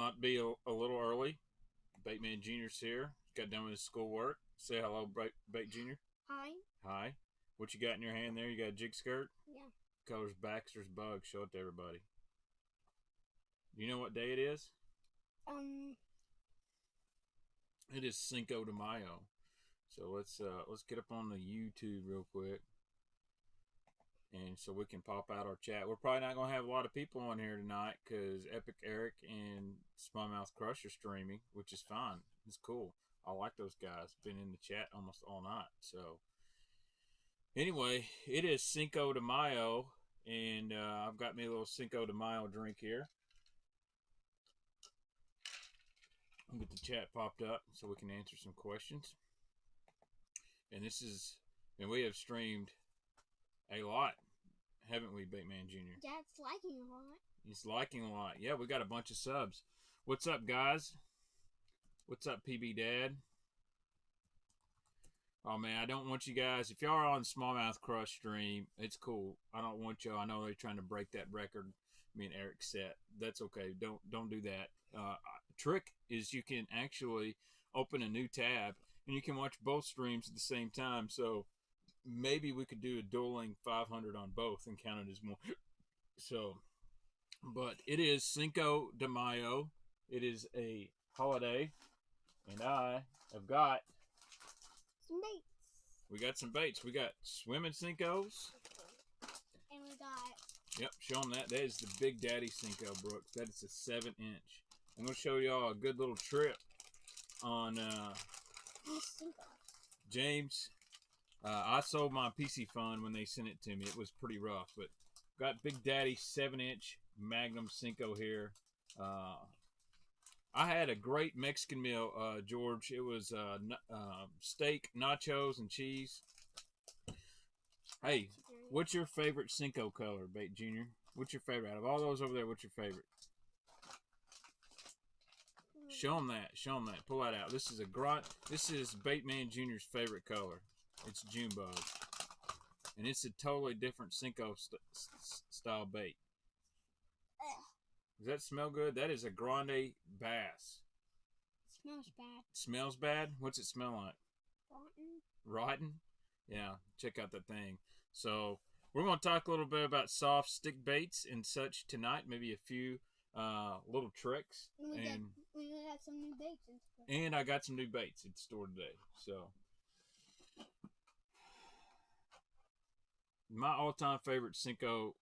might be a little early. Baitman Jr.'s here. Got done with his schoolwork. Say hello, Bait Jr. Hi. Hi. What you got in your hand there? You got a jig skirt? Yeah. Colors Baxter's Bug. Show it to everybody. You know what day it is? It is Cinco De Mayo. So let's get up on the YouTube real quick, and so we can pop out our chat. We're probably not gonna have a lot of people on here tonight because Epic Eric and Smallmouth Crush are streaming, which is fine. It's cool. I like those guys. Been in the chat almost all night. So anyway, it is Cinco de Mayo, and I've got me a little Cinco de Mayo drink here. I'll get the chat popped up so we can answer some questions. And we have streamed a lot, haven't we, Baitman Jr.? Yeah, it's liking a lot. He's liking a lot. Yeah, we got a bunch of subs. What's up, guys? What's up, PB Dad? Oh, man, I don't want you guys, if y'all are on Smallmouth Crush stream, it's cool. I don't want y'all, I know they're trying to break that record me and Eric set. That's okay. Don't do that. Trick is you can actually open a new tab and you can watch both streams at the same time. So maybe we could do a dueling 500 on both and count it as more. So, but it is Cinco de Mayo. It is a holiday, and I have got some baits. We got some baits. We got swimming Cincos. And we got... Yep, show them that. That is the Big Daddy Cinco, Brooks. That is a 7-inch. I'm going to show y'all a good little trip on James. I sold my PC fund when they sent it to me. It was pretty rough, but got Big Daddy 7-inch Magnum Cinco here. I had a great Mexican meal, George. It was steak, nachos, and cheese. Hey, what's your favorite Cinco color, Bait Jr.? What's your favorite? Out of all those over there, what's your favorite? Show them that. Show them that. Pull that out. This is Baitman Jr.'s favorite color. It's Junebug. And it's a totally different Cinco style bait. Does that smell good? That is a grande bass. It smells bad. Smells bad? What's it smell like? Rotten. Rotten? Yeah, check out that thing. So we're going to talk a little bit about soft stick baits and such tonight. Maybe a few little tricks. We got some new baits in store. And I got some new baits at the store today. So my all-time favorite Cinco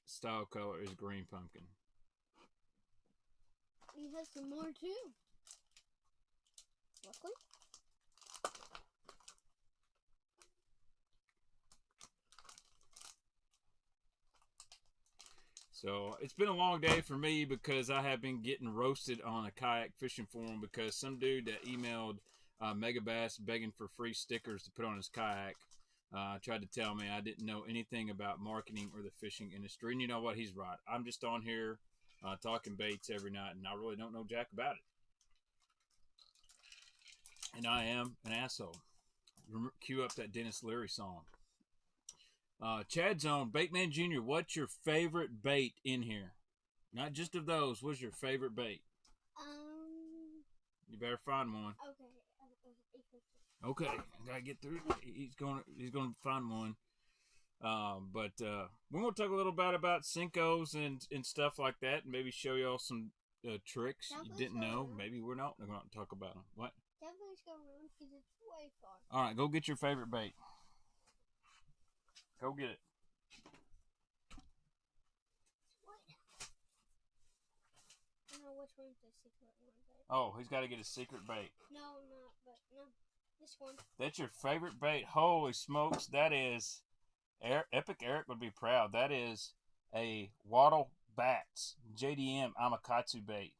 style color is green pumpkin. We have some more too. Luckily. So it's been a long day for me because I have been getting roasted on a kayak fishing forum because some dude that emailed Megabass begging for free stickers to put on his kayak tried to tell me I didn't know anything about marketing or the fishing industry. And you know what? He's right. I'm just on here talking baits every night, and I really don't know jack about it. And I am an asshole. Cue up that Dennis Leary song. Chad Zone, Baitman Jr., what's your favorite bait in here? Not just of those. What's your favorite bait? You better find one. Okay, I gotta get through. He's gonna find one. But we're gonna talk a little bit about Cincos and stuff like that, and maybe show y'all some tricks you didn't know. Maybe we're not going to talk about them. What? Definitely go around because it's way far. All right, go get your favorite bait. Go get it. I know which one's the secret one. Oh, he's got to get a secret bait. No, this one. That's your favorite bait. Holy smokes, that is... Epic Eric would be proud. That is a Waddle Bats JDM Amakatsu bait.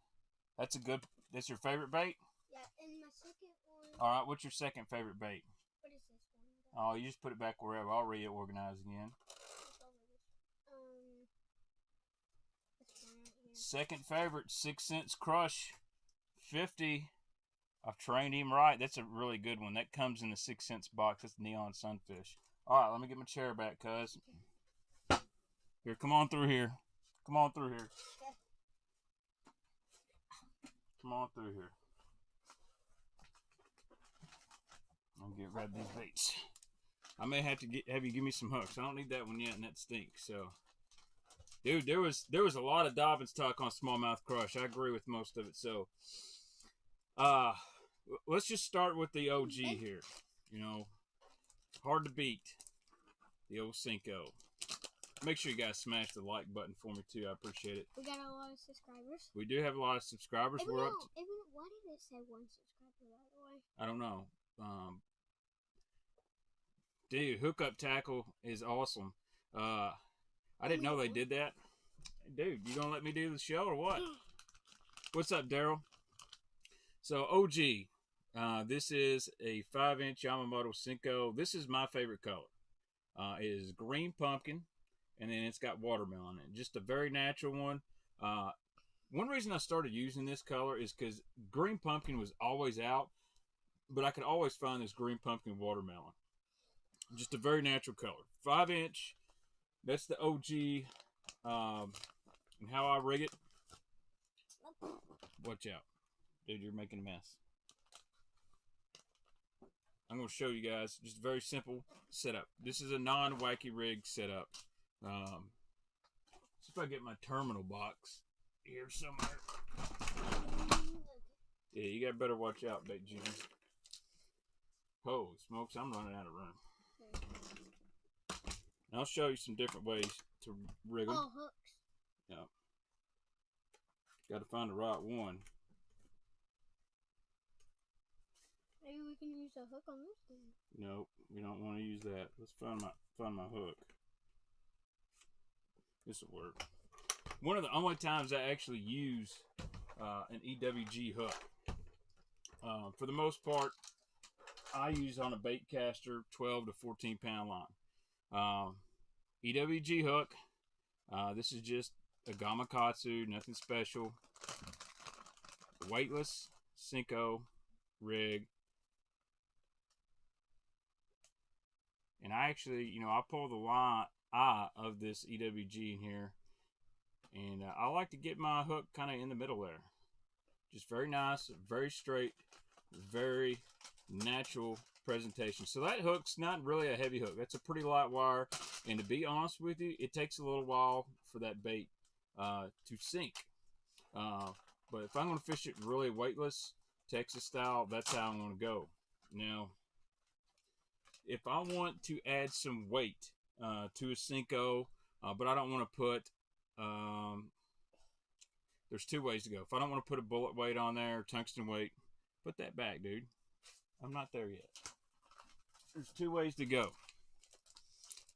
That's your favorite bait? Yeah, and my second one. All right, what's your second favorite bait? What is this one? Oh, you just put it back wherever. I'll reorganize again. Second favorite, 6 Cents Crush 50. I've trained him right. That's a really good one. That comes in the 6 cents box. That's Neon Sunfish. All right, let me get my chair back, cuz. Here, come on through here. Come on through here. Come on through here. I'll get rid of these baits. I may have to have you give me some hooks. I don't need that one yet, and that stinks. So, dude, there was a lot of Dobbins talk on smallmouth crush. I agree with most of it. So, let's just start with the OG here. You know, hard to beat the old Senko. Make sure you guys smash the like button for me too. I appreciate it. We got a lot of subscribers. We do have a lot of subscribers. Why did it say 1 subscriber, by the way? I don't know. Dude, hookup tackle is awesome. I didn't know they did that. Dude, you gonna let me do the show or what? What's up, Daryl? So OG, this is a 5-inch Yamamoto Senko. This is my favorite color. It is green pumpkin, and then it's got watermelon in it. Just a very natural one. One reason I started using this color is because green pumpkin was always out, but I could always find this green pumpkin watermelon. Just a very natural color. 5-inch. That's the OG. And how I rig it. Watch out. Dude, you're making a mess. I'm going to show you guys just a very simple setup. This is a non-wacky rig setup. See if I get my terminal box here somewhere. Yeah, you got better watch out, Bait Jim. Oh, smokes, I'm running out of room. And I'll show you some different ways to rig them. Oh, hooks. Yeah. Got to find the right one. Maybe we can use a hook on this thing. Nope, we don't want to use that. Let's find my hook. This will work. One of the only times I actually use an EWG hook. For the most part, I use on a bait caster 12 to 14 pound line. EWG hook. This is just a Gamakatsu, nothing special. Weightless Senko rig. And I actually, I pull the line of this EWG in here. And I like to get my hook kind of in the middle there. Just very nice, very straight, very natural presentation. So that hook's not really a heavy hook. That's a pretty light wire. And to be honest with you, it takes a little while for that bait to sink. But if I'm going to fish it really weightless, Texas style, that's how I'm going to go. Now, if I want to add some weight to a Senko, but I don't want to put, there's two ways to go. If I don't want to put a bullet weight on there, tungsten weight, put that back, dude. I'm not there yet. There's two ways to go.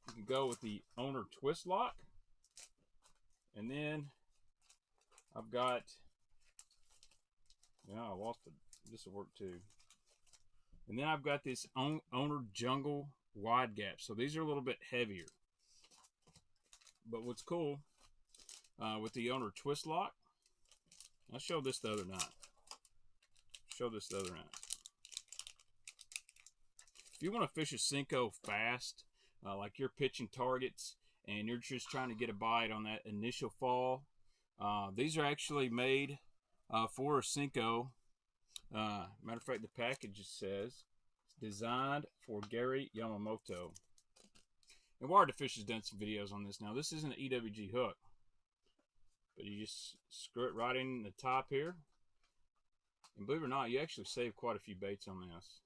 You can go with the owner twist lock, and then I've got, I lost it. This will work too. And then I've got this owner jungle wide gap. So these are a little bit heavier. But what's cool with the owner twist lock, I'll show this the other night. If you want to fish a Senko fast, like you're pitching targets and you're just trying to get a bite on that initial fall, these are actually made for a Senko. Matter of fact, the package just says designed for Gary Yamamoto. And Wired to Fish has done some videos on this. Now, this isn't an EWG hook, but you just screw it right in the top here. And believe it or not, you actually save quite a few baits on this.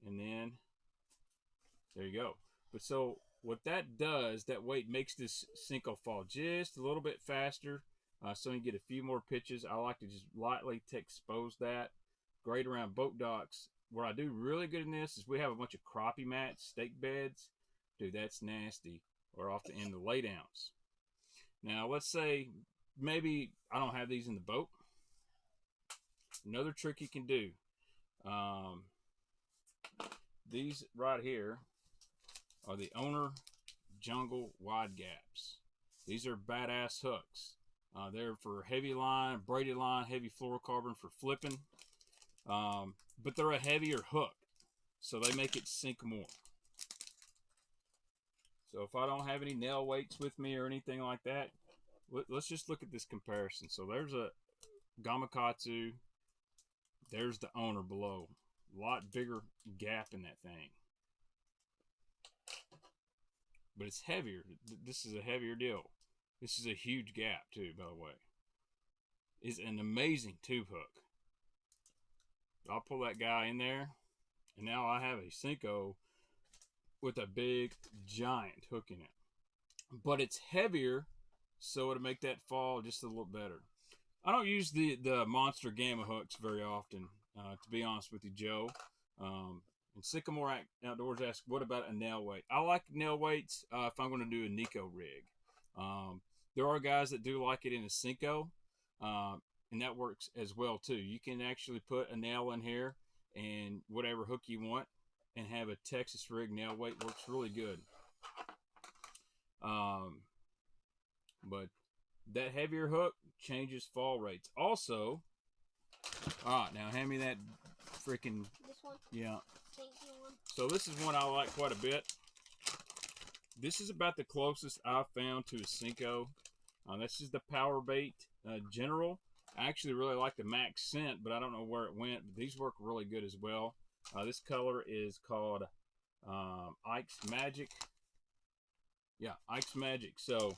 And then, there you go. But so, what that does, that weight makes this Senko fall just a little bit faster. So you get a few more pitches. I like to just lightly expose that. Great around boat docks. What I do really good in this is we have a bunch of crappie mats, stake beds. Dude, that's nasty. Or off the end of the laydowns. Now, let's say maybe I don't have these in the boat. Another trick you can do. These right here are the owner jungle wide gaps. These are badass hooks. They're for heavy line, braided line, heavy fluorocarbon for flipping. But they're a heavier hook, so they make it sink more. So if I don't have any nail weights with me or anything like that, let's just look at this comparison. So there's a Gamakatsu. There's the owner below. A lot bigger gap in that thing. But it's heavier. This is a heavier deal. This is a huge gap too, by the way. It's an amazing tube hook. I'll pull that guy in there, and now I have a Senko with a big, giant hook in it. But it's heavier, so it'll make that fall just a little better. I don't use the monster gamma hooks very often, to be honest with you, Joe. And Sycamore Outdoors asks, what about a nail weight? I like nail weights if I'm going to do a Nico rig. There are guys that do like it in a Senko, and that works as well too. You can actually put a nail in here and whatever hook you want and have a Texas rig nail weight. Works really good. But that heavier hook changes fall rates. Also, all right, now hand me that freaking... This one? Yeah. Thank you one. So this is one I like quite a bit. This is about the closest I've found to a Senko. This is the Power Bait General. I actually really like the Max Scent, but I don't know where it went. But these work really good as well. This color is called Ike's Magic. Yeah, Ike's Magic. So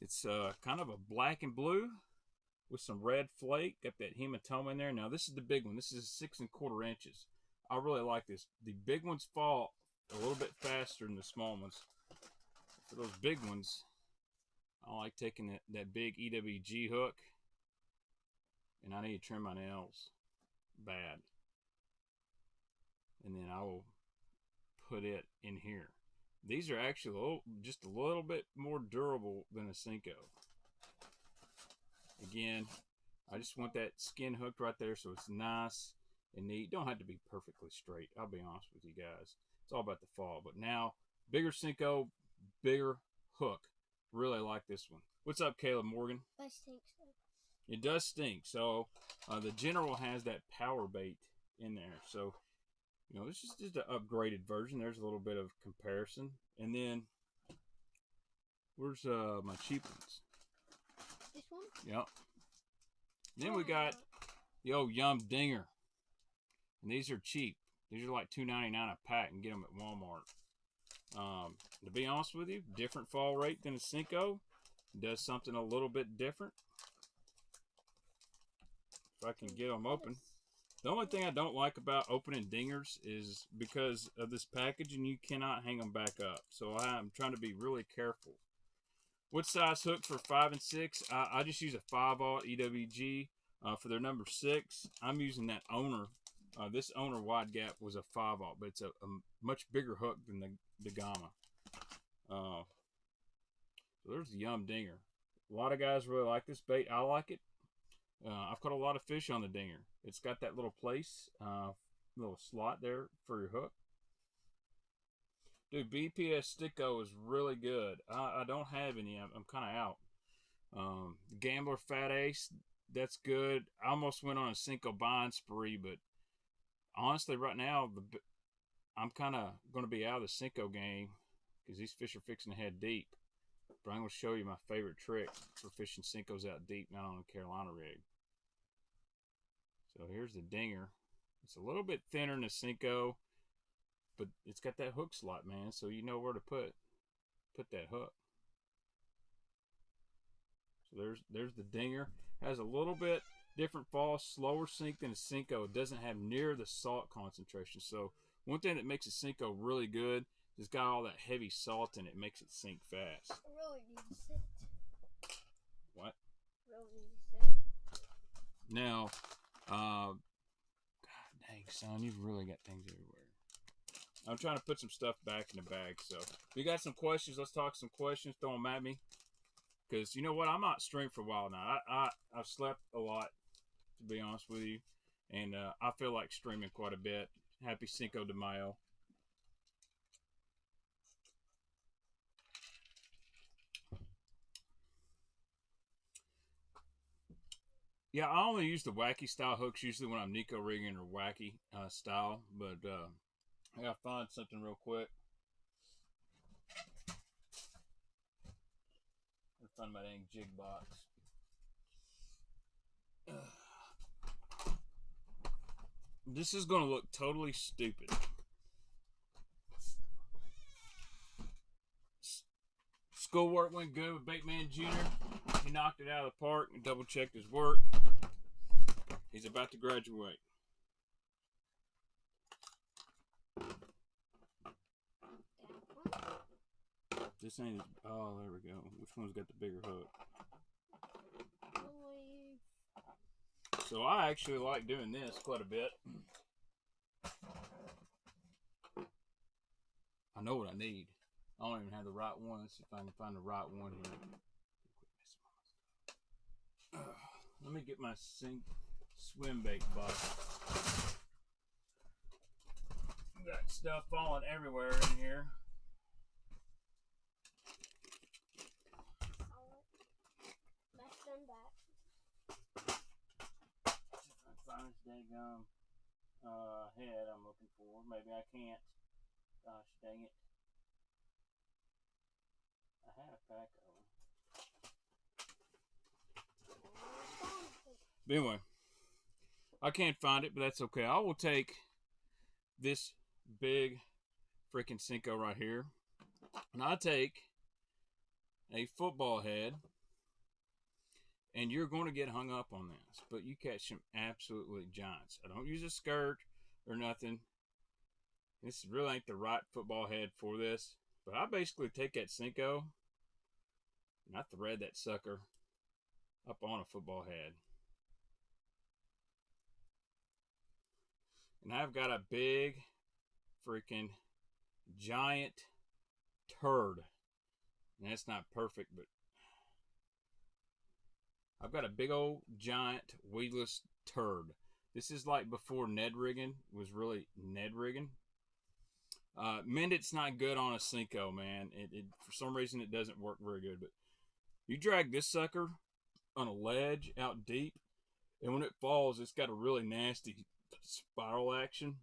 it's kind of a black and blue with some red flake. Got that hematoma in there. Now this is the big one. This is 6 1/4 inches. I really like this. The big ones fall a little bit faster than the small ones. For those big ones, I like taking that big EWG hook, and I need to trim my nails bad. And then I will put it in here. These are actually just a little bit more durable than a Senko. Again, I just want that skin hooked right there so it's nice and neat. Don't have to be perfectly straight. I'll be honest with you guys. It's all about the fall. But now, bigger Senko, bigger hook. Really like this one. What's up, Caleb Morgan? It stinks. It does stink. So the General has that Power Bait in there. So, you know, this is just an upgraded version. There's a little bit of comparison. And then, where's my cheap ones? This one? Yep. Then we got the old Yum Dinger. And these are cheap. These are like $2.99 a pack and get them at Walmart. To be honest with you, different fall rate than a Senko. Does something a little bit different. If I can get them open. The only thing I don't like about opening dingers is because of this packaging, you cannot hang them back up. So I'm trying to be really careful. What size hook for 5 and 6? I just use a 5/0 EWG for their number 6. I'm using that owner. This owner wide gap was a 5/0, but it's a much bigger hook than the Gamma. So there's the Yum Dinger. A lot of guys really like this bait. I like it. I've caught a lot of fish on the Dinger. It's got that little place, little slot there for your hook. Dude, BPS Sticko is really good. I don't have any. I'm kind of out. Gambler Fat Ace, that's good. I almost went on a Senko buying spree, but honestly, right now, I'm kind of going to be out of the Senko game because these fish are fixing to head deep. But I'm going to show you my favorite trick for fishing Senkos out deep, not on a Carolina rig. So here's the Dinger. It's a little bit thinner than a Senko, but it's got that hook slot, man, so you know where to put that hook. So there's the Dinger. Has a little bit different fall, slower sink than a Senko. It doesn't have near the salt concentration. So one thing that makes a Senko really good is it's got all that heavy salt in it. Makes it sink fast. I really need to sit. What? Really need to sit. Now, God dang, son, you've really got things everywhere. I'm trying to put some stuff back in the bag. So if you got some questions, let's talk some questions. Throw them at me. Because you know what? I'm not streaming for a while now. I've slept a lot, to be honest with you. And I feel like streaming quite a bit. Happy Cinco de Mayo. Yeah, I only use the wacky style hooks usually when I'm Nico rigging or wacky style. But I gotta find something real quick. Find my dang jig box. This is going to look totally stupid. Schoolwork went good with Baitman Jr. He knocked it out of the park and double checked his work. He's about to graduate. This ain't. Oh, there we go. Which one's got the bigger hook? So I actually like doing this quite a bit. I know what I need. I don't even have the right one. Let's see if I can find the right one here. Let me get my Swimbait box. Got stuff falling everywhere in here. Find this daggum head I'm looking for. Maybe I can't. Gosh dang it. I had a pack of them. But anyway, I can't find it, but that's okay. I will take this big freaking Senko right here, and I take a football head, and you're going to get hung up on this, but you catch some absolutely giants. I don't use a skirt or nothing. This really ain't the right football head for this, but I basically take that Senko and I thread that sucker up on a football head. And I've got a big freaking giant turd. And that's not perfect, but I've got a big old giant weedless turd. This is like before Ned rigging was really Ned rigging. Mendit's not good on a Senko, man. For some reason it doesn't work very good. But you drag this sucker on a ledge out deep, and when it falls, it's got a really nasty spiral action.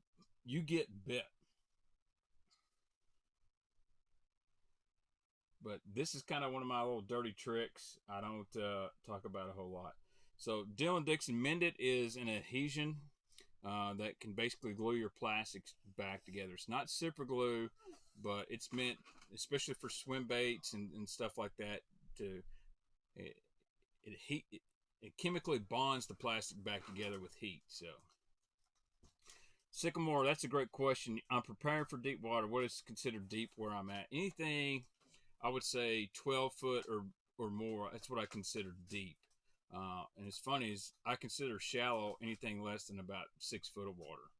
You get bit. But this is kind of one of my little dirty tricks I don't talk about a whole lot. So Dylan Dixon Mendit is an adhesion that can basically glue your plastics back together. It's not super glue, but it's meant especially for swim baits and stuff like that. It chemically bonds the plastic back together with heat. So Sycamore, that's a great question. I'm preparing for deep water. What is considered deep where I'm at? Anything, I would say 12 foot or more. That's what I consider deep. And it's funny is I consider shallow anything less than about 6 foot of water.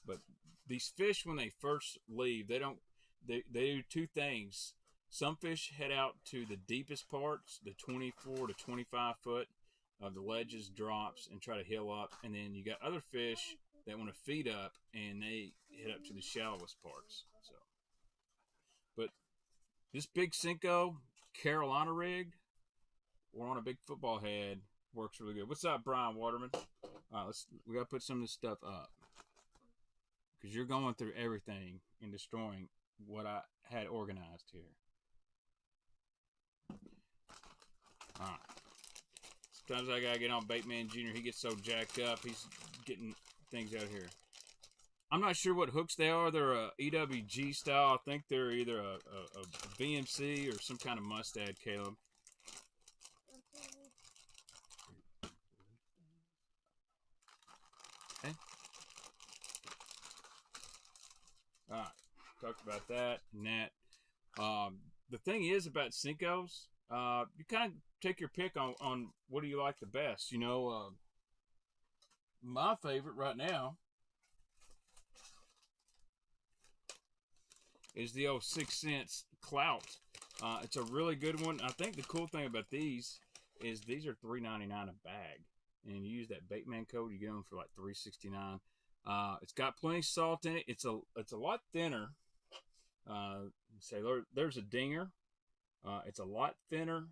But these fish, when they first leave, they do two things. Some fish head out to the deepest parts, the 24 to 25 foot of the ledges, drops, and try to hill up. And then you got other fish that want to feed up, and they head up to the shallowest parts. So, but this big Senko, Carolina rigged, or on a big football head, works really good. What's up, Brian Waterman? All right, we got to put some of this stuff up because you're going through everything and destroying what I had organized here. All right. Sometimes I gotta get on Baitman Jr. He gets so jacked up, he's getting things out here. I'm not sure what hooks they are. They're a EWG style. I think they're either a VMC or some kind of mustad, Caleb. Okay. All right. Talked about that and that. The thing is about Senkos, you kind of take your pick on what do you like the best. You know, my favorite right now is the old 6 cents Clout. It's a really good one. I think the cool thing about these is these are $3.99 a bag, and you use that Baitman code, you get them for like $3.69. It's got plenty of salt in it. It's a lot thinner. Say there's a dinger. It's a lot thinner.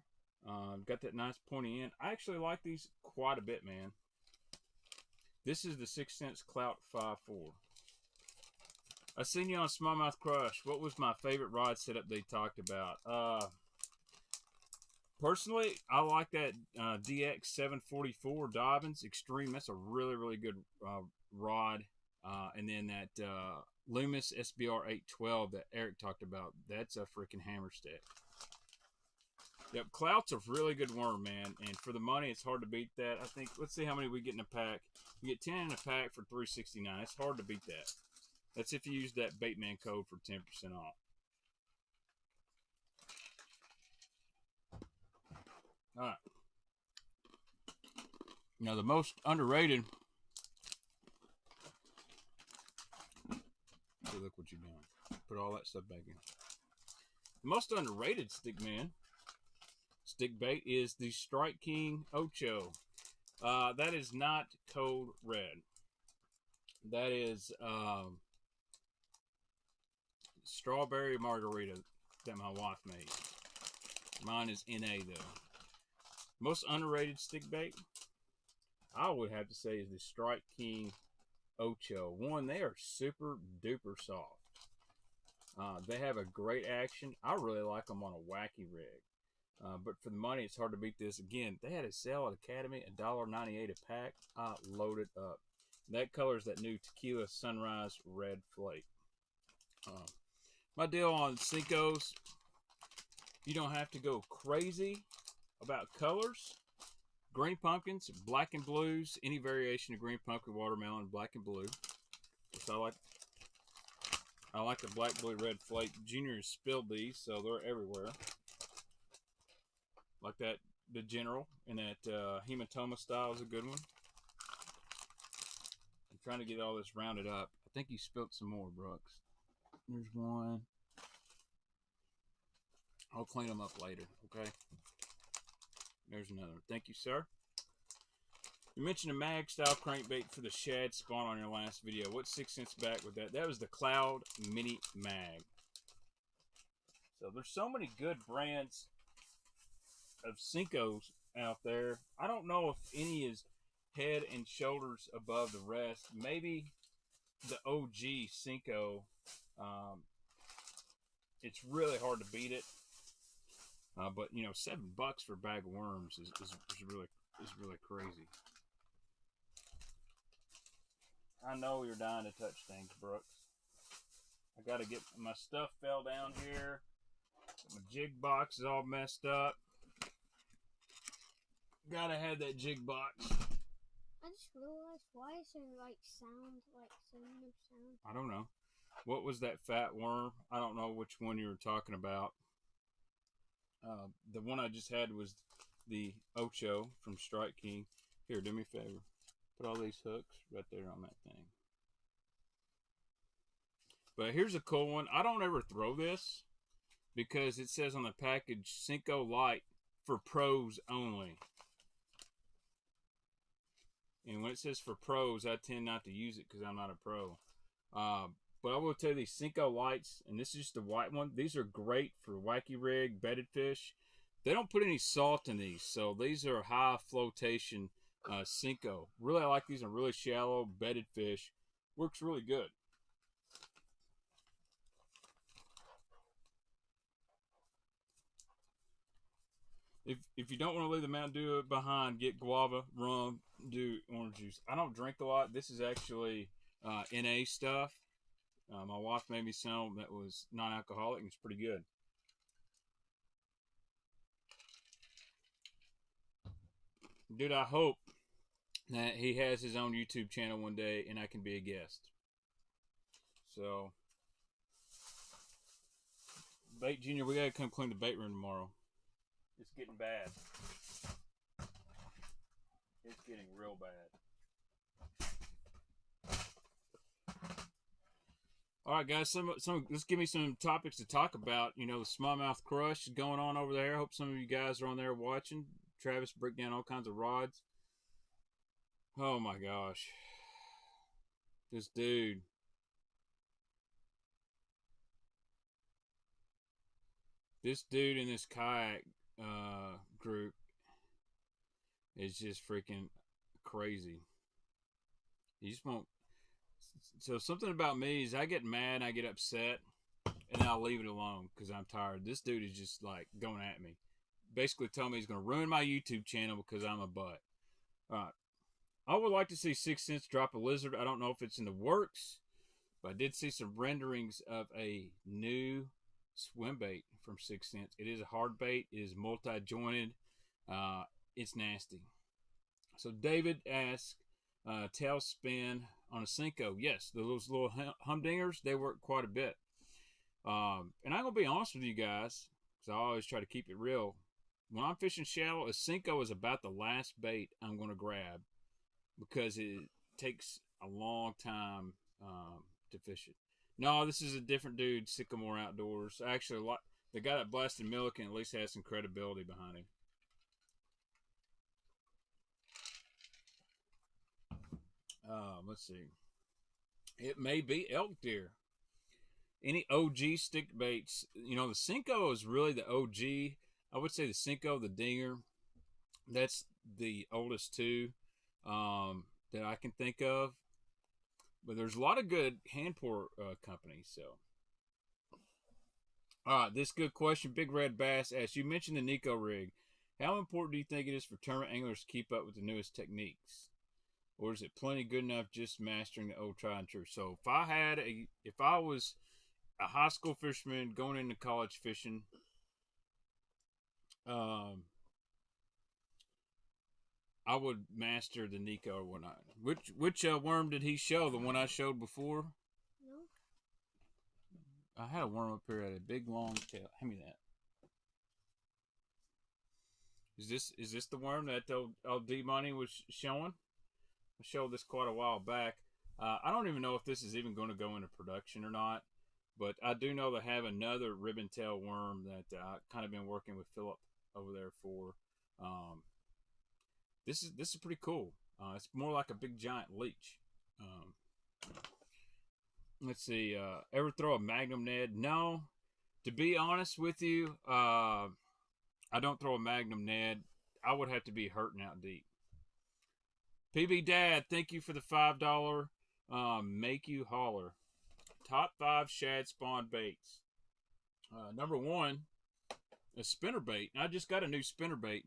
Got that nice pointy end. I actually like these quite a bit, man. This is the 6 cents Clout 5.4. I seen you on Smallmouth Crush. What was my favorite rod setup they talked about? Personally, I like that DX 744 Dobbins Extreme. That's a really, really good rod. And then that Loomis SBR 812 that Eric talked about. That's a freaking hammer stick. Yep, Clout's a really good worm, man. And for the money, it's hard to beat that. I think, let's see how many we get in a pack. We get 10 in a pack for $3.69. It's hard to beat that. That's if you use that Baitman code for 10% off. All right. Now, the most underrated. So look what you're doing. Put all that stuff back in. The most underrated stick bait is the Strike King Ocho. That is not Code Red. That is strawberry margarita that my wife made. Mine is NA though. Most underrated stick bait, I would have to say, is the Strike King Ocho. One, they are super duper soft. They have a great action. I really like them on a wacky rig. But for the money, it's hard to beat this. Again, they had a sale at Academy, $1.98 a pack. I loaded up. That color is that new Tequila Sunrise Red Flake. My deal on Senkos, you don't have to go crazy about colors. Green pumpkins, black and blues, any variation of green pumpkin, watermelon, black and blue. So I like the black, blue, red flake. Junior has spilled these, so they're everywhere. Like that, the General, and that hematoma style is a good one. I'm trying to get all this rounded up. I think you spilled some more, Brooks. There's one. I'll clean them up later, okay? There's another. Thank you, sir. You mentioned a mag style crankbait for the shad spawn on your last video. What's 6 cents back with that? That was the Cloud Mini Mag. So there's so many good brands of Senkos out there. I don't know if any is head and shoulders above the rest. Maybe the OG Senko. It's really hard to beat it. But you know, $7 for a bag of worms is really crazy. I know you're dying to touch things, Brooks. I gotta get my stuff fell down here. My jig box is all messed up. Gotta have that jig box. I just realized, why is there like sound, like similar sound? I don't know. What was that fat worm? I don't know which one you were talking about. The one I just had was the Ocho from Strike King. Here, do me a favor. Put all these hooks right there on that thing. But here's a cool one. I don't ever throw this because it says on the package, Senko Light for pros only. And when it says for pros, I tend not to use it because I'm not a pro. But I will tell you, these Senko Lights, and this is just the white one, these are great for wacky rig, bedded fish. They don't put any salt in these, so these are high flotation Senko. Really, I like these on really shallow, bedded fish. Works really good. If you don't want to leave the Mountain Dew behind, get guava, rum, do orange juice. I don't drink a lot. This is actually NA stuff. My wife made me some that was non-alcoholic, and it's pretty good. Dude, I hope that he has his own YouTube channel one day and I can be a guest. So, Bait Junior, we gotta come clean the bait room tomorrow. It's getting bad. It's getting real bad. All right, guys. Let's give me some topics to talk about. You know, the smallmouth crush is going on over there. I hope some of you guys are on there watching. Travis break down all kinds of rods. Oh my gosh, this dude. This dude in this kayak group is just freaking crazy. He just won't. So something about me is I get mad, I get upset, and I'll leave it alone because I'm tired. This dude is just like going at me. basically told me he's going to ruin my YouTube channel because I'm a butt. All right. I would like to see 6 cents drop a lizard. I don't know if it's in the works, but I did see some renderings of a new Swimbait from 6 cents. It is a hard bait. It is multi-jointed. It's nasty. So David asks, tail spin on a Senko. Yes, those little humdingers, they work quite a bit. And I'm going to be honest with you guys, because I always try to keep it real. When I'm fishing shallow, a Senko is about the last bait I'm going to grab because it takes a long time to fish it. No, this is a different dude, Sycamore Outdoors. Actually, the guy that blasted Milliken at least has some credibility behind him. Let's see. It may be elk deer. Any OG stick baits? You know, the Senko is really the OG. I would say the Senko, the Dinger. That's the oldest two that I can think of. But there's a lot of good hand pour companies. So, all right, this good question. Big Red Bass asks, you mentioned the Nico rig. How important do you think it is for tournament anglers to keep up with the newest techniques? Or is it plenty good enough just mastering the old tried and true? So if I was a high school fisherman going into college fishing, I would master the Nico or whatnot. Which worm did he show? The one I showed before? No. I had a worm up here that had a big long tail. Hand me that. Is this the worm that old D Money was showing? I showed this quite a while back. I don't even know if this is even going to go into production or not, but I do know they have another ribbon tail worm that I've kind of been working with Philip over there for. This is pretty cool. It's more like a big giant leech. Let's see. Ever throw a Magnum Ned? No. To be honest with you, I don't throw a Magnum Ned. I would have to be hurting out deep. PB Dad, thank you for the $5 make you holler. Top 5 shad spawn baits. Number 1, a spinnerbait. I just got a new spinnerbait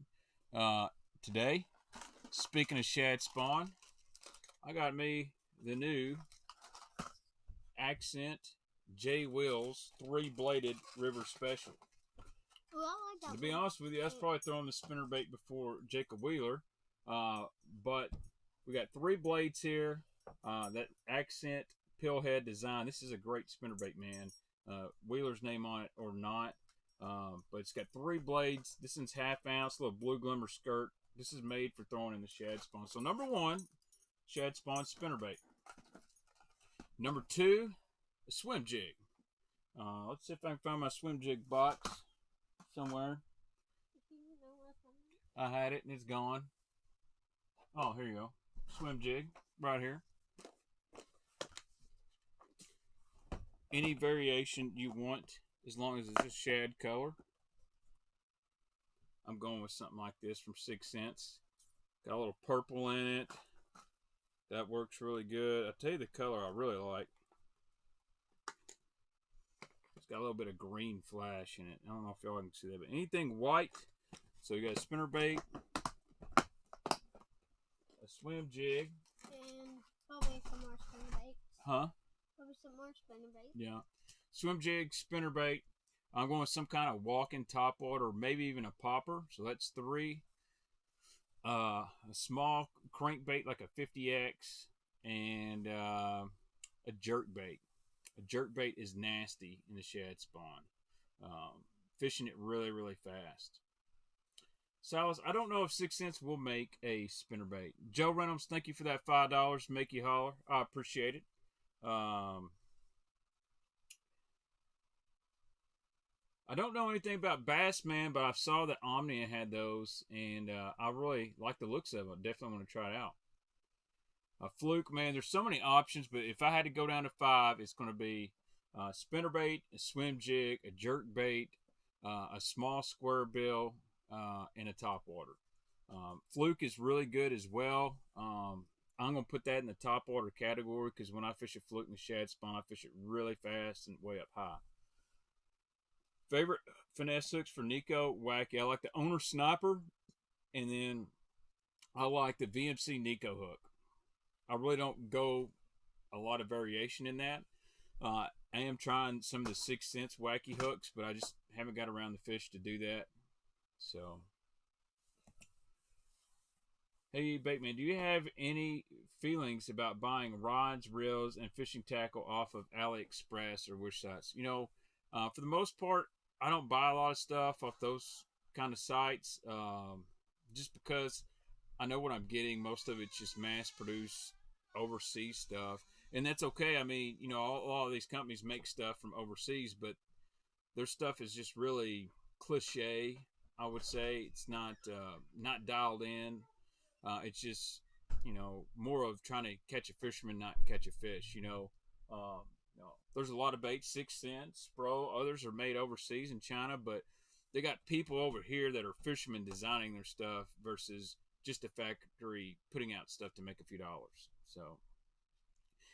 today. Speaking of shad spawn, I got me the new Accent J Wills 3-bladed river special. Well, I like that. To be honest with you, I was probably throwing the spinnerbait before Jacob Wheeler, but we got 3 blades here. That Accent Pillhead design. This is a great spinnerbait, man. Wheeler's name on it or not, but it's got 3 blades. This one's half ounce, little blue glimmer skirt. This is made for throwing in the shad spawn. So number 1, shad spawn spinnerbait. Number 2, a swim jig. Let's see if I can find my swim jig box somewhere. I had it and it's gone. Oh, here you go. Swim jig right here. Any variation you want, as long as it's a shad color. I'm going with something like this from 6 cents. Got a little purple in it. That works really good. I'll tell you the color I really like. It's got a little bit of green flash in it. I don't know if y'all can see that, but anything white. So you got a spinnerbait, a swim jig, and probably some more spinnerbait. huh? Probably some more spinnerbait. Yeah, swim jig, spinnerbait. I'm going with some kind of walking top water, or maybe even a popper. So that's 3. A small crankbait like a 50X, and a jerk bait. A jerk bait is nasty in the shad spawn. Fishing it really, really fast. Silas, I don't know if 6 cents will make a spinnerbait. Joe Reynolds, thank you for that $5. Make you holler. I appreciate it. I don't know anything about Bassman, but I saw that Omnia had those, and I really like the looks of it. Definitely want to try it out. A fluke, man, there's so many options, but if I had to go down to 5, it's going to be spinnerbait, a swim jig, a jerk bait, a small square bill, and a top water. Fluke is really good as well. I'm going to put that in the top water category because when I fish a fluke in the shad spawn, I fish it really fast and way up high. Favorite finesse hooks for Nico, wacky. I like the owner sniper, and then I like the VMC Nico hook. I really don't go a lot of variation in that. I am trying some of the 6th Sense wacky hooks, but I just haven't got around the fish to do that. So, hey, Baitman, do you have any feelings about buying rods, reels, and fishing tackle off of AliExpress or wish sites? For the most part, I don't buy a lot of stuff off those kind of sites just because I know what I'm getting. Most of it's just mass-produced overseas stuff. And that's okay. I mean, a lot of these companies make stuff from overseas, but their stuff is just really cliche, I would say. It's not dialed in. It's just, more of trying to catch a fisherman, not catch a fish. There's a lot of baits, 6th Sense, Pro. Others are made overseas in China, but they got people over here that are fishermen designing their stuff versus just a factory putting out stuff to make a few dollars. So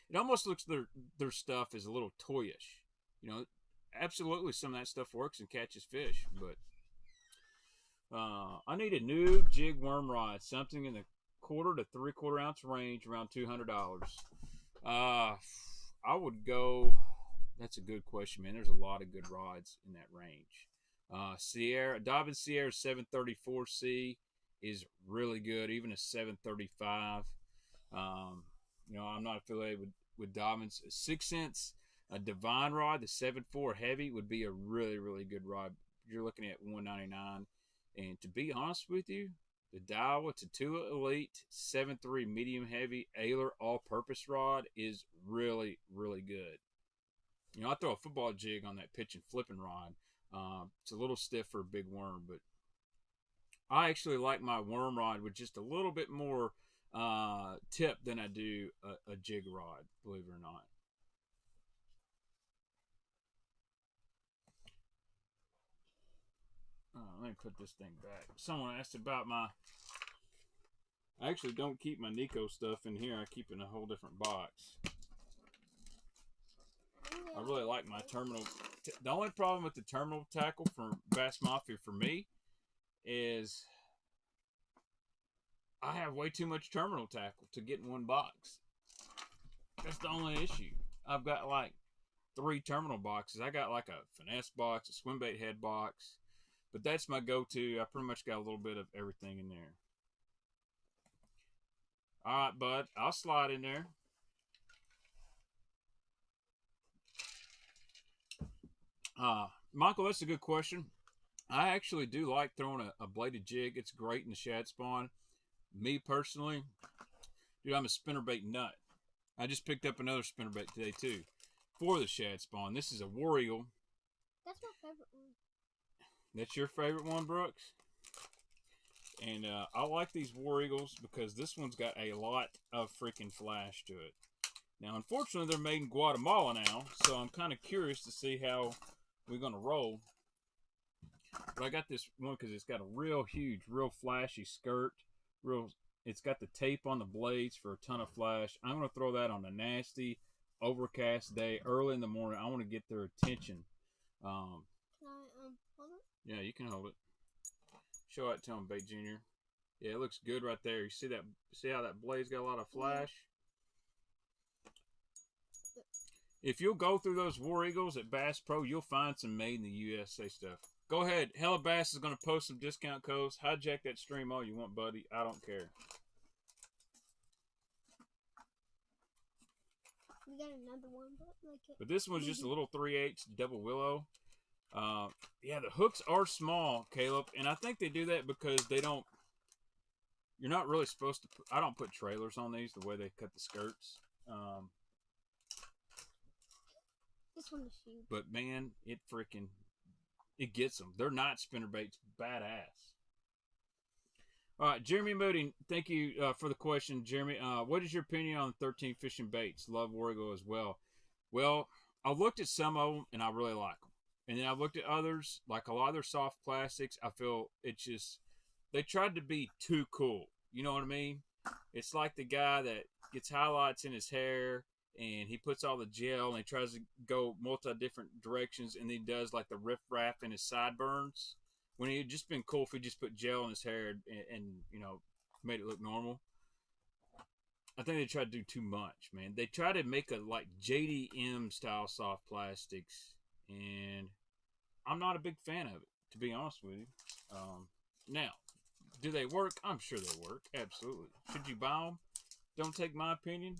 it almost looks their stuff is a little toyish. Absolutely some of that stuff works and catches fish, but I need a new jig worm rod, something in the 1/4 to 3/4 ounce range, around $200. I would go. That's a good question, man. There's a lot of good rods in that range. Dobbin Sierra 734C is really good, even a 735. I'm not affiliated with Dobbins. 6th Sense, a Divine rod, the 7.4 heavy would be a really, really good rod. You're looking at $199. And to be honest with you, the Daiwa Tatula Elite 7.3 medium heavy Ailer all-purpose rod is really, really good. I throw a football jig on that pitch and flipping rod. It's a little stiff for a big worm, but I actually like my worm rod with just a little bit more tip than I do a jig rod, believe it or not. Let me put this thing back. Someone asked about I actually don't keep my Nico stuff in here. I keep it in a whole different box. I really like my terminal. The only problem with the terminal tackle from Bass Mafia for me is I have way too much terminal tackle to get in one box. That's the only issue. I've got like 3 terminal boxes. I got like a finesse box, a Swimbait head box, but that's my go-to. I pretty much got a little bit of everything in there. All right, bud. I'll slide in there. Michael, that's a good question. I actually do like throwing a bladed jig. It's great in the shad spawn. Me personally, dude, I'm a spinnerbait nut. I just picked up another spinnerbait today too for the shad spawn. This is a War Eagle. That's my favorite one. That's your favorite one, Brooks? And I like these War Eagles because this one's got a lot of freaking flash to it. Now, unfortunately, they're made in Guatemala now, so I'm kind of curious to see how we're going to roll. But I got this one because it's got a real huge, real flashy skirt. It's got the tape on the blades for a ton of flash. I'm going to throw that on a nasty, overcast day, early in the morning. I want to get their attention. Can I hold it? Yeah, you can hold it. Show it to him, Bait Junior. Yeah, it looks good right there. You see that? See how that blade's got a lot of flash? If you'll go through those War Eagles at Bass Pro, you'll find some made in the USA stuff. Go ahead. Hella Bass is going to post some discount codes. Hijack that stream all you want, buddy. I don't care. We got another one, but this one's just a little 3/8 double willow. Yeah, the hooks are small, Caleb, and I think they do that because they don't. You're not really supposed to. I don't put trailers on these the way they cut the skirts. This one is huge. But man, it gets them. They're not spinnerbaits, badass. All right, Jeremy Moody, thank you for the question, Jeremy. What is your opinion on 13 fishing baits? Love War Eagle as well. Well, I looked at some of them and I really like them. And then I looked at others, like a lot of their soft plastics. I feel they tried to be too cool. You know what I mean? It's like the guy that gets highlights in his hair and he puts all the gel and he tries to go multi different directions, and then he does like the riff raff in his sideburns. When he'd just been cool if he just put gel in his hair and made it look normal. I think they tried to do too much, man. They tried to make a like JDM style soft plastics, and I'm not a big fan of it, to be honest with you. Now, do they work? I'm sure they work. Absolutely. Should you buy them? Don't take my opinion.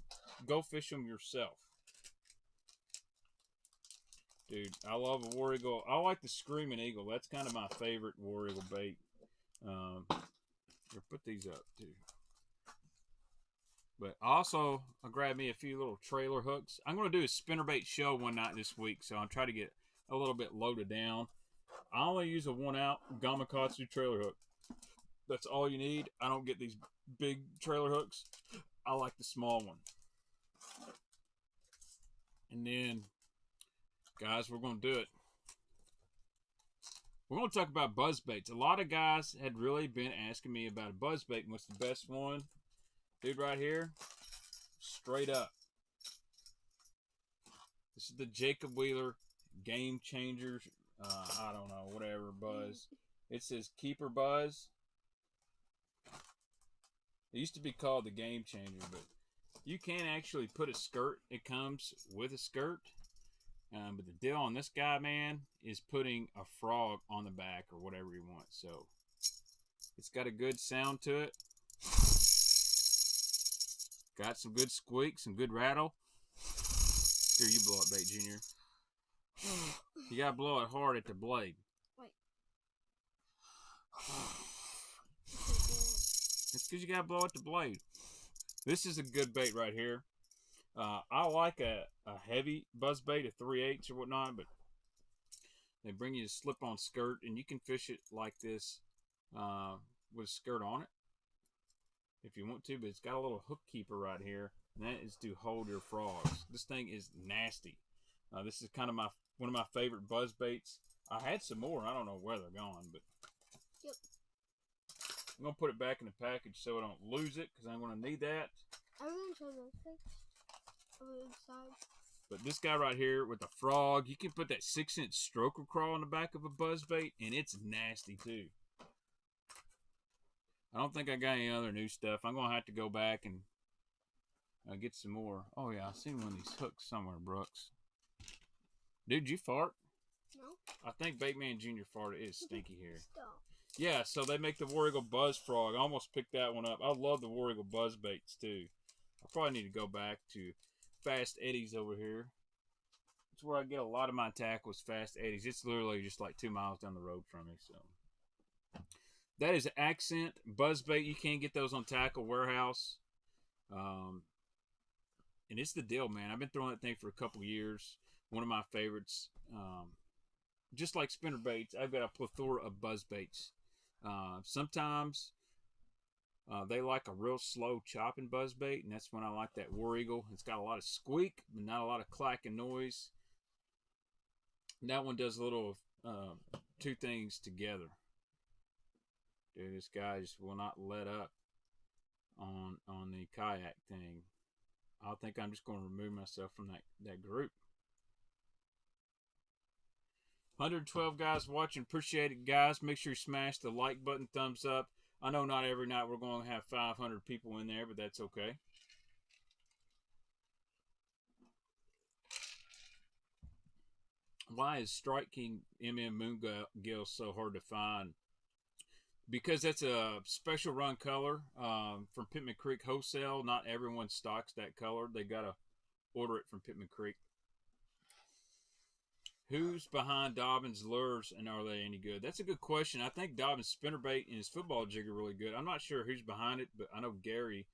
Go fish them yourself. Dude, I love a war eagle. I like the screaming eagle. That's kind of my favorite war eagle bait. Here, put these up too. But also, I grabbed me a few little trailer hooks. I'm going to do a spinnerbait show one night this week, so I'll try to get a little bit loaded down. I only use a 1-out Gamakatsu trailer hook. That's all you need. I don't get these big trailer hooks. I like the small one. And then, guys, we're going to do it. We're going to talk about buzz baits. A lot of guys had really been asking me about a buzz bait and what's the best one. Dude, right here, straight up. This is the Jacob Wheeler Game Changers. I don't know, whatever, buzz. It says Keeper Buzz. It used to be called the Game Changer, but you can actually put a skirt. It comes with a skirt. But the deal on this guy, man, is putting a frog on the back or whatever you want. So it's got a good sound to it. Got some good squeak, some good rattle. Here, you blow it, Bait Junior. You gotta blow it hard at the blade. Wait. It's because you gotta blow at the blade. This is a good bait right here. I like a heavy buzz bait, a 3/8 or whatnot, but they bring you a slip-on skirt, and you can fish it like this with a skirt on it if you want to, but it's got a little hook keeper right here, and that is to hold your frogs. This thing is nasty. This is kind of one of my favorite buzz baits. I had some more. I don't know where they're gone, but yep. I'm going to put it back in the package so I don't lose it, because I'm going to need that. Everything's so fixed on the inside. But this guy right here with the frog, you can put that 6-inch stroker crawl on the back of a buzz bait, and it's nasty too. I don't think I got any other new stuff. I'm going to have to go back and get some more. Oh, yeah, I seen one of these hooks somewhere, Brooks. Dude, you fart? No. I think Baitman Jr. farted. It's stinky here. Stop. Yeah, so they make the War Eagle Buzz Frog. I almost picked that one up. I love the War Eagle Buzz Baits, too. I probably need to go back to Fast Eddie's over here. It's where I get a lot of my tackles, Fast Eddie's. It's literally just like 2 miles down the road from me, so... That is Accent Buzzbait. You can't get those on Tackle Warehouse. And it's the deal, man. I've been throwing that thing for a couple years. One of my favorites. Just like spinner baits, I've got a plethora of buzz baits. Sometimes they like a real slow chopping buzz bait, and that's when I like that War Eagle. It's got a lot of squeak, but not a lot of clacking noise. And that one does a little two things together. Dude, this guy just will not let up on the kayak thing. I think I'm just going to remove myself from that group. 112 guys watching. Appreciate it, guys. Make sure you smash the like button, thumbs up. I know not every night we're going to have 500 people in there, but that's okay. Why is Strike King Moongill so hard to find? Because that's a special run color from Pittman Creek Wholesale. Not everyone stocks that color. They got to order it from Pittman Creek. Who's behind Dobbins lures, and are they any good? That's a good question. I think Dobbins spinnerbait and his football jig are really good. I'm not sure who's behind it, but I know Gary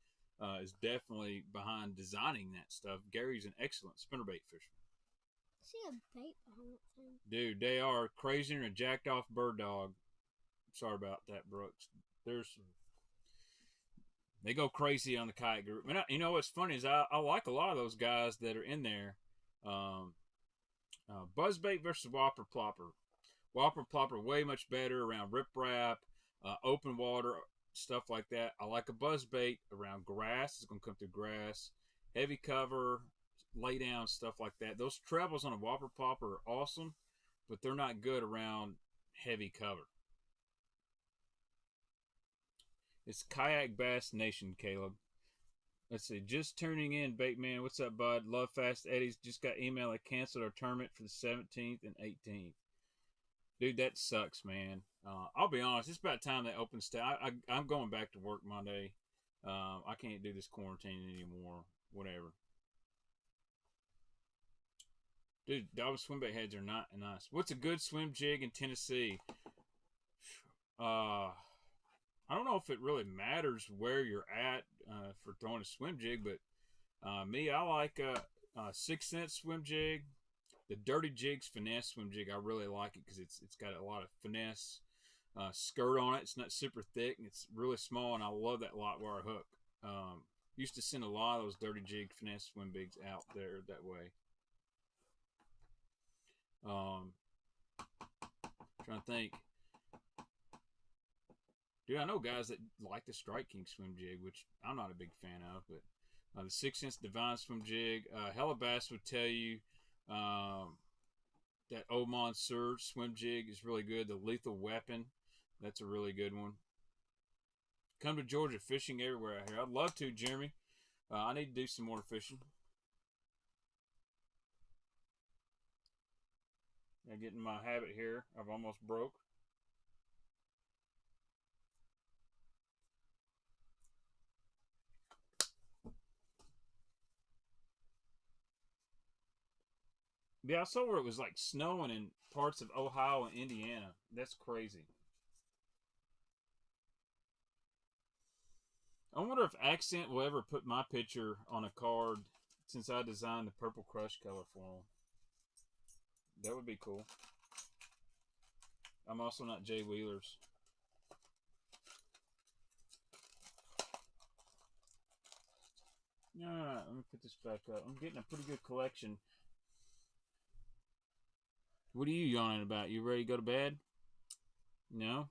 is definitely behind designing that stuff. Gary's an excellent spinnerbait fisher. See a bait behind that thing. Dude, they are crazier than a jacked off bird dog. Sorry about that, Brooks. They go crazy on the kayak group. And you know what's funny is I like a lot of those guys that are in there. Buzzbait versus Whopper Plopper. Whopper Plopper way much better around riprap, open water, stuff like that. I like a buzzbait around grass. It's going to come through grass. Heavy cover, lay down, stuff like that. Those trebles on a whopper popper are awesome, but they're not good around heavy cover. It's Kayak Bass Nation, Caleb. Let's see. Just tuning in, Baitman. What's up, bud? Love Fast Eddie's. Just got email that canceled our tournament for the 17th and 18th. Dude, that sucks, man. I'll be honest. It's about time they open I'm going back to work Monday. I can't do this quarantine anymore. Whatever. Dude, Dobby Swimbait heads are not nice. What's a good swim jig in Tennessee? I don't know if it really matters where you're at for throwing a swim jig, but me, I like a 6 cent swim jig. The Dirty Jigs finesse swim jig, I really like it because it's got a lot of finesse skirt on it. It's not super thick and it's really small, and I love that light wire hook. Used to send a lot of those Dirty Jig finesse swim jigs out there that way. Trying to think. Dude, I know guys that like the Strike King swim jig, which I'm not a big fan of, but the 6 cent Divine swim jig. Hellabass would tell you that Old Monsieur swim jig is really good. The Lethal Weapon, that's a really good one. Come to Georgia, fishing everywhere out here. I'd love to, Jeremy. I need to do some more fishing. I get in my habit here. I've almost broke. Yeah, I saw where it was like snowing in parts of Ohio and Indiana. That's crazy. I wonder if Accent will ever put my picture on a card since I designed the purple crush color for them. That would be cool. I'm also not Jay Wheeler's. Alright, let me put this back up. I'm getting a pretty good collection. What are you yawning about? You ready to go to bed? No?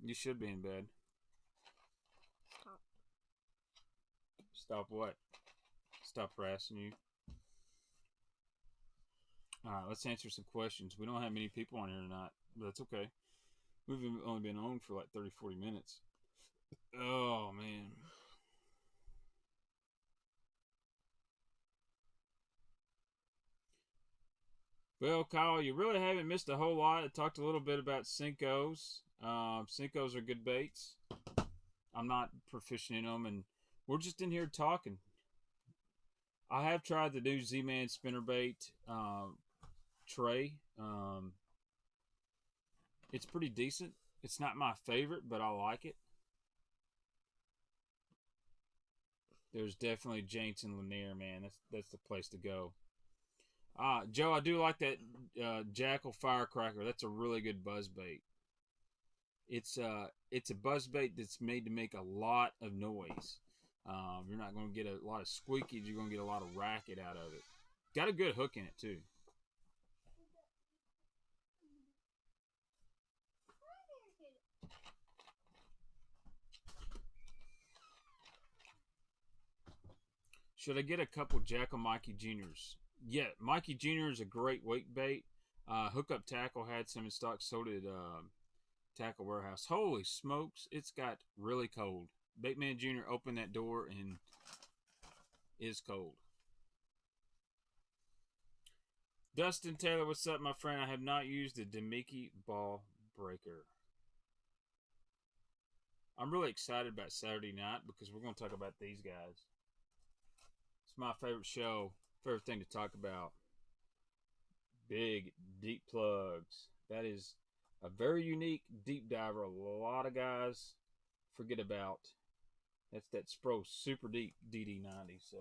You should be in bed. Stop. Stop what? Stop harassing you. Alright, let's answer some questions. We don't have many people on here tonight, but that's okay. We've only been on for like 30, 40 minutes. Oh, man. Well, Kyle, you really haven't missed a whole lot. I talked a little bit about Senkos. Senkos are good baits. I'm not proficient in them, and we're just in here talking. I have tried the new Z-Man spinnerbait tray. It's pretty decent. It's not my favorite, but I like it. There's definitely James and Lanier, man. That's the place to go. Joe, I do like that Jackal Firecracker. That's a really good buzz bait. It's a buzz bait that's made to make a lot of noise. You're not going to get a lot of squeakies. You're going to get a lot of racket out of it. Got a good hook in it too. Should I get a couple Jackal Mikey Juniors? Yeah, Mikey Jr. is a great wake bait. Hookup Tackle had some in stock. So did Tackle Warehouse. Holy smokes, it's got really cold. Baitman Jr. opened that door and is cold. Dustin Taylor, what's up, my friend? I have not used the Demiki Ball Breaker. I'm really excited about Saturday night because we're going to talk about these guys. It's my favorite show, favorite thing to talk about. Big, deep plugs. That is a very unique deep diver. A lot of guys forget about. That's that Spro Super Deep DD90. So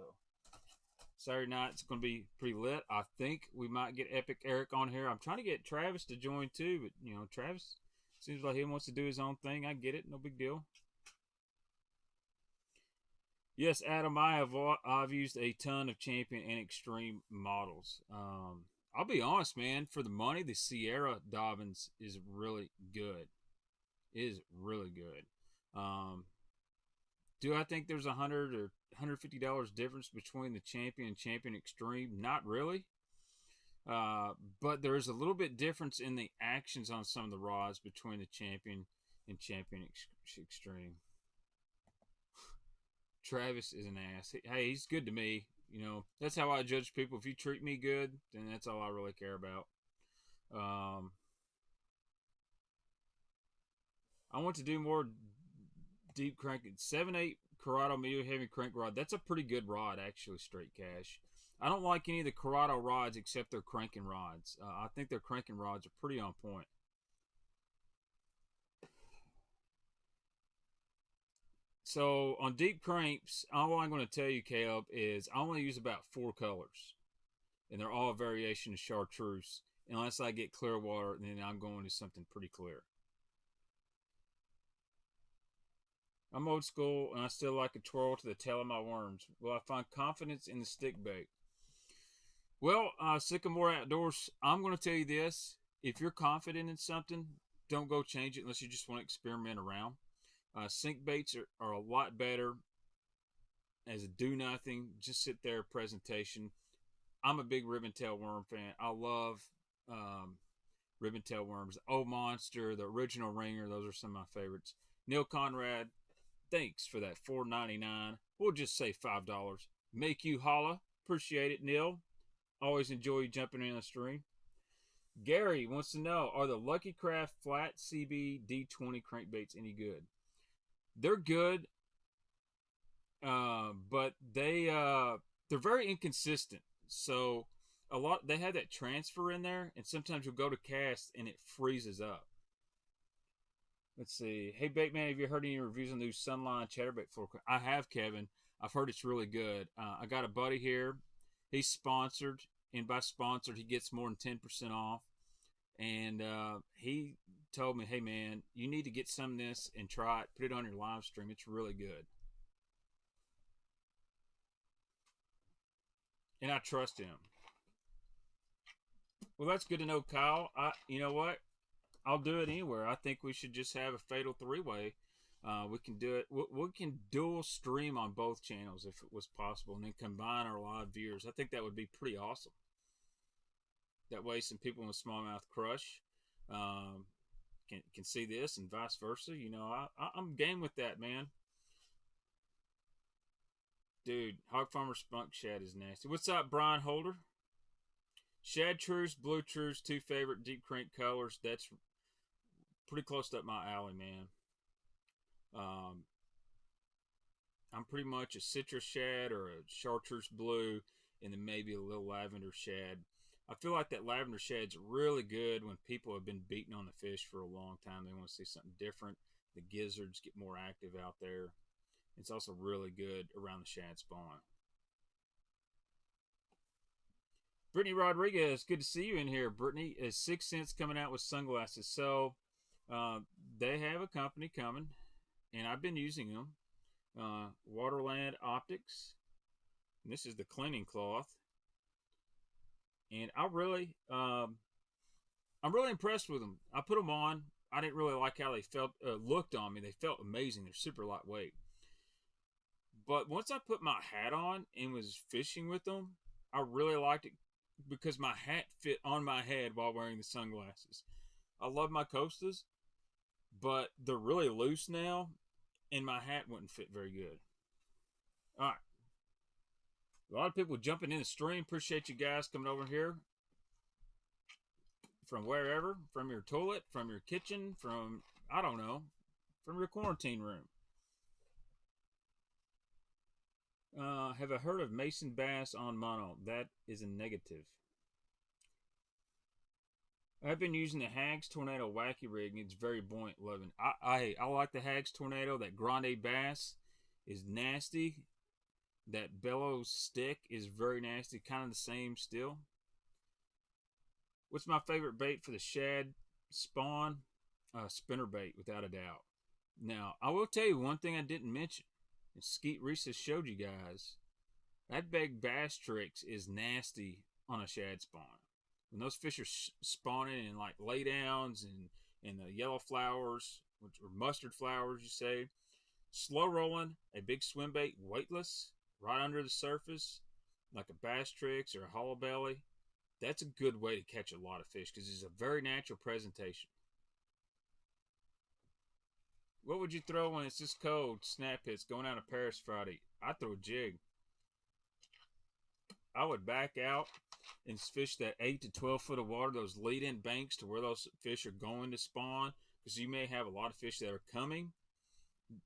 Saturday night it's going to be pretty lit. I think we might get Epic Eric on here. I'm trying to get Travis to join too, but you know, Travis seems like he wants to do his own thing. I get it, no big deal. Yes, Adam, I've used a ton of Champion and Extreme models. I'll be honest, man. For the money, the Sierra Dobbins is really good. It is really good. Do I think there's $100 or $150 difference between the Champion and Champion Extreme? Not really. But there is a little bit difference in the actions on some of the rods between the Champion and Champion Extreme. Travis is an ass. Hey, he's good to me. You know, that's how I judge people. If you treat me good, then that's all I really care about. I want to do more deep cranking. 7/8 Corrado medium heavy crank rod. That's a pretty good rod, actually, straight cash. I don't like any of the Corrado rods except their cranking rods. I think their cranking rods are pretty on point. So on deep cranks, all I'm going to tell you, Caleb, is I only use about 4 colors, and they're all a variation of chartreuse. Unless I get clear water, then I'm going to something pretty clear. I'm old school, and I still like a twirl to the tail of my worms. Will I find confidence in the stick bait? Well, Sycamore Outdoors, I'm going to tell you this. If you're confident in something, don't go change it unless you just want to experiment around. Sink baits are a lot better as a do-nothing, just sit there presentation. I'm a big ribbon tail worm fan. I love ribbon tail worms. The Old Monster, the original Ringer, those are some of my favorites. Neil Conrad, thanks for that $4.99. We'll just say $5. Make you holla. Appreciate it, Neil. Always enjoy you jumping in the stream. Gary wants to know, are the Lucky Craft flat CB D20 crankbaits any good? They're good, but they're very inconsistent. So they have that transfer in there, and sometimes you'll go to cast and it freezes up. Let's see. Hey, Baitman, have you heard any reviews on the new Sunline Chatterbait floor? I have, Kevin. I've heard it's really good. I got a buddy here. He's sponsored, and by sponsored, he gets more than 10% off. And he told me, hey, man, you need to get some of this and try it. Put it on your live stream. It's really good. And I trust him. Well, that's good to know, Kyle. You know what? I'll do it anywhere. I think we should just have a fatal 3-way. We can do it. We can dual stream on both channels if it was possible, and then combine our live viewers. I think that would be pretty awesome. That way, some people in the smallmouth crush can see this, and vice versa. You know, I'm game with that, man. Dude, Hog Farmer Spunk Shad is nasty. What's up, Brian Holder? Shad Truce, Blue Truce, 2 favorite deep crank colors. That's pretty close up my alley, man. I'm pretty much a citrus shad or a chartreuse blue, and then maybe a little lavender shad. I feel like that lavender shad's really good when people have been beating on the fish for a long time. They want to see something different. The gizzards get more active out there. It's also really good around the shad spawn. Brittany Rodriguez, good to see you in here. Brittany, is 6 Cents coming out with sunglasses. So they have a company coming, and I've been using them. Waterland Optics. And this is the cleaning cloth. And I'm really impressed with them. I put them on. I didn't really like how they looked on me. They felt amazing. They're super lightweight. But once I put my hat on and was fishing with them, I really liked it because my hat fit on my head while wearing the sunglasses. I love my Costas, but they're really loose now, and my hat wouldn't fit very good. All right. A lot of people jumping in the stream. Appreciate you guys coming over here from wherever, from your toilet, from your kitchen, from, I don't know, from your quarantine room. Have I heard of Mason Bass on mono? That is a negative. I've been using the Hags Tornado Wacky Rig, and it's very buoyant. Loving. I like the Hags Tornado. That Grande Bass is nasty. That Bellows Stick is very nasty. Kind of the same still. What's my favorite bait for the shad spawn? Spinner bait, without a doubt. Now, I will tell you one thing I didn't mention. Skeet Reese showed you guys. That big bass tricks is nasty on a shad spawn. When those fish are spawning in like laydowns and the yellow flowers, which are mustard flowers, you say, slow rolling a big swim bait weightless right under the surface, like a bass tricks or a hollow belly, that's a good way to catch a lot of fish because it's a very natural presentation. What would you throw when it's this cold? Snap hits going out of Paris Friday. I throw a jig. I would back out and fish that 8 to 12 foot of water, those lead in banks to where those fish are going to spawn, because you may have a lot of fish that are coming.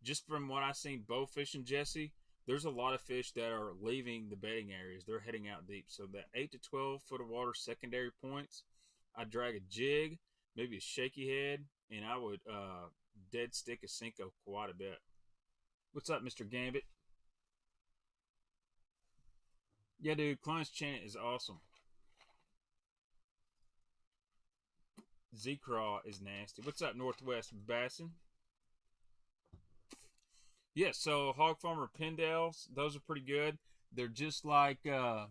Just from what I've seen bow fishing, Jesse, there's a lot of fish that are leaving the bedding areas. They're heading out deep. So that 8 to 12 foot of water secondary points, I drag a jig, maybe a shaky head, and I would dead stick a Senko quite a bit. What's up, Mr. Gambit? Yeah, dude, Klein's chant is awesome. Z-Craw is nasty. What's up, Northwest Bassin? Yeah, so Hog Farmer Pendales, those are pretty good. They're just like, let's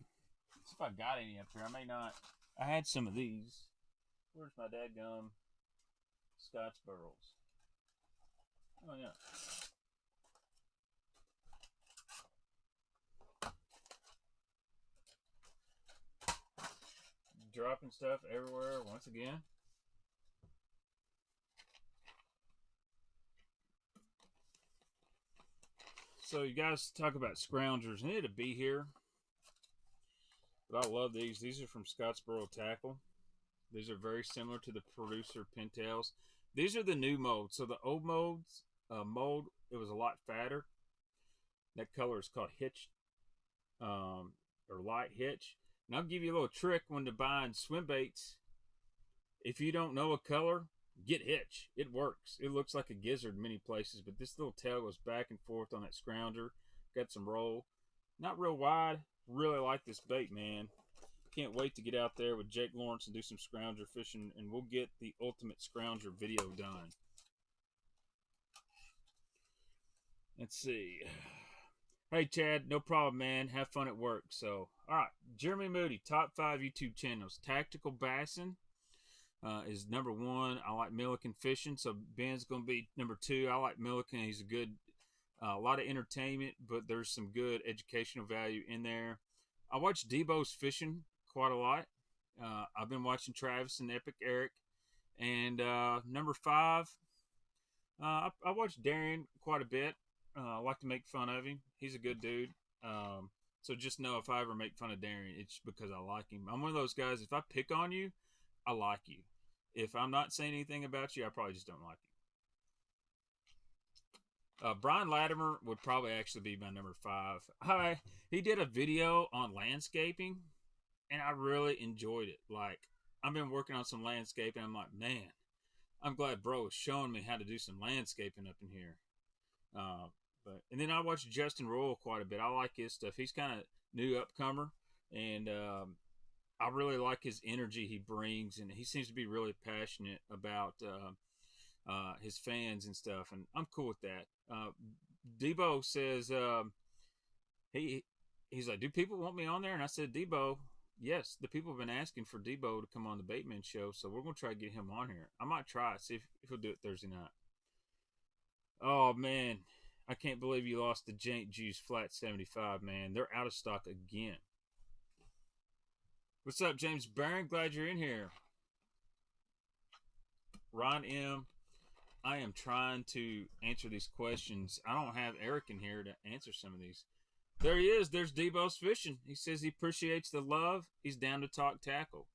see if I got any up here. I may not. I had some of these. Where's my dadgum Scotch burls? Oh, yeah. Dropping stuff everywhere once again. So you guys talk about scroungers. I need to be here. But I love these. These are from Scottsboro Tackle. These are very similar to the producer Pintails. These are the new molds. So the old molds, mold, it was a lot fatter. That color is called hitch, or light hitch. And I'll give you a little trick when to buying swim baits. If you don't know a color, get hitch. It works. It looks like a gizzard in many places, but this little tail goes back and forth on that scrounger. Got some roll. Not real wide. Really like this bait, man. Can't wait to get out there with Jake Lawrence and do some scrounger fishing, and we'll get the ultimate scrounger video done. Let's see. Hey, Chad, no problem, man. Have fun at work. So, all right. Jeremy Moody, top 5 YouTube channels. Tactical Bassin is number 1. I like Milliken Fishing, so Ben's going to be number 2. I like Milliken. He's a good, a lot of entertainment, but there's some good educational value in there. I watch Debo's Fishing quite a lot. I've been watching Travis and Epic Eric. And number 5, I watch Darian quite a bit. I like to make fun of him. He's a good dude. So just know if I ever make fun of Darian, it's because I like him. I'm one of those guys, if I pick on you, I like you. If I'm not saying anything about you, I probably just don't like you. Brian Latimer would probably actually be my number 5. He did a video on landscaping, and I really enjoyed it. Like, I've been working on some landscaping. I'm like, man, I'm glad bro is showing me how to do some landscaping up in here. And then I watch Justin Royal quite a bit. I like his stuff. He's kind of new upcomer, and I really like his energy he brings, and he seems to be really passionate about his fans and stuff, and I'm cool with that. Debo says he's like, do people want me on there? And I said, Debo, yes, the people have been asking for Debo to come on the Baitman show, so we're gonna try to get him on here. I might try it, see if he'll do it Thursday night. Oh man, I can't believe you lost the Jank Juice Flat 75, man. They're out of stock again. What's up, James Barron? Glad you're in here. Ron M., I am trying to answer these questions. I don't have Eric in here to answer some of these. There he is. There's Debo's Fishing. He says he appreciates the love. He's down to talk tackle.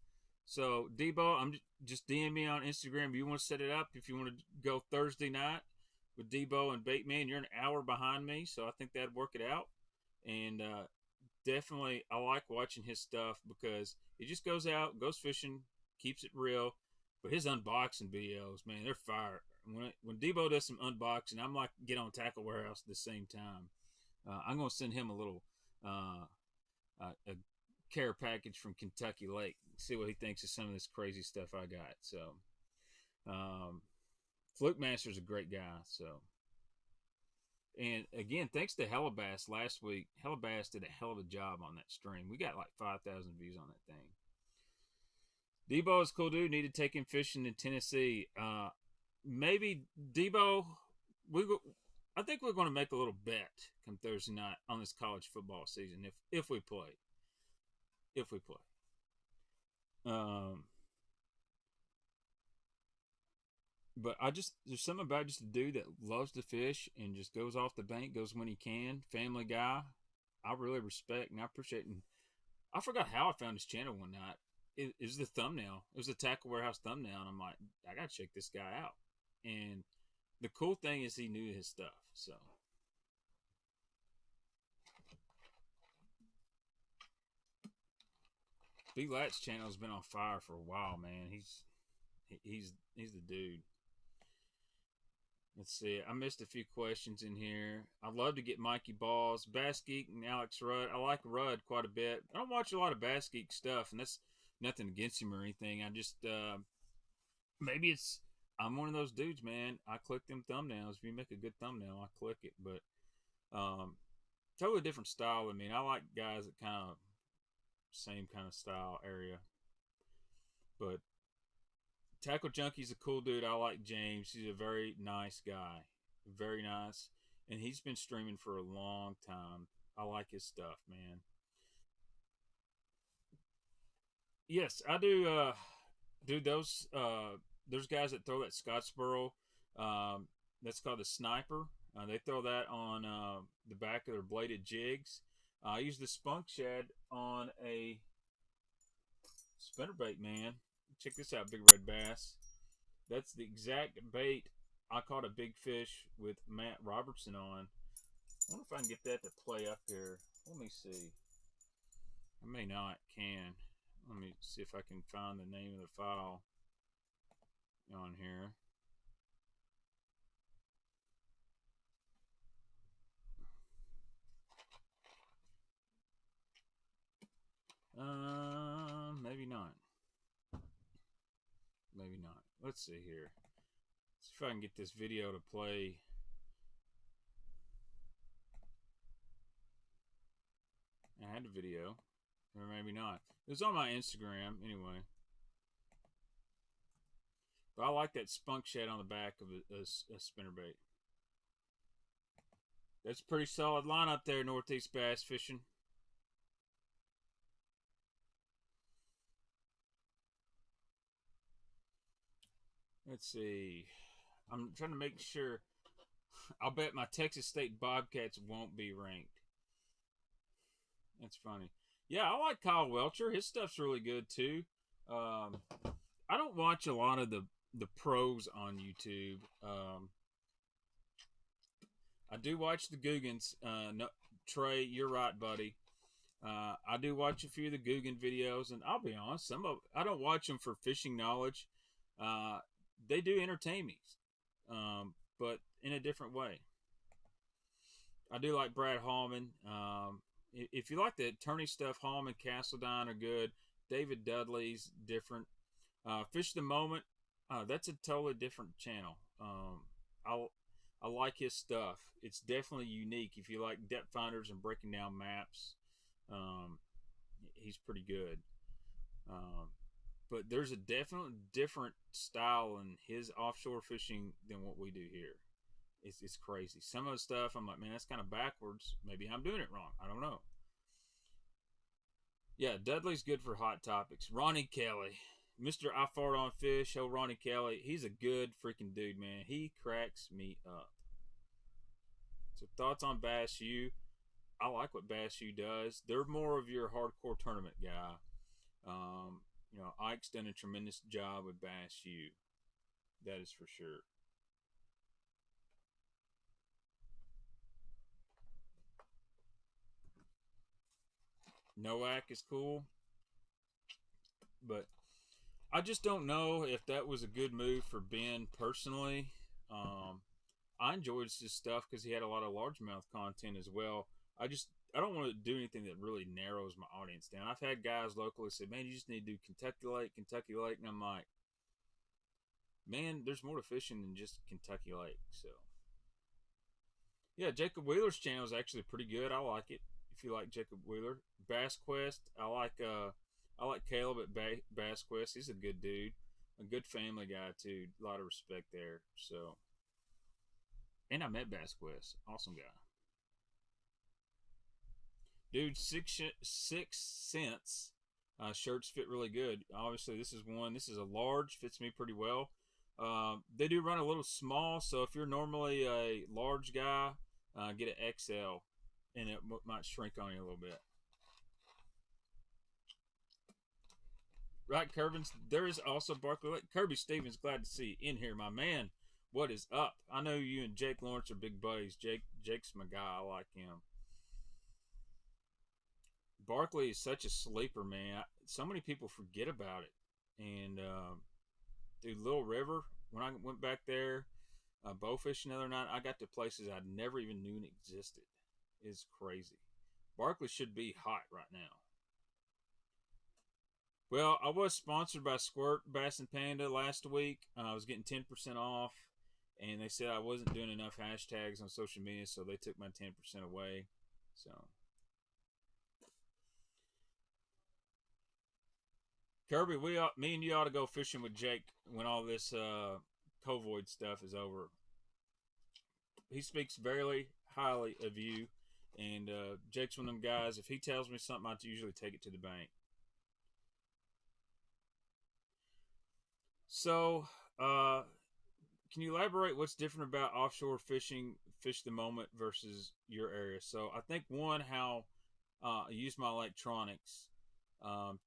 So, Debo, I'm just DM me on Instagram if you want to set it up. If you want to go Thursday night with Debo and Baitman, you're an hour behind me, so I think that'd work it out. And definitely, I like watching his stuff because he just goes out, goes fishing, keeps it real. But his unboxing videos, man, they're fire. When Debo does some unboxing, I'm like, get on Tackle Warehouse at the same time. I'm going to send him a little a care package from Kentucky Lake. See what he thinks of some of this crazy stuff I got. So, Fluke Master's a great guy. So, and again, thanks to Hellabass last week. Hellabass did a hell of a job on that stream. We got like 5,000 views on that thing. Debo is cool dude. Need to take him fishing in Tennessee. Maybe Debo. I think we're going to make a little bet come Thursday night on this college football season if we play. If we play. Um, but I just there's something about just a dude that loves to fish and just goes off the bank, goes when he can. Family guy. I really respect and I appreciate. And I forgot how I found his channel one night. It was the thumbnail. It was the Tackle Warehouse thumbnail, and I'm like, I gotta check this guy out. And the cool thing is he knew his stuff. So B Lat's channel has been on fire for a while, man. He's the dude. Let's see. I missed a few questions in here. I'd love to get Mikey Balls, Bass Geek, and Alex Rudd. I like Rudd quite a bit. I don't watch a lot of Bass Geek stuff, and that's nothing against him or anything. I just maybe it's I'm one of those dudes, man. I click them thumbnails. If you make a good thumbnail, I click it. But totally different style with me. And I like guys that kind of same kind of style area. But Tackle Junkie's a cool dude. I like James. He's a very nice guy. Very nice. And he's been streaming for a long time. I like his stuff, man. Yes, I do do those there's guys that throw that Scottsboro that's called a sniper. They throw that on the back of their bladed jigs. I use the spunk shad on a spinnerbait, man. Check this out, big red bass. That's the exact bait I caught a big fish with Matt Robertson on. I wonder if I can get that to play up here. Let me see. I may not can. Let me see if I can find the name of the file on here. Maybe not. Maybe not. Let's see here. Let's see if I can get this video to play. I had a video, or maybe not. It was on my Instagram anyway. But I like that spunk shad on the back of a spinnerbait. That's a pretty solid lineup there, Northeast Bass Fishing. Let's see. I'm trying to make sure. I'll bet my Texas State Bobcats won't be ranked. That's funny. Yeah, I like Kyle Welcher. His stuff's really good too. I don't watch a lot of the pros on YouTube. I do watch the Googans. No, Trey, you're right, buddy. I do watch a few of the Googan videos, and I'll be honest, I don't watch them for fishing knowledge. They do entertain me, but in a different way. I do like Brad Hallman. If you like the attorney stuff, Hallman, Castledine are good. David Dudley's different. Fish the Moment, that's a totally different channel. I like his stuff. It's definitely unique. If you like depth finders and breaking down maps, he's pretty good. But there's a definite different style in his offshore fishing than what we do here. It's crazy. Some of the stuff I'm like, man, that's kind of backwards. Maybe I'm doing it wrong. I don't know. Yeah, Dudley's good for hot topics. Ronnie Kelly, Mr. I Fart on Fish. Oh, Ronnie Kelly, he's a good freaking dude, man. He cracks me up. So thoughts on Bass U? I like what Bass U does. They're more of your hardcore tournament guy. Ike's done a tremendous job with Bass U. That is for sure. Nowak is cool, but I just don't know if that was a good move for Ben personally. I enjoyed his stuff because he had a lot of largemouth content as well. I don't want to do anything that really narrows my audience down. I've had guys locally say, "Man, you just need to do Kentucky Lake," and I'm like, "Man, there's more to fishing than just Kentucky Lake." So, yeah, Jacob Wheeler's channel is actually pretty good. I like it. If you like Jacob Wheeler, Bass Quest, I like Caleb at Bass Quest. He's a good dude, a good family guy too. A lot of respect there. So, And I met Bass Quest. Awesome guy. Dude, 6 cents. Shirts fit really good. Obviously, this is one. This is a large. Fits me pretty well. They do run a little small, so if you're normally a large guy, get an XL, and it might shrink on you a little bit. Right, Kirby. There is also Barkley. Kirby Stevens, glad to see you in here, my man. What is up? I know you and Jake Lawrence are big buddies. Jake's my guy. I like him. Barkley is such a sleeper, man. So many people forget about it. And dude, Little River. When I went back there, bow fishing the other night, I got to places I never even knew existed. It's crazy. Barkley should be hot right now. Well, I was sponsored by Squirt Bass and Panda last week. I was getting 10% off, and they said I wasn't doing enough hashtags on social media, so they took my 10% away. So, Kirby, me and you ought to go fishing with Jake when all this Covoid stuff is over. He speaks very highly of you, and Jake's one of them guys. If he tells me something, I usually take it to the bank. So, can you elaborate what's different about offshore fishing, fish the moment versus your area? So, I think one, how I use my electronics.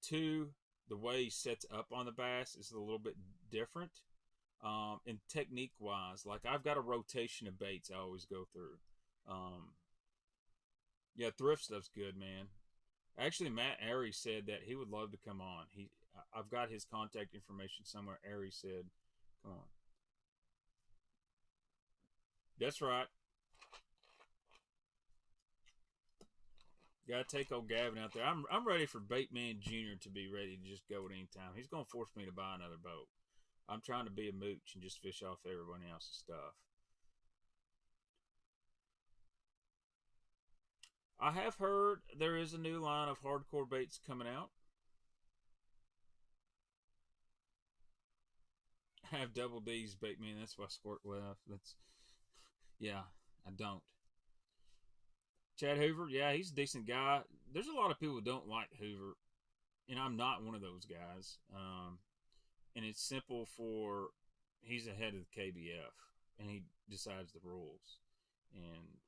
Two, the way he sets up on the bass is a little bit different. And technique wise, like I've got a rotation of baits I always go through. Um, yeah, thrift stuff's good, man. Actually, Matt Airy said that he would love to come on. I've got his contact information somewhere. Airy said, "Come on." That's right. Got to take old Gavin out there. I'm ready for Baitman Junior to be ready to just go at any time. He's gonna force me to buy another boat. I'm trying to be a mooch and just fish off everyone else's stuff. I have heard there is a new line of hardcore baits coming out. I have double D's Baitman. That's why Squirt left. Yeah, I don't. Chad Hoover, yeah, he's a decent guy. There's a lot of people who don't like Hoover, and I'm not one of those guys. And it's simple for he's the head of the KBF, and he decides the rules. And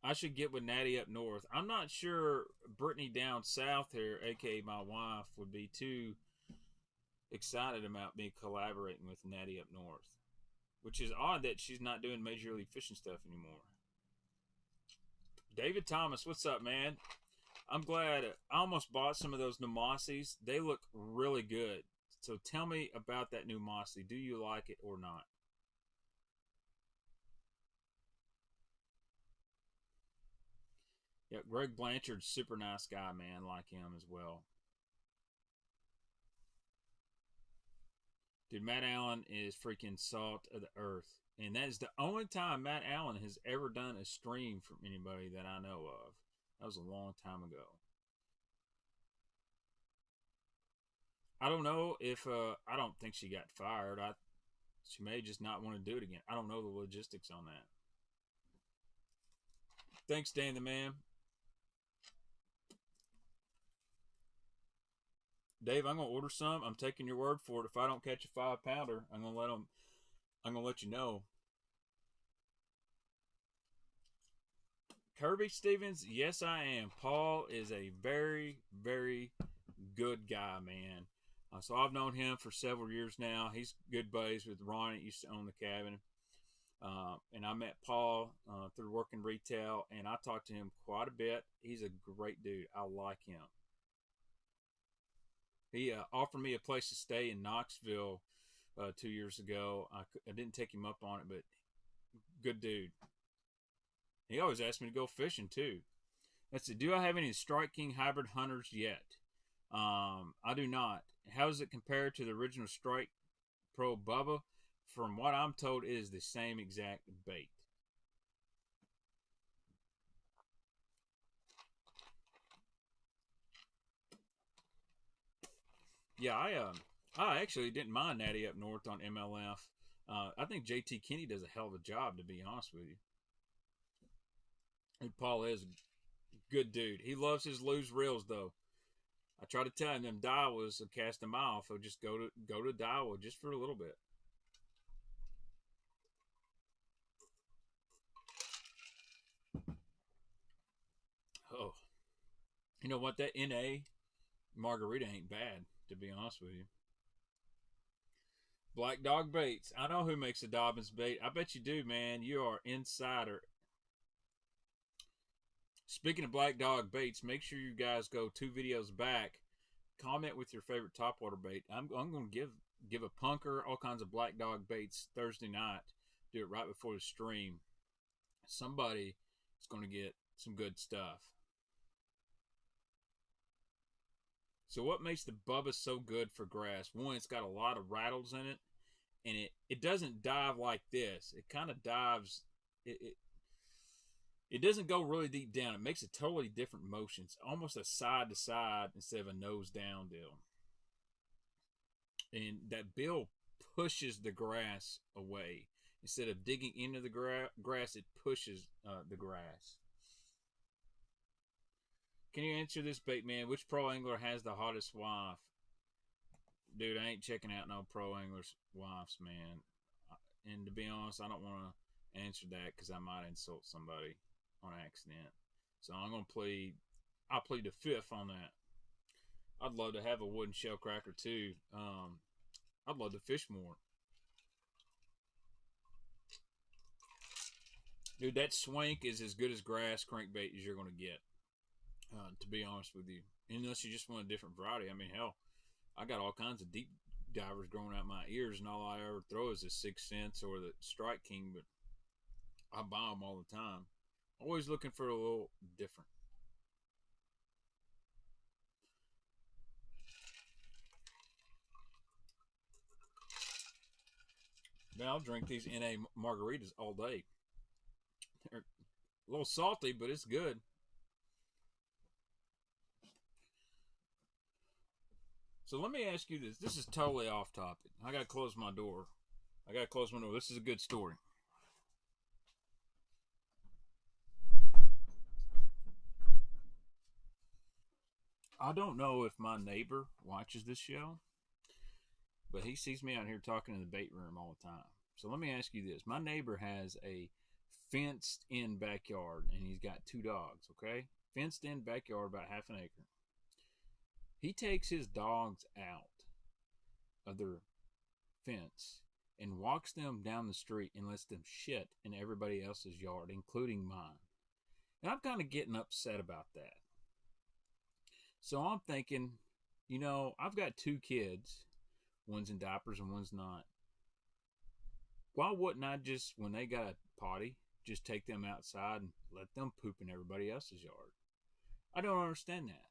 I should get with Natty up north. I'm not sure Brittany down south here, aka my wife, would be too excited about me collaborating with Natty up north, which is odd that she's not doing Major League Fishing stuff anymore. David Thomas, what's up, man? I'm glad I almost bought some of those Nomasies. They look really good. So tell me about that new Mossy. Do you like it or not? Yeah, Greg Blanchard's super nice guy, man. Like him as well. Dude, Matt Allen is freaking salt of the earth. And that is the only time Matt Allen has ever done a stream from anybody that I know of. That was a long time ago. I don't know if I don't think she got fired. She may just not want to do it again. I don't know the logistics on that. Thanks, Dan the man. Dave, I'm gonna order some. I'm taking your word for it. If I don't catch a 5 pounder, I'm gonna let them. I'm gonna let you know. Kirby Stevens, yes, I am. Paul is a very, very good guy, man. So I've known him for several years now. He's good buddies with Ron that used to own the cabin. And I met Paul through working retail, and I talked to him quite a bit. He's a great dude. I like him. He offered me a place to stay in Knoxville 2 years ago. I didn't take him up on it, but good dude. He always asked me to go fishing too. Let's see. Do I have any Strike King hybrid hunters yet? I do not. How does it compare to the original Strike Pro Bubba? From what I'm told, it is the same exact bait. Yeah, I actually didn't mind Natty up north on MLF. I think JT Kenny does a hell of a job, to be honest with you. And Paul is a good dude. He loves his loose reels, though. I try to tell him them Daiwas will cast him off. He'll just go to Daiwa just for a little bit. Oh, you know what? That NA margarita ain't bad, to be honest with you. Black Dog Baits. I know who makes a Dobbins bait. I bet you do, man. You are insider. Speaking of Black Dog Baits, make sure you guys go 2 videos back. Comment with your favorite topwater bait. I'm going to give a punker all kinds of Black Dog Baits Thursday night. Do it right before the stream. Somebody is going to get some good stuff. So what makes the Bubba so good for grass? One, it's got a lot of rattles in it, and it doesn't dive like this. It kind of dives. It doesn't go really deep down. It makes a totally different motion. It's almost a side to side instead of a nose down deal. And that bill pushes the grass away. Instead of digging into the grass, it pushes the grass. Can you answer this, Baitman? Which pro angler has the hottest wife? Dude, I ain't checking out no pro anglers' wives, man. And to be honest, I don't want to answer that because I might insult somebody on accident. So I'm gonna plead. I'll plead the fifth on that. I'd love to have a wooden shell cracker too. I'd love to fish more. Dude, that swank is as good as grass crankbait as you're gonna get. To be honest with you, unless you just want a different variety. I mean, hell, I got all kinds of deep divers growing out my ears, and all I ever throw is the 6 cents or the Strike King, but I buy them all the time. Always looking for a little different. Now I'll drink these NA margaritas all day. They're a little salty, but it's good. So let me ask you this. This is totally off topic. I gotta close my door. This is a good story. I don't know if my neighbor watches this show, but he sees me out here talking in the bait room all the time. So let me ask you this. My neighbor has a fenced in backyard and he's got 2 dogs, okay? Fenced in backyard, about half an acre. He takes his dogs out of their fence and walks them down the street and lets them shit in everybody else's yard, including mine. And I'm kind of getting upset about that. So I'm thinking, I've got 2 kids. One's in diapers and one's not. Why wouldn't I just, when they got a potty, just take them outside and let them poop in everybody else's yard? I don't understand that.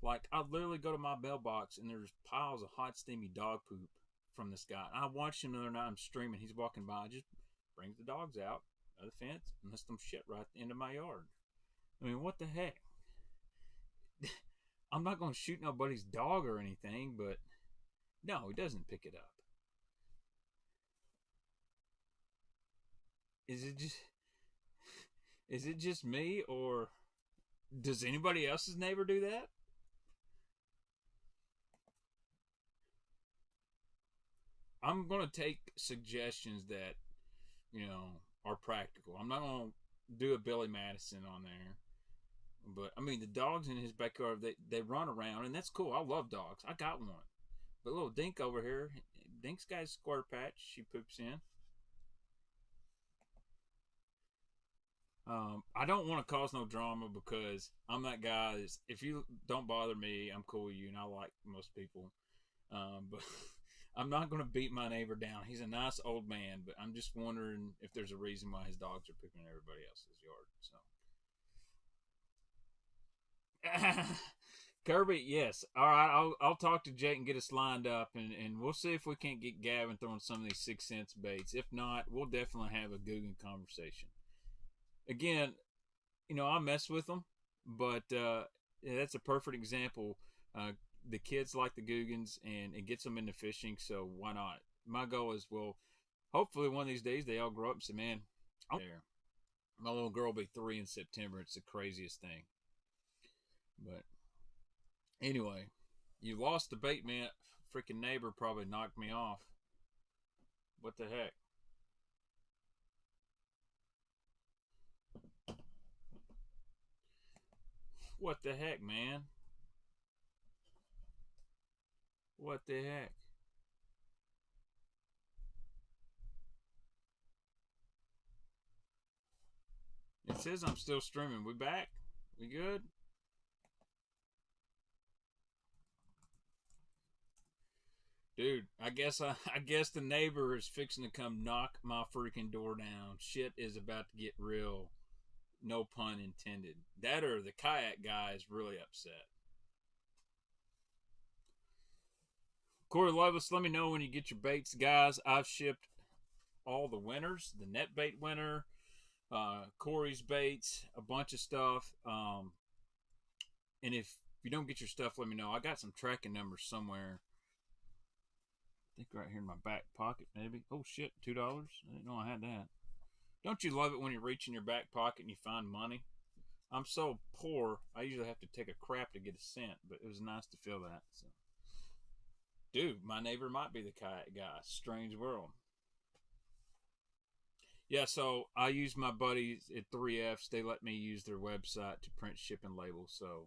Like, I literally go to my mailbox and there's piles of hot, steamy dog poop from this guy. And I watched him the other night. I'm streaming. He's walking by. Just brings the dogs out of the fence and lets them shit right into my yard. I mean, what the heck? I'm not going to shoot nobody's dog or anything, but no, he doesn't pick it up. Is it just me, or does anybody else's neighbor do that? I'm going to take suggestions that, are practical. I'm not going to do a Billy Madison on there. But, I mean, the dogs in his backyard, they run around, and that's cool. I love dogs. I got one. But little Dink over here, Dink's got a square patch she poops in. I don't want to cause no drama because I'm that guy that's, if you don't bother me, I'm cool with you, and I like most people. But I'm not going to beat my neighbor down. He's a nice old man, but I'm just wondering if there's a reason why his dogs are pooping in everybody else's yard. So, Kirby, yes. All right, I'll talk to Jake and get us lined up, and we'll see if we can't get Gavin throwing some of these 6 cents baits. If not, we'll definitely have a Guggen conversation. Again, I mess with them, but that's a perfect example. The kids like the Guggens, and it gets them into fishing, so why not? My goal is, well, Hopefully one of these days they all grow up and say, man, I'm there. My little girl will be 3 in September. It's the craziest thing. But anyway, you lost the Baitman. Freaking neighbor probably knocked me off. What the heck? What the heck, man? What the heck? It says I'm still streaming. We back? We good? Dude, I guess the neighbor is fixing to come knock my freaking door down. Shit is about to get real. No pun intended. That or the kayak guy is really upset. Corey Loveless, let me know when you get your baits, guys. I've shipped all the winners, the net bait winner, Corey's baits, a bunch of stuff. And if you don't get your stuff, let me know. I got some tracking numbers somewhere. I think right here in my back pocket, maybe. Oh shit, $2. I didn't know I had that. Don't you love it when you reach in your back pocket and you find money? I'm so poor, I usually have to take a crap to get a cent, but it was nice to feel that. So. Dude, my neighbor might be the kayak guy. Strange world. Yeah, so I use my buddies at 3Fs. They let me use their website to print shipping labels. So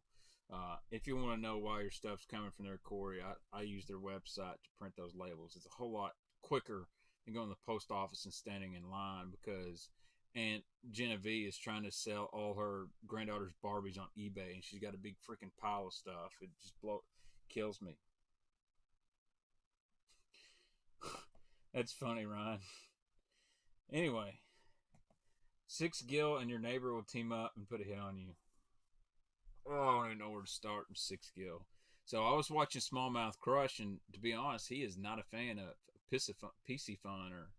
if you want to know why your stuff's coming from there, Corey, I use their website to print those labels. It's a whole lot quicker than going to the post office and standing in line because Aunt Genevieve is trying to sell all her granddaughter's Barbies on eBay, and she's got a big freaking pile of stuff. It just kills me. That's funny, Ryan. Anyway, 6 Gil and your neighbor will team up and put a hit on you. Oh, I don't even know where to start from 6 Gil. So I was watching Smallmouth Crush, and to be honest, he is not a fan of PC Fun or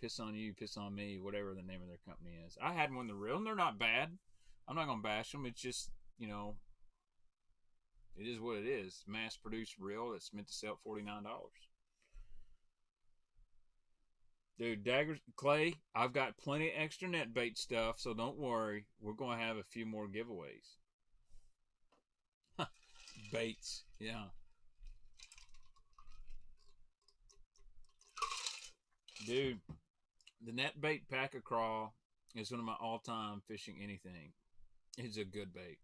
Piss on You, Piss on Me, whatever the name of their company is. I had one in the real, and they're not bad. I'm not going to bash them. It's just, you know, it is what it is. Mass-produced reel that's meant to sell at $49. Dude, Daggers Clay, I've got plenty of extra net bait stuff, so don't worry. We're going to have a few more giveaways. Baits, yeah. Dude, the net bait pack a crawl is one of my all-time fishing anything. It's a good bait.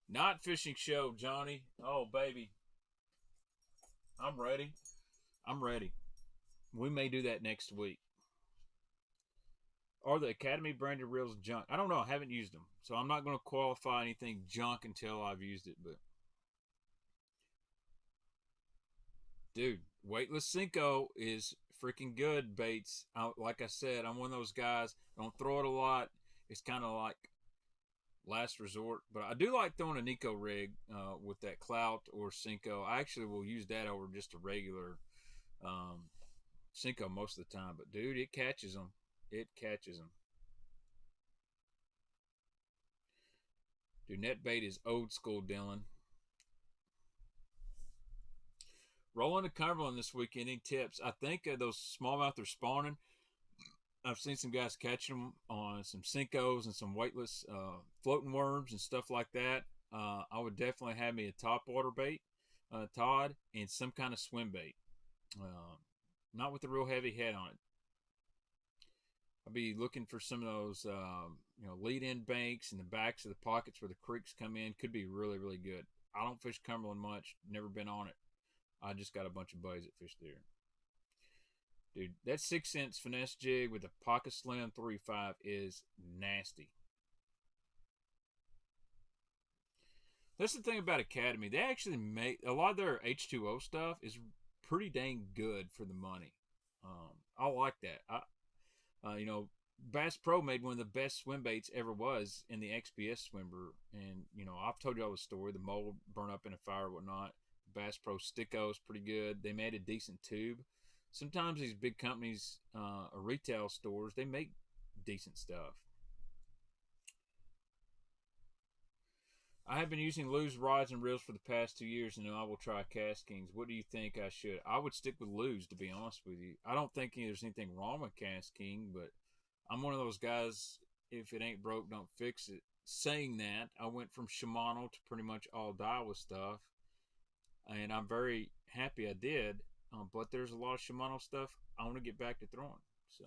Not fishing show, Johnny. Oh, baby. I'm ready. I'm ready. We may do that next week. Are the Academy branded reels junk? I don't know. I haven't used them. So I'm not going to qualify anything junk until I've used it. But, dude, weightless Senko is freaking good baits. Like I said, I'm one of those guys. I don't throw it a lot. It's kind of like last resort. But I do like throwing a Nico rig with that clout or Senko. I actually will use that over just a regular Senko most of the time. But, dude, it catches them. It catches them. Dude, net bait is old school, Dylan. Rolling to Cumberland this weekend. Any tips? I think those smallmouth are spawning. I've seen some guys catching them on some Senkos and some weightless floating worms and stuff like that. I would definitely have me a top water bait, Todd, and some kind of swim bait. Not with a real heavy head on it. I'll be looking for some of those, lead-in banks in the backs of the pockets where the creeks come in. Could be really, really good. I don't fish Cumberland much. Never been on it. I just got a bunch of buddies that fish there. Dude, that 6-cent finesse jig with a Pocket Slim 3.5 is nasty. That's the thing about Academy. They actually make a lot of their H2O stuff is pretty dang good for the money. I like that. Bass Pro made one of the best swim baits ever was in the XPS swimmer. And, I've told you all the story. The mold burn up in a fire or whatnot. Bass Pro Sticko is pretty good. They made a decent tube. Sometimes these big companies or retail stores, they make decent stuff. I have been using loose rods and reels for the past 2 years, and I will try Cast Kings. What do you think I should? I would stick with loose, to be honest with you. I don't think there's anything wrong with Cast King, but I'm one of those guys, if it ain't broke, don't fix it. Saying that, I went from Shimano to pretty much all Daiwa stuff, and I'm very happy I did. But there's a lot of Shimano stuff I want to get back to throwing. So,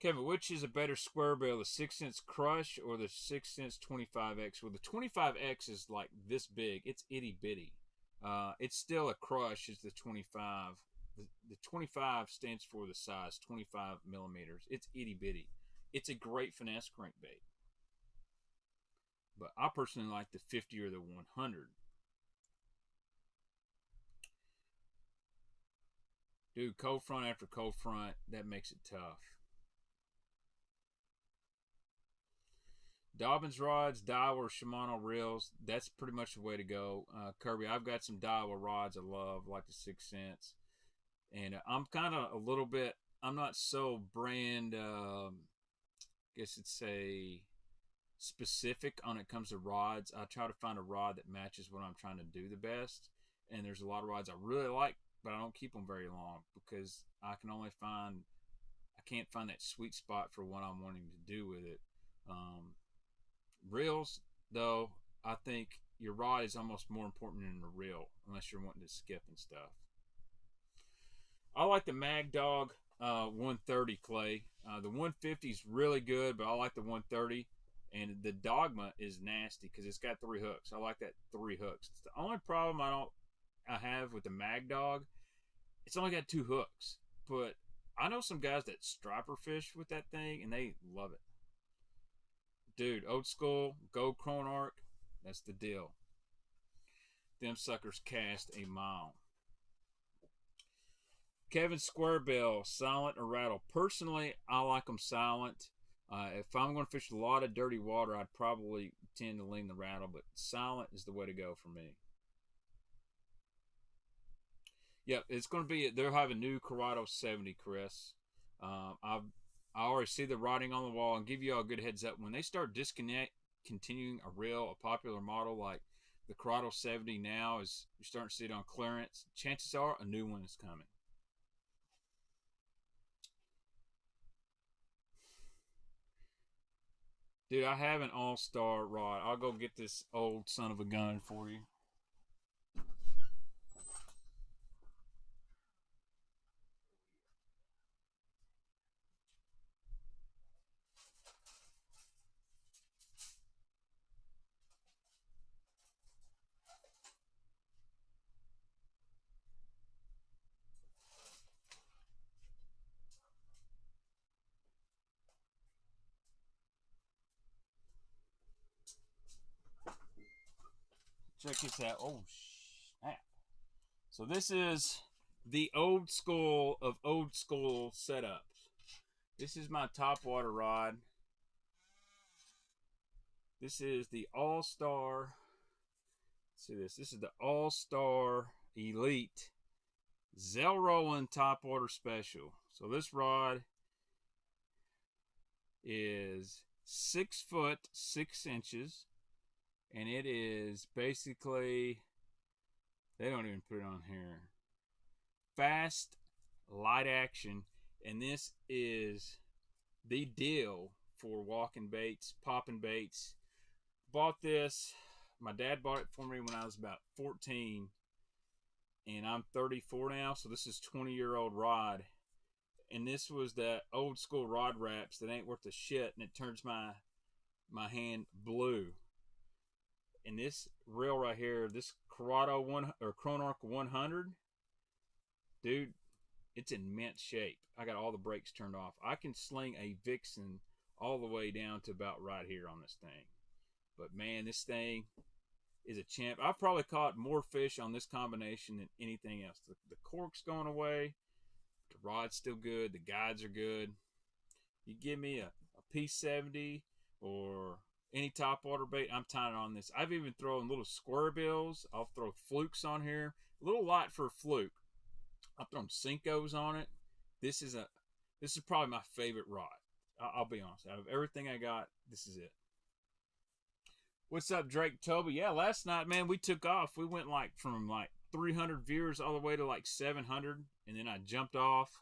Kevin, which is a better square bill, the 6-inch Crush or the 6-inch 25X? Well, the 25X is like this big. It's itty bitty. It's still a Crush. It's the 25. The 25 stands for the size, 25 millimeters. It's itty bitty. It's a great finesse crankbait. But I personally like the 50 or the 100. Dude, cold front after cold front, that makes it tough. Dobbins rods, Daiwa or Shimano reels, that's pretty much the way to go. Kirby, I've got some Daiwa rods I love, like the 6-cents. And I'm kind of a little bit, I'm not so brand, I guess it's a specific when it comes to rods. I try to find a rod that matches what I'm trying to do the best. And there's a lot of rods I really like, but I don't keep them very long because I can't find that sweet spot for what I'm wanting to do with it. Reels, though, I think your rod is almost more important than the reel, unless you're wanting to skip and stuff. I like the Mag Dog 130 clay. The 150 is really good, but I like the 130. And the Dogma is nasty because it's got 3 hooks. I like that 3 hooks. It's the only problem I have with the Mag Dog. It's only got 2 hooks, but I know some guys that striper fish with that thing, and they love it. Dude, old school, gold Chronarch, that's the deal. Them suckers cast a mile. Kevin Squarebill, silent or rattle? Personally, I like them silent. If I'm going to fish a lot of dirty water, I'd probably tend to lean the rattle, but silent is the way to go for me. Yep, it's going to be, they'll have a new Corrado 70, Chris. I already see the writing on the wall and give you all a good heads up. When they start continuing a popular model like the Corrado 70 now, is you're starting to see it on clearance, chances are a new one is coming. Dude, I have an all-star rod. I'll go get this old son of a gun for you. Check this out. Oh, snap. So this is the old school of old school setups. This is my top water rod. This is the All-Star. Let's see this. This is the All-Star Elite Zell Rollin' Top Water Special. So this rod is 6 foot 6 inches, and it is basically, they don't even put it on here, fast light action, and this is the deal for walking baits, popping baits. Bought this, my dad bought it for me when I was about 14, and I'm 34 now, so this is 20-year-old rod. And this was that old school rod wraps that ain't worth a shit, and it turns my hand blue. And this reel right here, this Corrado Chronarch 100, dude, it's in mint shape. I got all the brakes turned off. I can sling a Vixen all the way down to about right here on this thing. But man, this thing is a champ. I've probably caught more fish on this combination than anything else. The cork's going away. The rod's still good. The guides are good. You give me a P70 or any top water bait, I'm tying on this. I've even thrown little square bills. I'll throw flukes on here. A little light for a fluke. I've thrown Senkos on it. This is probably my favorite rod. I'll be honest. Out of everything I got, this is it. What's up, Drake Toby? Yeah, last night, man, we took off. We went like from like 300 viewers all the way to like 700, and then I jumped off.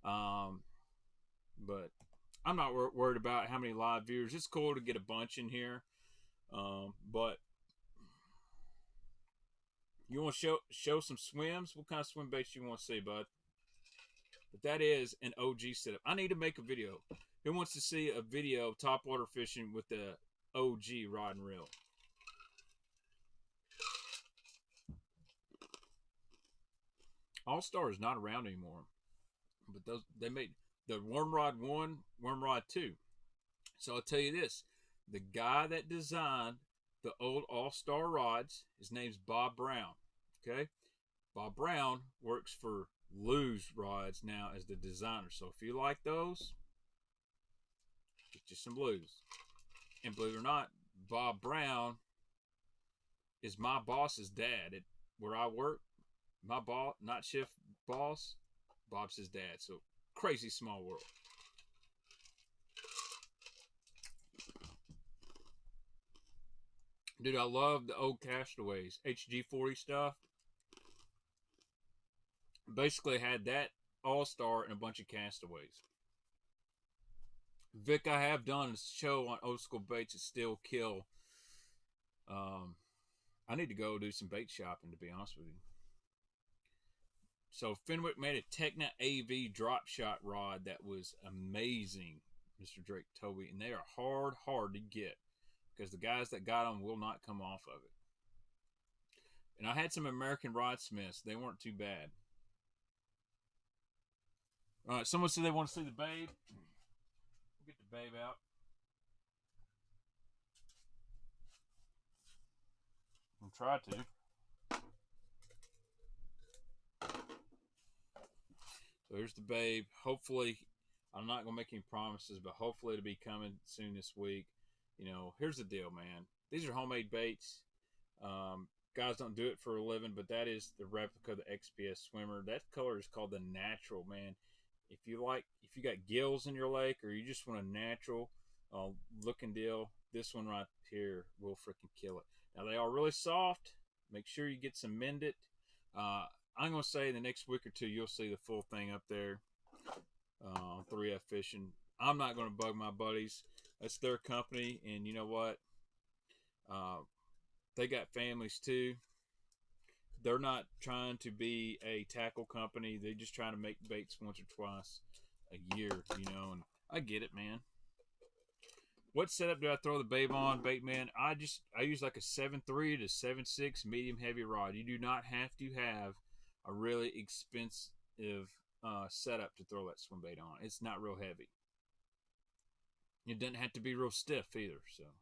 Um, but I'm not worried about how many live viewers. It's cool to get a bunch in here. But you want to show some swims? What kind of swim baits you want to see, bud? But that is an OG setup. I need to make a video. Who wants to see a video of topwater fishing with the OG rod and reel? All Star is not around anymore, but those they made the Worm Rod 1, Worm Rod 2. So I'll tell you this: the guy that designed the old All Star rods, his name's Bob Brown. Okay, Bob Brown works for Lew's Rods now as the designer. So if you like those, get you some Lew's. And believe it or not, Bob Brown is my boss's dad at where I work. My boss, night shift boss, Bob's his dad. So crazy small world. Dude, I love the old Castaways, HG40 stuff. Basically had that All-Star and a bunch of Castaways. Vic, I have done a show on old school baits that still kill. I need to go do some bait shopping, to be honest with you. So Fenwick made a Techna AV drop shot rod that was amazing, Mr. Drake Toby, and they are hard to get because the guys that got them will not come off of it. And I had some American Rodsmiths. They weren't too bad. All right, someone said they want to see the babe. We'll get the babe out. I'll try to. So here's the babe. Hopefully, I'm not going to make any promises, but hopefully it'll be coming soon this week. You know, here's the deal, man. These are homemade baits. Guys don't do it for a living, but that is the replica of the XPS Swimmer. That color is called the Natural, man. If you got gills in your lake or you just want a natural looking deal, this one right here will freaking kill it. Now, they are really soft. Make sure you get some mended. I'm going to say in the next week or two, you'll see the full thing up there on 3F Fishing. I'm not going to bug my buddies. That's their company, and you know what? They got families too. They're not trying to be a tackle company. They're just trying to make baits once or twice a year, you know, and I get it, man. What setup do I throw the babe on, Baitman? I use like a 7.3 to 7.6 medium heavy rod. You do not have to have a really expensive setup to throw that swim bait on. It's not real heavy. It doesn't have to be real stiff either, so.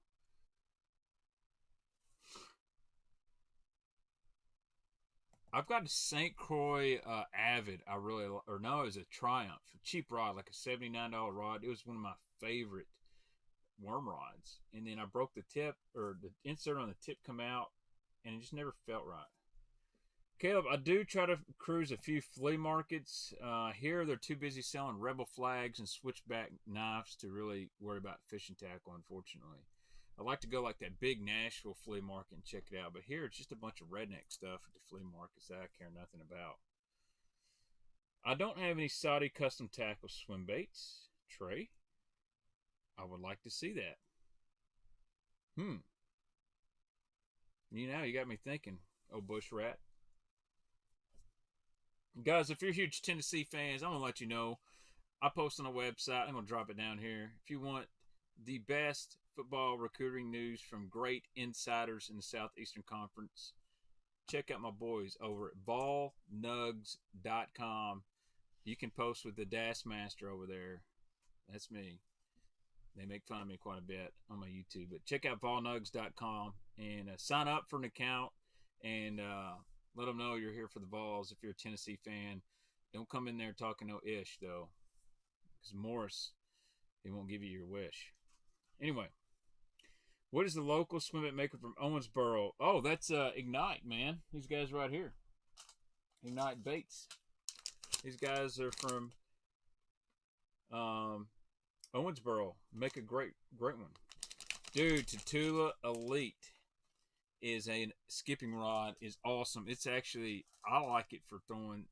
I've got a St. Croix Avid. It's a Triumph, a cheap rod, like a $79 rod. It was one of my favorite worm rods. And then I broke the tip, or the insert on the tip come out, and it just never felt right. Caleb, I do try to cruise a few flea markets. Here, they're too busy selling Rebel flags and switchback knives to really worry about fishing tackle, unfortunately. I like to go like that big Nashville flea market and check it out. But here, it's just a bunch of redneck stuff at the flea markets that I care nothing about. I don't have any Saudi custom tackle swim baits, Trey. I would like to see that. You know, you got me thinking, oh bush rat. Guys, if you're huge Tennessee fans, I'm going to let you know. I post on a website. I'm going to drop it down here. If you want the best football recruiting news from great insiders in the Southeastern Conference, check out my boys over at volnugs.com. You can post with the Das Master over there. That's me. They make fun of me quite a bit on my YouTube. But check out volnugs.com and sign up for an account and let them know you're here for the Vols. If you're a Tennessee fan, don't come in there talking no ish, though. Because Morris, he won't give you your wish. Anyway, what is the local swim bait maker from Owensboro? Oh, that's Ignite, man. These guys right here. Ignite Baits. These guys are from Owensboro. Make a great one. Dude, Tatula Elite is a skipping rod. Is awesome. It's actually, I like it for throwing,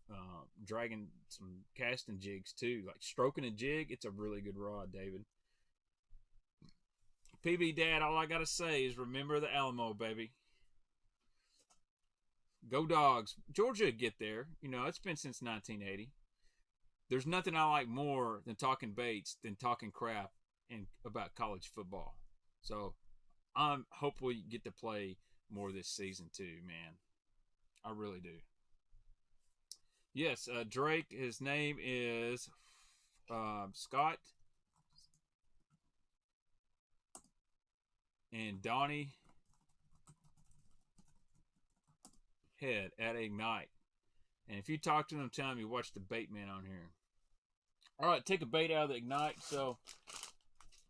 dragging some casting jigs too. Like stroking a jig, it's a really good rod, David. PB Dad, all I gotta say is remember the Alamo, baby. Go Dogs. Georgia would get there. You know, it's been since 1980. There's nothing I like more than talking baits than talking crap and about college football. So I'm hopefully get to play more this season too, man. I really do. Yes, Drake. His name is Scott and Donnie Head at Ignite. And if you talk to them, tell them you watch the Baitman on here. All right, take a bait out of the Ignite. So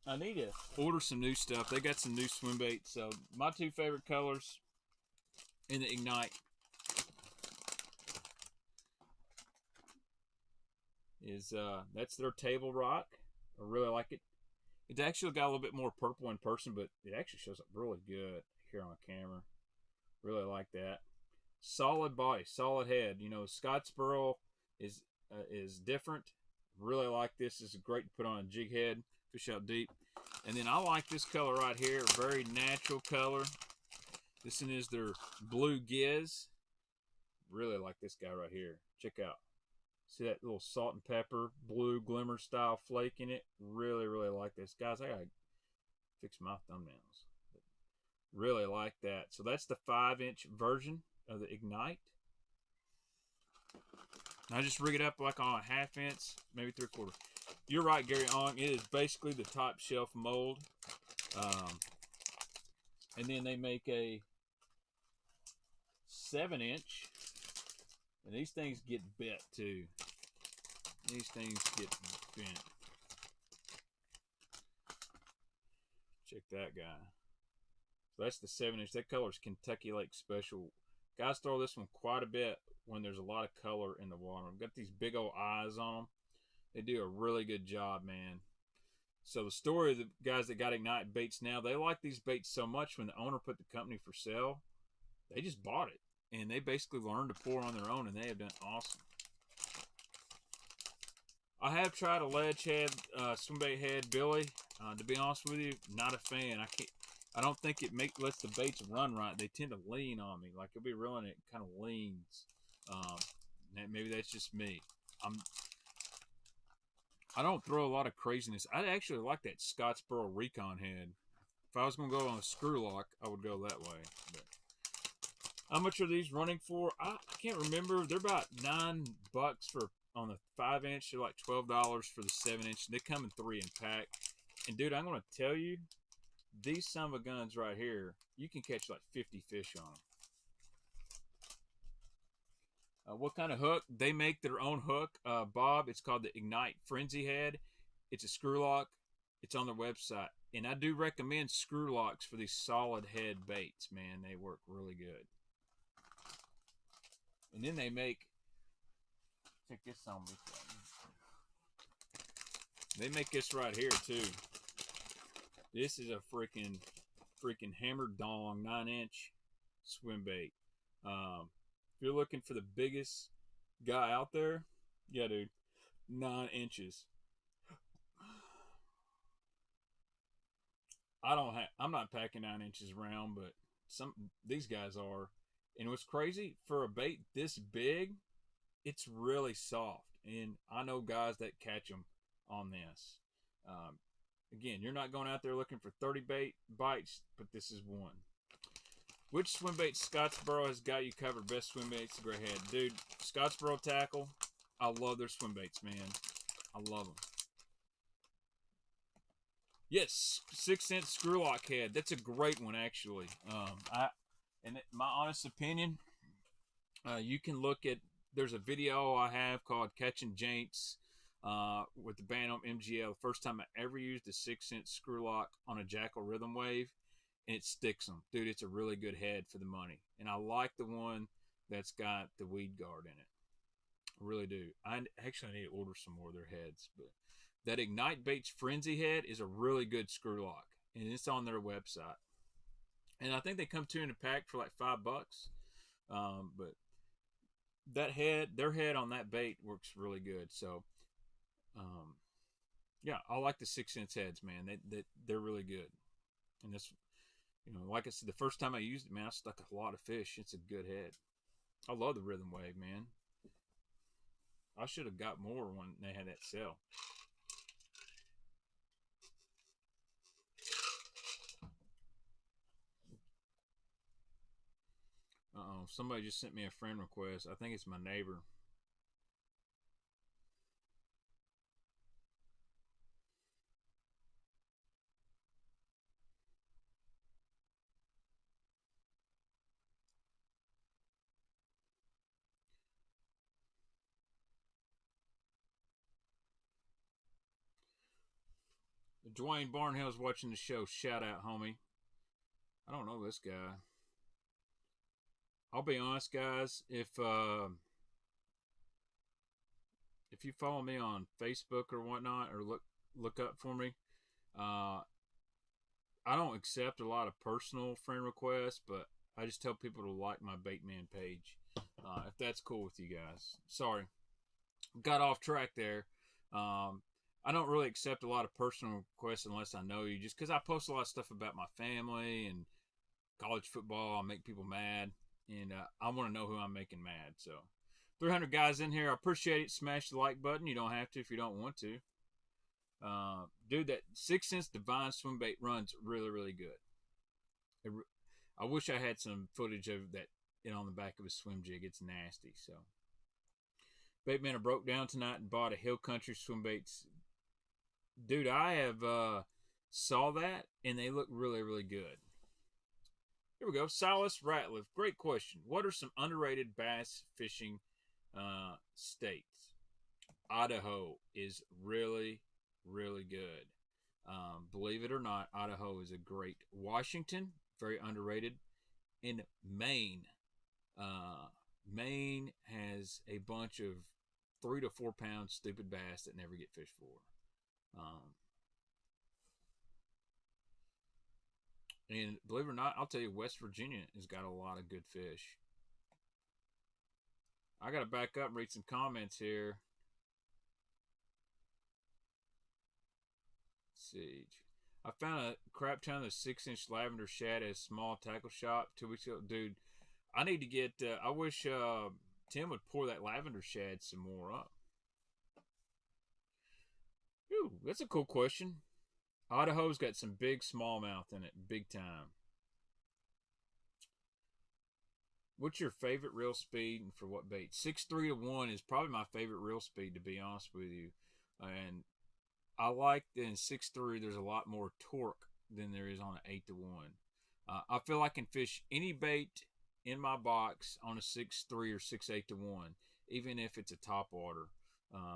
I need to order some new stuff. They got some new swim baits. So my two favorite colors in the Ignite is that's their Table Rock. I really like it. It's actually got a little bit more purple in person, but it actually shows up really good here on camera. Really like that. Solid body, solid head. You know, Scottsboro is different. Really like this. This is great to put on a jig head, fish out deep. And then I like this color right here, very natural color. This one is their Blue Giz. Really like this guy right here. Check out. See that little salt and pepper, blue glimmer style flake in it? Really, really like this. Guys, I gotta fix my thumbnails. Really like that. So that's the 5-inch version of the Ignite. I just rig it up like on a 1/2 inch, maybe 3/4. You're right, Gary Ong. It is basically the top shelf mold. And then they make a 7-inch. And these things get bent too. These things get bent. Check that guy. So that's the 7-inch. That color is Kentucky Lake Special. Guys throw this one quite a bit when there's a lot of color in the water. I've got these big old eyes on them. They do a really good job, man. So the story of the guys that got Ignite baits now, they like these baits so much when the owner put the company for sale, they just bought it. And they basically learned to pour on their own, and they have done awesome. I have tried a ledge head, swimbait head, Billy. To be honest with you, not a fan. I don't think it lets the baits run right. They tend to lean on me. Like, you'll be reeling, it kind of leans. Maybe that's just me. I don't throw a lot of craziness. I actually like that Scottsboro Recon head. If I was going to go on a screw lock, I would go that way. But how much are these running for? I can't remember. They're about $9 for on the 5-inch. They're like $12 for the 7-inch. They come in 3 in pack. And dude, I'm going to tell you, these son of a guns right here, you can catch like 50 fish on them. What kind of hook? They make their own hook, Bob. It's called the Ignite Frenzy Head. It's a screw lock. It's on their website. And I do recommend screw locks for these solid head baits, man. They work really good. And then they make, check this on me. They make this right here too. This is a freaking hammer dong 9-inch swim bait. If you're looking for the biggest guy out there, yeah, dude, 9 inches. I'm not packing 9 inches around, but these guys are. And what's crazy, for a bait this big, it's really soft. And I know guys that catch them on this. Again, you're not going out there looking for 30 bites, but this is one. Which swim bait Scottsboro has got you covered? Best swim baits, the gray head. Dude, Scottsboro Tackle, I love their swim baits, man. I love them. Yes, 6-inch screw lock head. That's a great one, actually. My honest opinion, you can look at, there's a video I have called Catching Jaints with the Bantam MGL. The first time I ever used a 6-inch screw lock on a Jackal Rhythm Wave. And it sticks them. Dude, it's a really good head for the money. And I like the one that's got the weed guard in it. I really do. I need to order some more of their heads. But that Ignite Baits Frenzy head is a really good screw lock. and it's on their website. And I think they come two in a pack for like $5. But their head on that bait works really good. So, yeah, I like the 6 cents heads, man. They're really good. And this, like I said, the first time I used it, man, I stuck a lot of fish. It's a good head. I love the rhythm wave, man. I should have got more when they had that sale. Uh-oh, somebody just sent me a friend request. I think it's my neighbor. Dwayne Barnhill's watching the show. Shout out, homie. I don't know this guy. I'll be honest, guys. If you follow me on Facebook or whatnot, or look up for me, I don't accept a lot of personal friend requests, but I just tell people to like my Baitman page. If that's cool with you guys. Sorry, got off track there. I don't really accept a lot of personal requests unless I know you, just because I post a lot of stuff about my family and college football. I make people mad, and I want to know who I'm making mad. So, 300 guys in here. I appreciate it. Smash the like button. You don't have to if you don't want to. Dude, that 6 cents Divine Swimbait runs really, really good. I wish I had some footage of that on the back of a swim jig. It's nasty. So, Baitman, I broke down tonight and bought a Hill Country swim baits. Dude, I have saw that, and they look really, really good. Here we go. Silas Ratliff. Great question. What are some underrated bass fishing states? Idaho is really, really good. Believe it or not, Idaho is a great. Washington, very underrated. In Maine, Maine has a bunch of 3 to 4 pound stupid bass that never get fished for. And believe it or not, I'll tell you, West Virginia has got a lot of good fish. I got to back up and read some comments here. Let's see. I found a crap ton of 6-inch lavender shad at a small tackle shop 2 weeks ago. Dude, I need to get, I wish Tim would pour that lavender shad some more up. Ooh, that's a cool question. Idaho's got some big smallmouth in it, big time. What's your favorite reel speed and for what bait? 6.3 to 1 is probably my favorite reel speed, to be honest with you. And I like that in 6.3 there's a lot more torque than there is on an 8 to 1. I feel I can fish any bait in my box on a 6.3 or 6.8 to 1, even if it's a top water.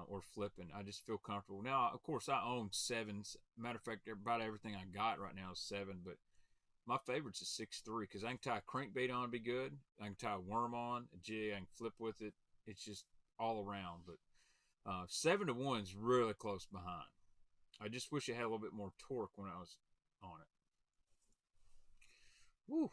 Or flipping. I just feel comfortable. Now, of course, I own 7s. Matter of fact, about everything I got right now is 7, but my favorite's a 6.3 because I can tie a crankbait on and be good. I can tie a worm on, a jig, I can flip with it. It's just all around. But 7 to 1 is really close behind. I just wish it had a little bit more torque when I was on it. Woo.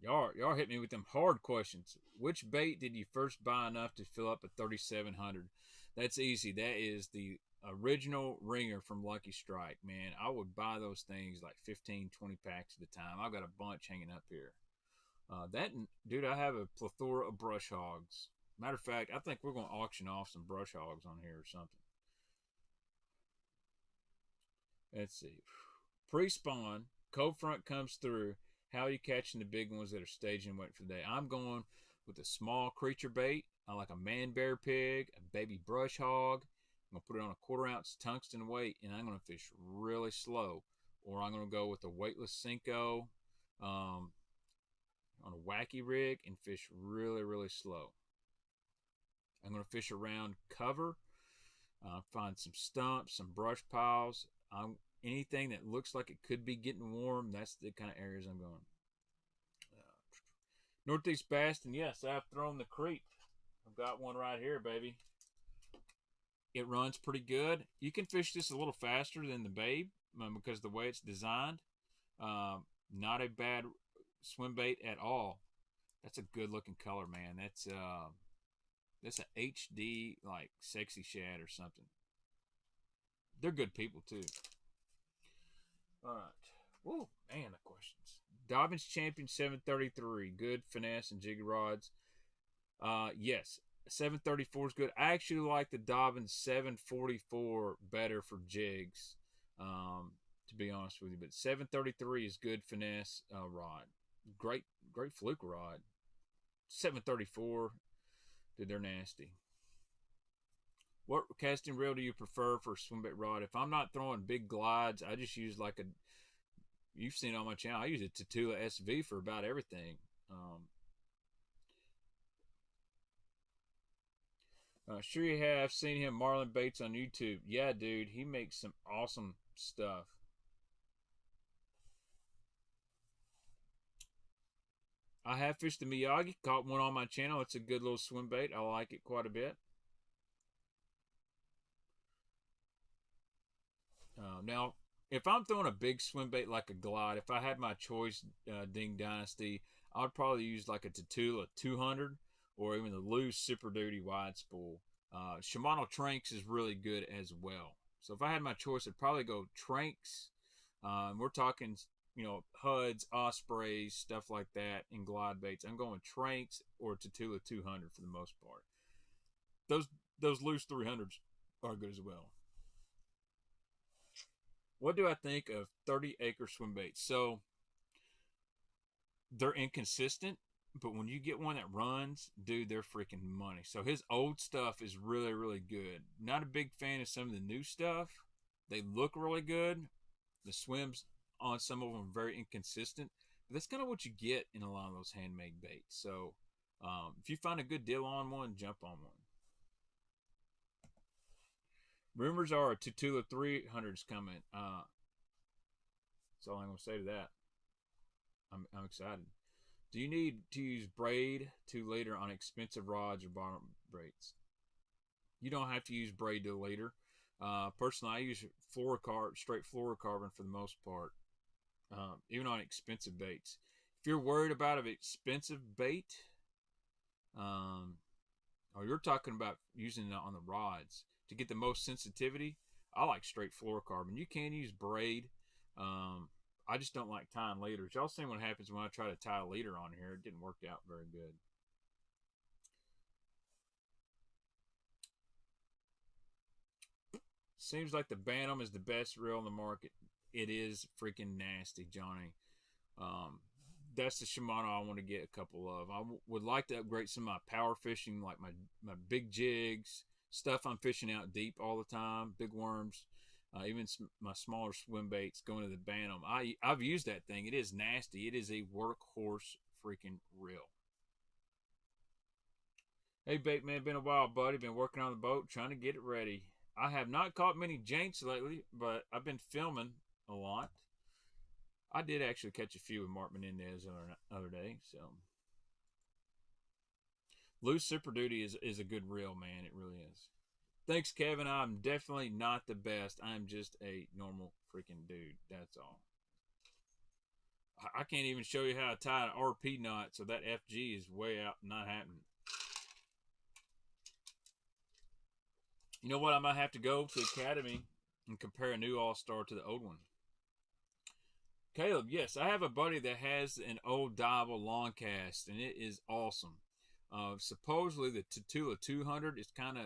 Y'all hit me with them hard questions. Which bait did you first buy enough to fill up a 3,700? That's easy. That is the original ringer from Lucky Strike, man. I would buy those things like 15, 20 packs at a time. I've got a bunch hanging up here. Dude, I have a plethora of brush hogs. Matter of fact, I think we're going to auction off some brush hogs on here or something. Let's see. Pre-spawn, cold front comes through. How are you catching the big ones that are staging wait for the day? I'm going with a small creature bait. I like a man bear pig, a baby brush hog. I'm going to put it on a 1/4 ounce tungsten weight, and I'm going to fish really slow. Or I'm going to go with a weightless Senko on a wacky rig and fish really, really slow. I'm going to fish around cover, find some stumps, some brush piles. Anything that looks like it could be getting warm, that's the kind of areas I'm going. Northeast Bastion, yes, I've thrown the creep. I've got one right here, baby. It runs pretty good. You can fish this a little faster than the Babe because of the way it's designed. Not a bad swim bait at all. That's a good looking color, man. That's a HD like sexy shad or something. They're good people too. All right. Whoa, man, the questions. Dobbins Champion 733, good finesse and jiggy rods. Yes, 734 is good. I actually like the Dobbins 744 better for jigs. To be honest with you, but 733 is good finesse rod. Great fluke rod. 734, dude, they're nasty. What casting reel do you prefer for swimbait rod? If I'm not throwing big glides, I just use like a. You've seen on my channel. I use a Tatula SV for about everything. Sure you have seen him Marlin Baits on YouTube. Yeah, dude, he makes some awesome stuff. I have fished the Miyagi. Caught one on my channel. It's a good little swim bait. I like it quite a bit. Now, if I'm throwing a big swim bait like a glide, if I had my choice, Ding Dynasty, I would probably use like a Tatula 200 or even the loose Super Duty wide spool. Shimano Tranks is really good as well. So if I had my choice, I'd probably go Tranks. We're talking, HUDs, Ospreys, stuff like that, and glide baits. I'm going Tranks or Tatula 200 for the most part. Those loose 300s are good as well. What do I think of 30-acre swim baits? So they're inconsistent, but when you get one that runs, dude, they're freaking money. So his old stuff is really, really good. Not a big fan of some of the new stuff. They look really good. The swims on some of them are very inconsistent. But that's kind of what you get in a lot of those handmade baits. So if you find a good deal on one, jump on one. Rumors are a Tatula 300 is coming. That's all I'm going to say to that. I'm excited. Do you need to use braid to leader on expensive rods or bottom braids? You don't have to use braid to leader. Personally, I use straight fluorocarbon for the most part, even on expensive baits. If you're worried about an expensive bait, or you're talking about using it on the rods to get the most sensitivity, I like straight fluorocarbon. You can use braid. I just don't like tying leaders. Y'all seen what happens when I try to tie a leader on here. It didn't work out very good. Seems like the Bantam is the best reel in the market. It is freaking nasty, Johnny. That's the Shimano I want to get a couple of. I would like to upgrade some of my power fishing, like my big jigs, stuff I'm fishing out deep all the time, big worms. Even my smaller swim baits going to the Bantam. I've used that thing. It is nasty. It is a workhorse freaking reel. Hey, Baitman, been a while, buddy. Been working on the boat, trying to get it ready. I have not caught many janks lately, but I've been filming a lot. I did actually catch a few with Mark Menendez the other day. So, loose Super Duty is a good reel, man. It really is. Thanks, Kevin. I'm definitely not the best. I'm just a normal freaking dude. That's all. I can't even show you how to tie an RP knot, so that FG is way out, not happening. You know what? I might have to go to the Academy and compare a new All-Star to the old one. Caleb, yes, I have a buddy that has an old Dival long cast, and it is awesome. Supposedly the Tatula 200 is kind of,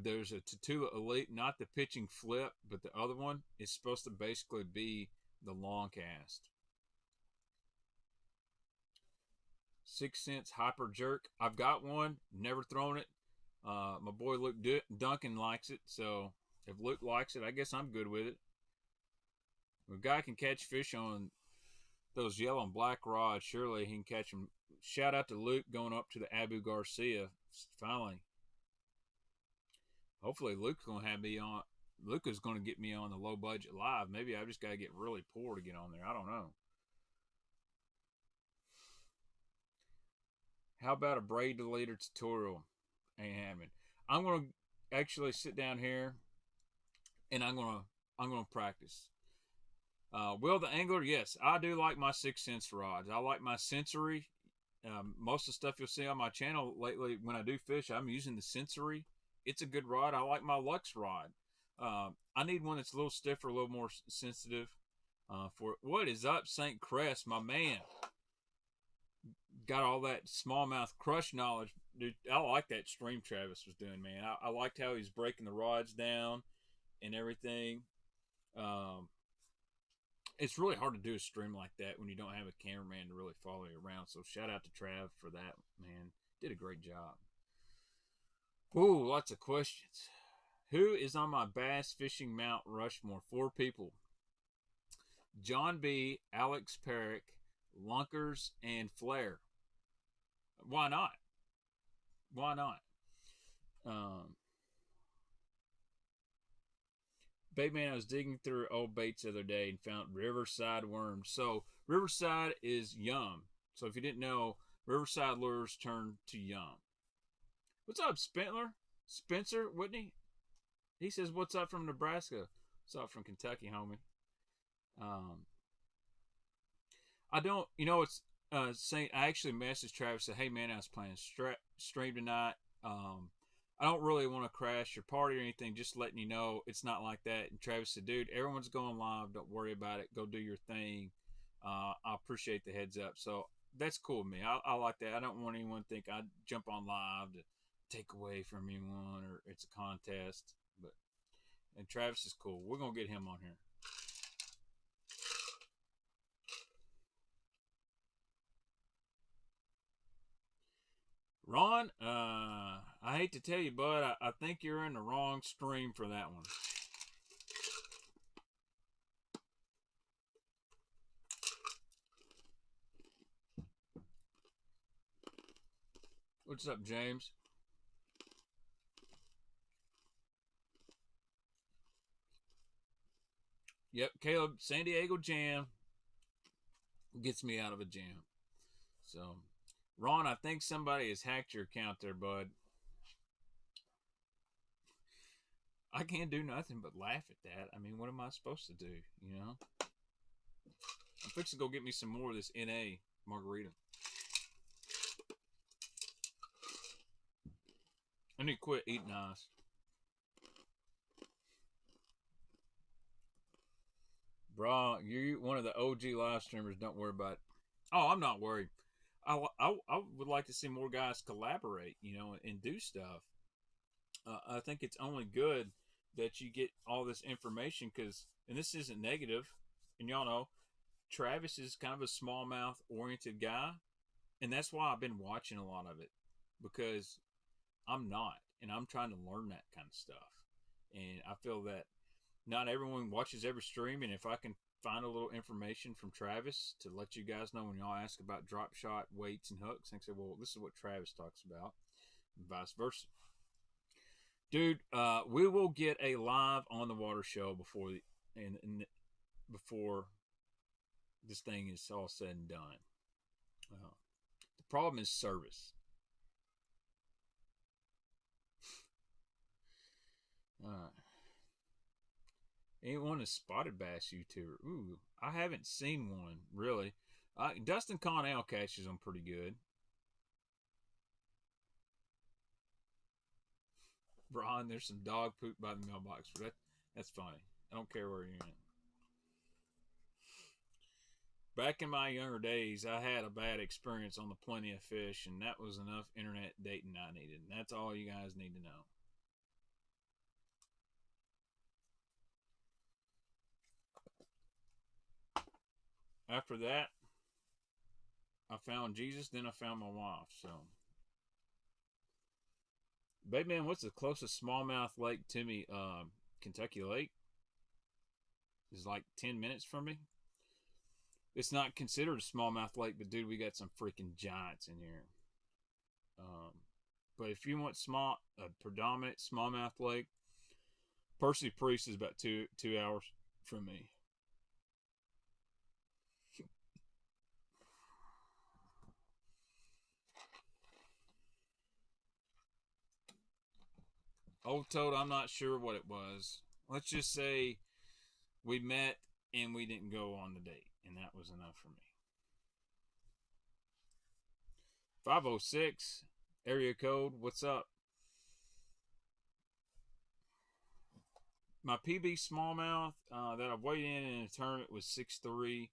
there's a Tatula Elite, not the pitching flip, but the other one is supposed to basically be the long cast. 6 Cents Hyper Jerk. I've got one, never thrown it. My boy Luke Duncan likes it, so if Luke likes it, I guess I'm good with it. If a guy can catch fish on those yellow and black rods, surely he can catch them. Shout out to Luke going up to the Abu Garcia finally. Hopefully Luke's going to have me on. Luke is going to get me on the low budget live. Maybe I just got to get really poor to get on there. I don't know. How about a braid deleter tutorial? Ain't happening. I'm going to actually sit down here and I'm going to practice. Will the Angler? Yes, I do like my 6 cents rods. I like my sensory. Most of the stuff you'll see on my channel lately, when I do fish, I'm using the sensory. It's a good rod. I like my Lux rod. I need one that's a little stiffer, a little more sensitive. For what is up, St. Crest, my man? Got all that smallmouth crush knowledge, dude. I like that stream Travis was doing, man. I liked how he's breaking the rods down and everything. Um, it's really hard to do a stream like that when you don't have a cameraman to really follow you around. So shout out to Trav for that, man. Did a great job. Ooh, lots of questions. Who is on my bass fishing Mount Rushmore? 4 people: John B., Alex Perrick, Lunkers, and Flair. Why not? Why not? Um, Baitman, I was digging through old baits the other day and found Riverside worms. So Riverside is yum. So if you didn't know, Riverside lures turn to yum. What's up, Spencer Whitney? He says, "What's up from Nebraska?" What's up from Kentucky, homie? Um, I don't, it's saying. I actually messaged Travis, said, "Hey man, I was planning stream tonight. I don't really want to crash your party or anything. Just letting you know it's not like that." And Travis said, "Dude, everyone's going live. Don't worry about it. Go do your thing. I appreciate the heads up." So that's cool with me. I like that. I don't want anyone to think I jump on live to take away from anyone or it's a contest. But and Travis is cool. We're gonna get him on here. Ron, I hate to tell you, bud, I think you're in the wrong stream for that one. What's up, James? Yep, Caleb, San Diego jam gets me out of a jam. So, Ron, I think somebody has hacked your account there, bud. I can't do nothing but laugh at that. I mean, what am I supposed to do, you know? I'm fixing to go get me some more of this NA margarita. I need to quit eating ice. Bro, you're one of the OG live streamers. Don't worry about it. Oh, I'm not worried. I would like to see more guys collaborate, and do stuff. I think it's only good that you get all this information because, and this isn't negative, and y'all know, Travis is kind of a smallmouth oriented guy, and that's why I've been watching a lot of it because I'm not, and I'm trying to learn that kind of stuff. And I feel that not everyone watches every stream, and if I can find a little information from Travis to let you guys know when y'all ask about drop shot, weights, and hooks, and say, well, this is what Travis talks about, and vice versa. Dude, we will get a live on the water show before this thing is all said and done. The problem is service. Ain't one a spotted bass YouTuber. Ooh, I haven't seen one really. Dustin Connell catches them pretty good. Brian, there's some dog poop by the mailbox. That's funny. I don't care where you're in. Back in my younger days, I had a bad experience on the Plenty of Fish, and that was enough internet dating I needed. And that's all you guys need to know. After that, I found Jesus, then I found my wife. So, Baitman, what's the closest smallmouth lake to me? Kentucky Lake is like 10 minutes from me. It's not considered a smallmouth lake, but dude, we got some freaking giants in here. But if you want a predominant smallmouth lake, Percy Priest is about 2 hours from me. Old Toad, I'm not sure what it was. Let's just say we met and we didn't go on the date, and that was enough for me. 506 area code. What's up? My PB smallmouth that I weighed in a tournament was 6'3",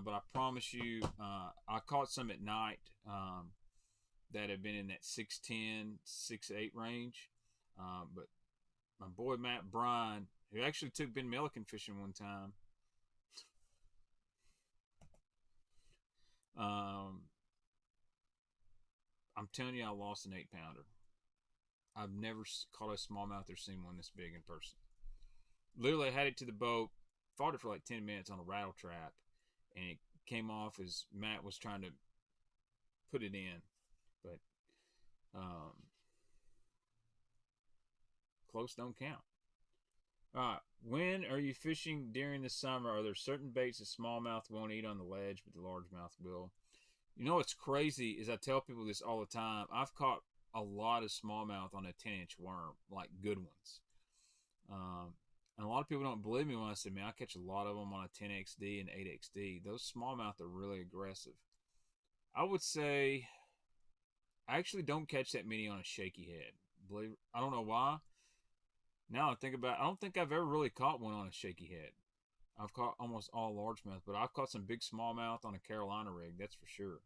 but I promise you, I caught some at night that have been in that 6'10", 6'8" range. But my boy Matt Bryan, who actually took Ben Milliken fishing one time, I'm telling you, I lost an 8-pounder. I've never caught a smallmouth or seen one this big in person. Literally, I had it to the boat, fought it for like 10 minutes on a rattle trap, and it came off as Matt was trying to put it in. But close don't count. All right. When are you fishing during the summer? Are there certain baits that smallmouth won't eat on the ledge, but the largemouth will? You know what's crazy is I tell people this all the time. I've caught a lot of smallmouth on a 10-inch worm, like good ones. And a lot of people don't believe me when I say, man, I catch a lot of them on a 10XD and 8XD. Those smallmouth are really aggressive. I would say I actually don't catch that many on a shaky head. I don't know why. Now I think about it, I don't think I've ever really caught one on a shaky head. I've caught almost all largemouth, but I've caught some big smallmouth on a Carolina rig, that's for sure.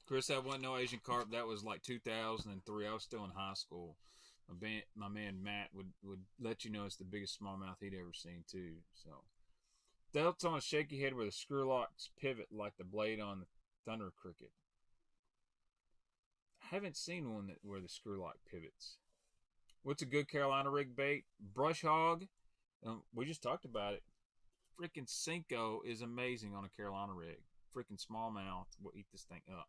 Chris, that wasn't no Asian carp. That was like 2003. I was still in high school. My man Matt would let you know it's the biggest smallmouth he'd ever seen too. So that's on a shaky head where the screw locks pivot like the blade on the Thunder Cricket. I haven't seen one where the screw lock pivots. What's a good Carolina rig bait? Brush hog. We just talked about it. Freaking Senko is amazing on a Carolina rig. Freaking smallmouth will eat this thing up.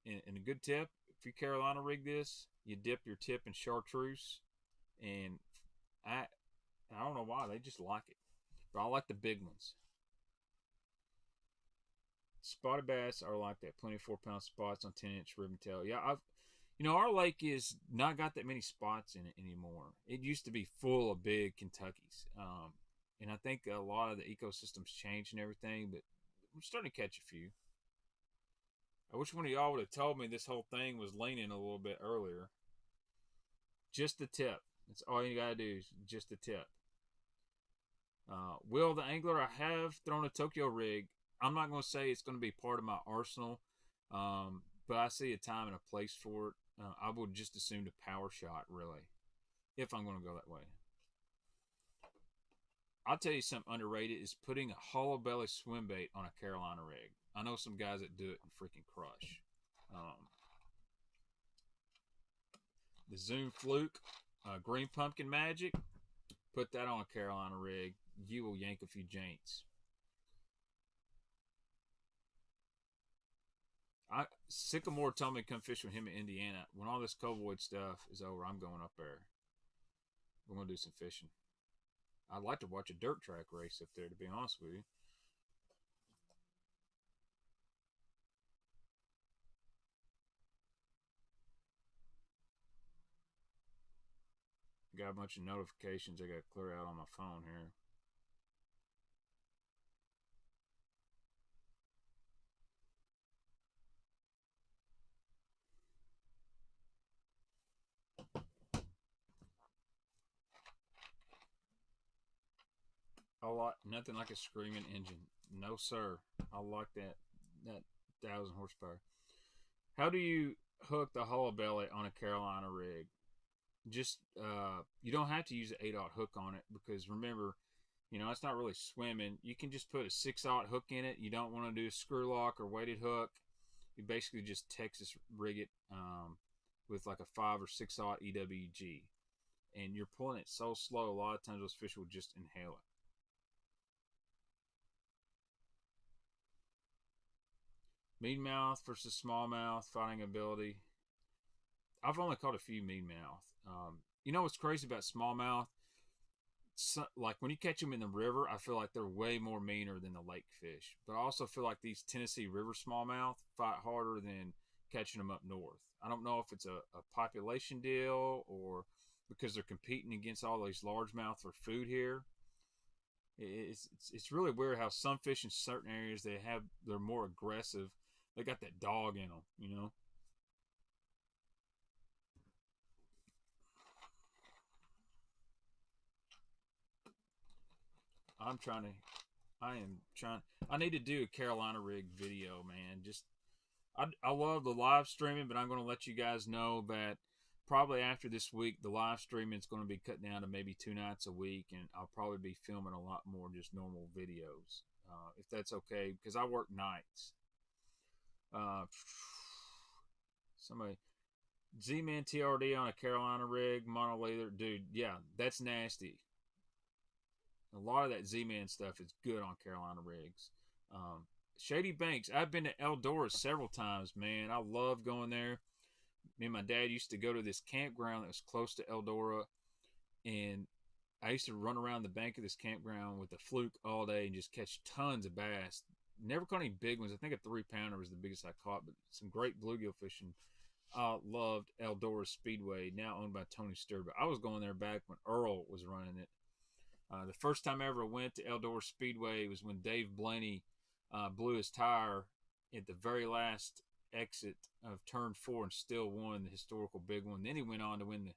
And a good tip, if you Carolina rig this, you dip your tip in chartreuse, and I don't know why, they just like it. But I like the big ones. Spotted bass are like that, 24-pound spots on 10-inch ribbon tail. Yeah, our lake is not got that many spots in it anymore. It used to be full of big Kentuckys. And I think a lot of the ecosystems changed and everything, but we're starting to catch a few. I wish one of y'all would have told me this whole thing was leaning a little bit earlier. Just the tip. That's all you gotta do is just the tip. Will the angler, I have thrown a Tokyo rig. I'm not going to say it's going to be part of my arsenal, but I see a time and a place for it. I would just assume to power shot, really, if I'm going to go that way. I'll tell you something underrated is putting a hollow belly swim bait on a Carolina rig. I know some guys that do it and freaking crush. The Zoom Fluke, Green Pumpkin Magic, put that on a Carolina rig. You will yank a few jaints. Sycamore told me to come fish with him in Indiana. When all this Covoid stuff is over, I'm going up there. We're going to do some fishing. I'd like to watch a dirt track race up there, to be honest with you. Got a bunch of notifications I got to clear out on my phone here. Nothing like a screaming engine. No, sir. I like that 1,000 horsepower. How do you hook the hollow belly on a Carolina rig? Just you don't have to use an 8/0 hook on it, because remember, it's not really swimming. You can just put a 6/0 hook in it. You don't want to do a screw lock or weighted hook. You basically just Texas rig it with like a 5 or 6/0 EWG, and you're pulling it so slow. A lot of times those fish will just inhale it. Meanmouth versus smallmouth fighting ability. I've only caught a few meanmouth. You know what's crazy about smallmouth? like when you catch them in the river, I feel like they're way more meaner than the lake fish. But I also feel like these Tennessee river smallmouth fight harder than catching them up north. I don't know if it's a population deal or because they're competing against all these largemouth for food here. It's really weird how some fish in certain areas they're more aggressive. They got that dog in them, you know. I'm trying to. I am trying. I need to do a Carolina rig video, man. Just I love the live streaming, but I'm going to let you guys know that probably after this week, the live streaming is going to be cut down to maybe 2 nights a week, and I'll probably be filming a lot more just normal videos, if that's okay, because I work nights. Somebody Z-Man TRD on a Carolina rig, mono leather, dude. Yeah, that's nasty. A lot of that Z-Man stuff is good on Carolina rigs. Shady Banks. I've been to Eldora several times, man. I love going there. Me and my dad used to go to this campground that was close to Eldora, and I used to run around the bank of this campground with a fluke all day and just catch tons of bass. Never caught any big ones. I think a 3-pounder was the biggest I caught, but some great bluegill fishing. I loved Eldora Speedway, now owned by Tony Stewart. But I was going there back when Earl was running it. The first time I ever went to Eldora Speedway was when Dave Blaney blew his tire at the very last exit of turn 4 and still won the historical big one. Then he went on to win the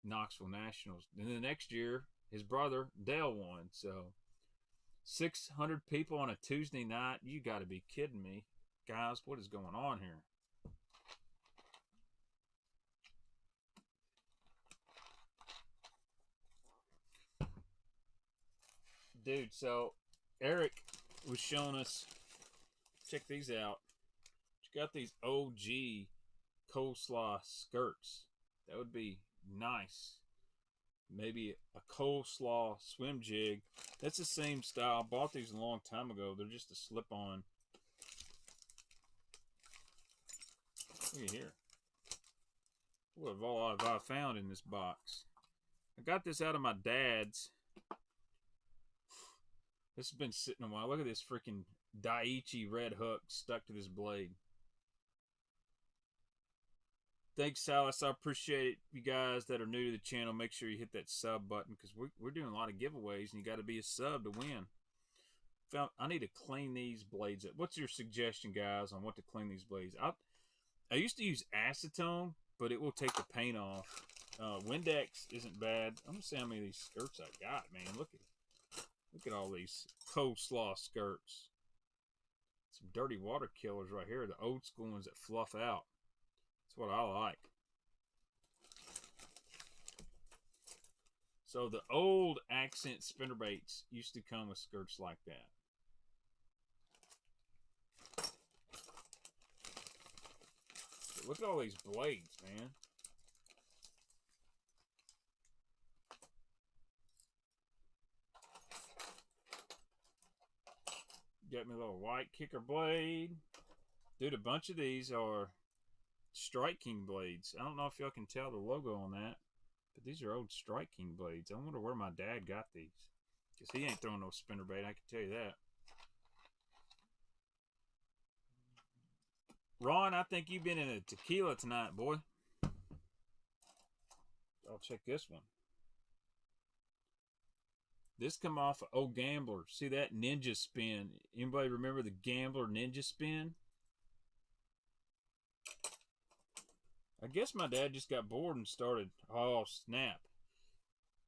Knoxville Nationals. And then the next year, his brother Dale won. So 600 people on a Tuesday night. You got to be kidding me. Guys, what is going on here? Dude, so Eric was showing us, check these out. You got these OG coleslaw skirts. That would be nice. Maybe a coleslaw swim jig. That's the same style. I bought these a long time ago. They're just a slip-on. Look at here. What have all have I found in this box? I got this out of my dad's. This has been sitting a while. Look at this freaking Daiichi red hook stuck to this blade. Thanks, Silas. I appreciate it. You guys that are new to the channel, make sure you hit that sub button because we're doing a lot of giveaways, and you got to be a sub to win. I need to clean these blades up. What's your suggestion, guys, on what to clean these blades? I used to use acetone, but it will take the paint off. Windex isn't bad. I'm gonna see how many of these skirts I got, man. Look at all these coleslaw skirts. Some dirty water killers right here. The old school ones that fluff out. That's what I like. So the old accent spinnerbaits used to come with skirts like that. But look at all these blades, man. Got me a little white kicker blade. Dude, a bunch of these are Strike King blades. I don't know if y'all can tell the logo on that, but these are old Strike King blades. I wonder where my dad got these, because he ain't throwing no spinnerbait, I can tell you that. Ron, I think you've been in a tequila tonight, boy. I'll check this one. This come off of Old Gambler. See that ninja spin? Anybody remember the Gambler ninja spin? I guess my dad just got bored and started. Oh, snap.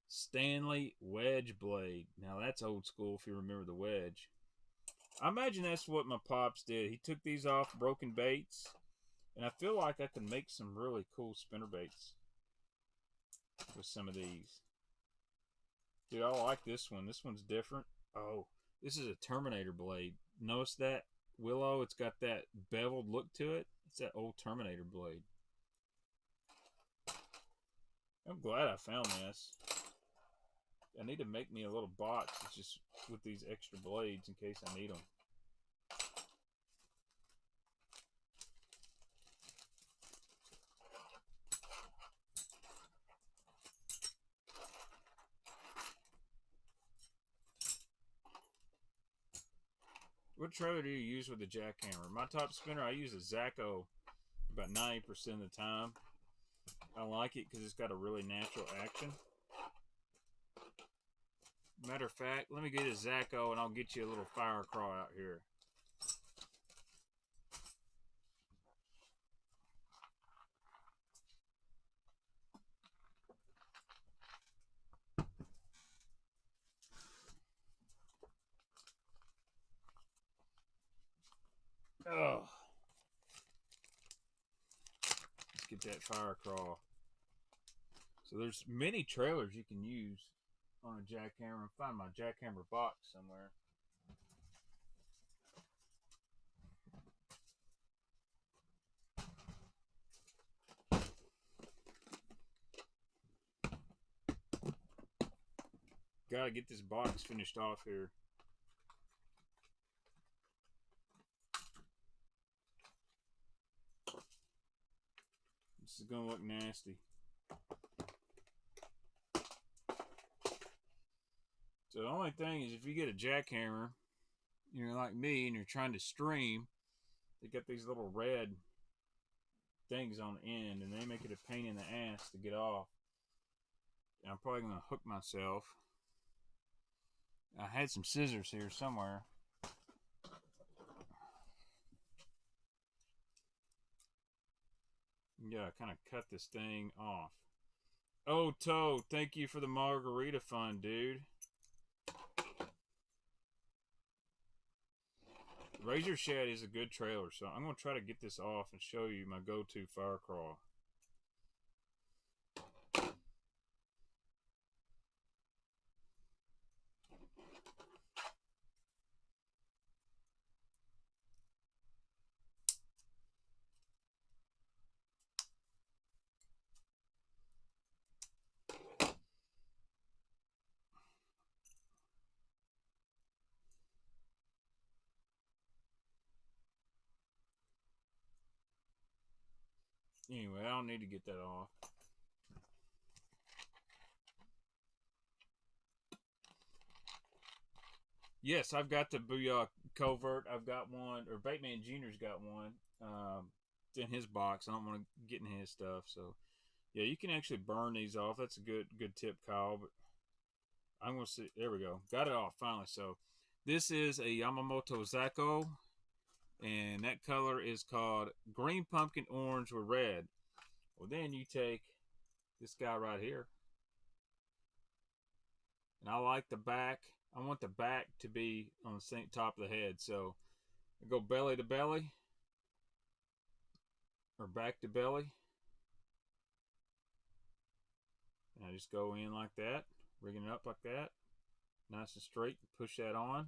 Stanley wedge blade. Now that's old school if you remember the wedge. I imagine that's what my pops did. He took these off broken baits, and I feel like I can make some really cool spinnerbaits with some of these. Dude, I like this one. This one's different. Oh, this is a Terminator blade. Notice that, Willow? It's got that beveled look to it. It's that old Terminator blade. I'm glad I found this. I need to make me a little box just with these extra blades in case I need them. What trailer do you use with a jackhammer? My top spinner, I use a Zacco about 90% of the time. I like it because it's got a really natural action. Matter of fact, let me get a Zacco and I'll get you a little fire crawl out here. Oh. Let's get that fire crawl. So there's many trailers you can use on a jackhammer. I'll find my jackhammer box somewhere. Gotta get this box finished off here. This is gonna look nasty. So the only thing is if you get a jackhammer, you're like me and you're trying to stream, they got these little red things on the end and they make it a pain in the ass to get off. And I'm probably gonna hook myself. I had some scissors here somewhere. Yeah, kind of cut this thing off. Oh, Toad, thank you for the margarita fund, dude. Razor Shed is a good trailer, so I'm going to try to get this off and show you my go-to fire crawl. Anyway, I don't need to get that off. Yes, I've got the Booyah Covert. I've got one, or Baitman Jr.'s got one. It's in his box. I don't want to get in his stuff. So, yeah, you can actually burn these off. That's a good tip, Kyle. But I'm going to see. There we go. Got it off finally. So, this is a Yamamoto Senko. And that color is called green pumpkin orange with red. Well, then you take this guy right here. And I like the back. I want the back to be on the same top of the head. So I go belly to belly or back to belly. And I just go in like that, rigging it up like that. Nice and straight. Push that on.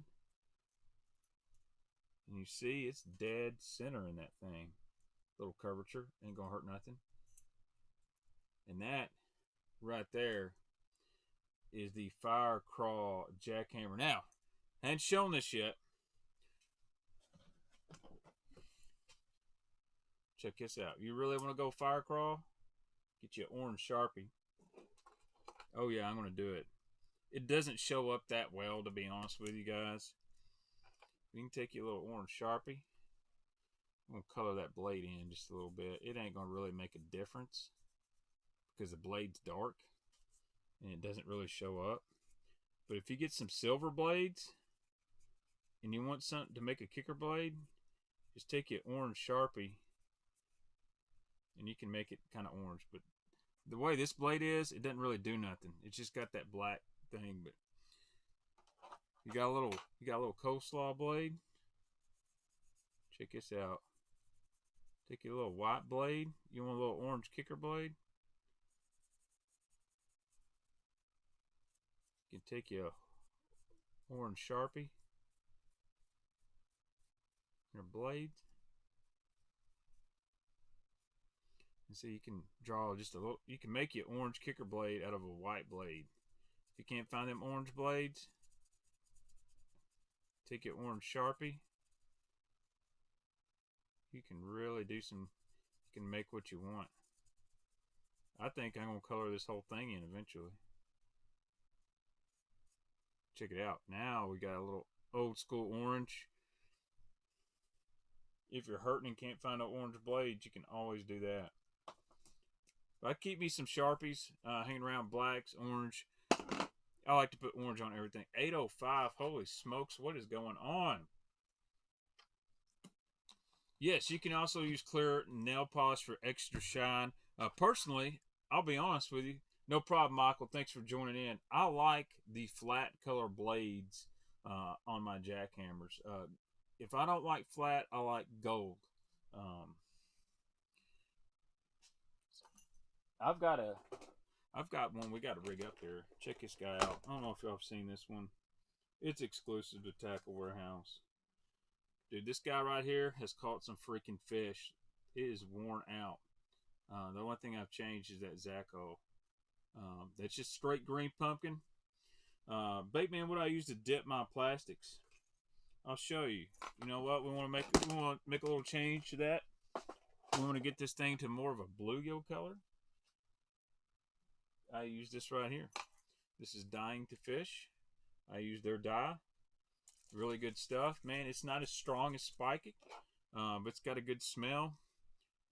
And you see it's dead center in that thing. Little curvature. Ain't going to hurt nothing. And that right there is the Fire Crawl jackhammer. Now, I hadn't shown this yet. Check this out. You really want to go Fire Crawl? Get you an orange Sharpie. Oh yeah, I'm going to do it. It doesn't show up that well, to be honest with you guys. You can take your little orange Sharpie. I'm going to color that blade in just a little bit. It ain't going to really make a difference because the blade's dark and it doesn't really show up. But if you get some silver blades and you want something to make a kicker blade, just take your orange Sharpie and you can make it kind of orange. But the way this blade is, it doesn't really do nothing. It's just got that black thing. But you got a little coleslaw blade. Check this out. Take your little white blade. You want a little orange kicker blade? You can take your orange Sharpie. Your blades. And so you can draw just a little, you can make your orange kicker blade out of a white blade. If you can't find them orange blades, take your orange Sharpie. You can really do some, you can make what you want. I think I'm going to color this whole thing in eventually. Check it out. Now we got a little old school orange. If you're hurting and can't find an orange blade, you can always do that. But I keep me some Sharpies hanging around, blacks, orange. I like to put orange on everything. 805, holy smokes, what is going on? Yes, you can also use clear nail polish for extra shine. Personally, I'll be honest with you. No problem, Michael. Thanks for joining in. I like the flat color blades on my jackhammers. If I don't like flat, I like gold. Um, I've got one we got to rig up there. Check this guy out. I don't know if y'all have seen this one. It's exclusive to Tackle Warehouse. Dude, this guy right here has caught some freaking fish. It is worn out. The only thing I've changed is that Zaco. That's just straight green pumpkin. Baitman, what I use to dip my plastics. I'll show you. You know what? We want to make a little change to that. We want to get this thing to more of a bluegill color. I use this right here. This is Dying to Fish. I use their dye. Really good stuff. Man, it's not as strong as Spike, but it's got a good smell.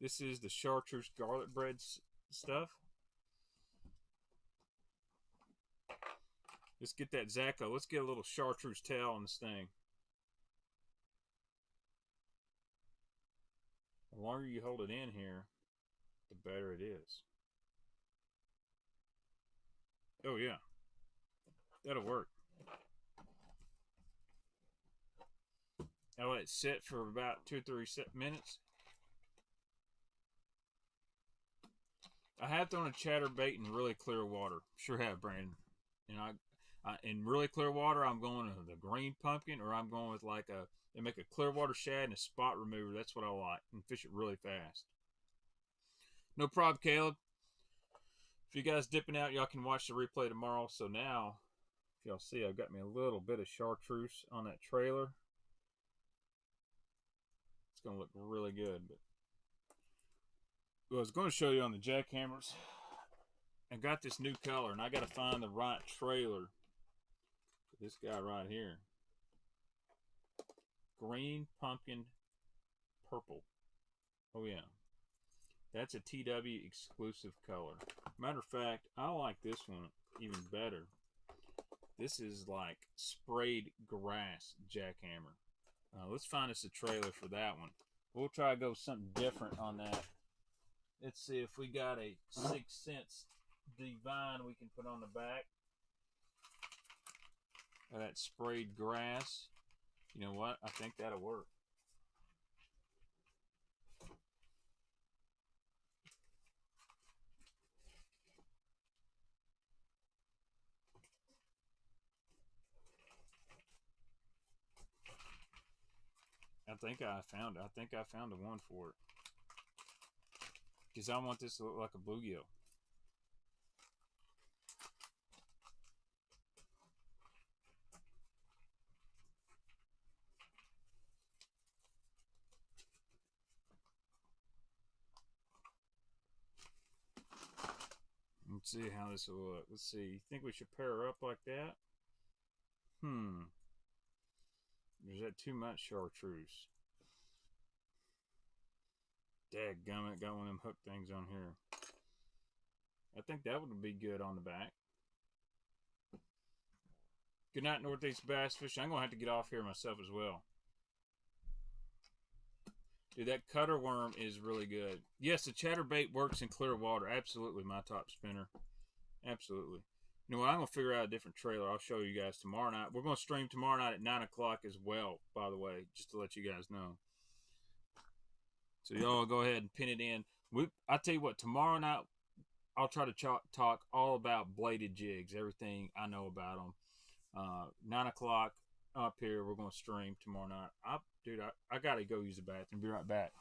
This is the chartreuse garlic bread stuff. Let's get that Zaco. Let's get a little chartreuse tail on this thing. The longer you hold it in here, the better it is. Oh yeah, that'll work. I let it sit for about 2 or 3 minutes. I have thrown a chatterbait in really clear water. Sure have, Brandon. And in really clear water, I'm going with the green pumpkin, or I'm going with like they make a clear water shad and a spot remover. That's what I like, and fish it really fast. No problem, Caleb. If you guys dipping out, y'all can watch the replay tomorrow. So now, if y'all see, I've got me a little bit of chartreuse on that trailer. It's going to look really good. But what I was going to show you on the jackhammers, I got this new color, and I got to find the right trailer for this guy right here. Green pumpkin purple. Oh yeah, that's a TW exclusive color. Matter of fact, I like this one even better. This is like sprayed grass jackhammer. Let's find us a trailer for that one. We'll try to go something different on that. Let's see if we got a 6 cents divine we can put on the back. That sprayed grass. You know what? I think that'll work. I think I found the one for it. Because I want this to look like a bluegill. Let's see how this will look. Let's see. You think we should pair her up like that? Is that too much chartreuse? Dadgummit, got one of them hook things on here. I think that would be good on the back. Good night, Northeast Bass Fishing. I'm going to have to get off here myself as well. Dude, that cutter worm is really good. Yes, the chatterbait works in clear water. Absolutely, my top spinner. Absolutely. You know what? I'm going to figure out a different trailer. I'll show you guys tomorrow night. We're going to stream tomorrow night at 9 o'clock as well, by the way, just to let you guys know. So y'all go ahead and pin it in. I tell you what, tomorrow night, I'll try to talk all about bladed jigs, everything I know about them. 9 o'clock up here, we're going to stream tomorrow night. Dude, I got to go use the bathroom. Be right back.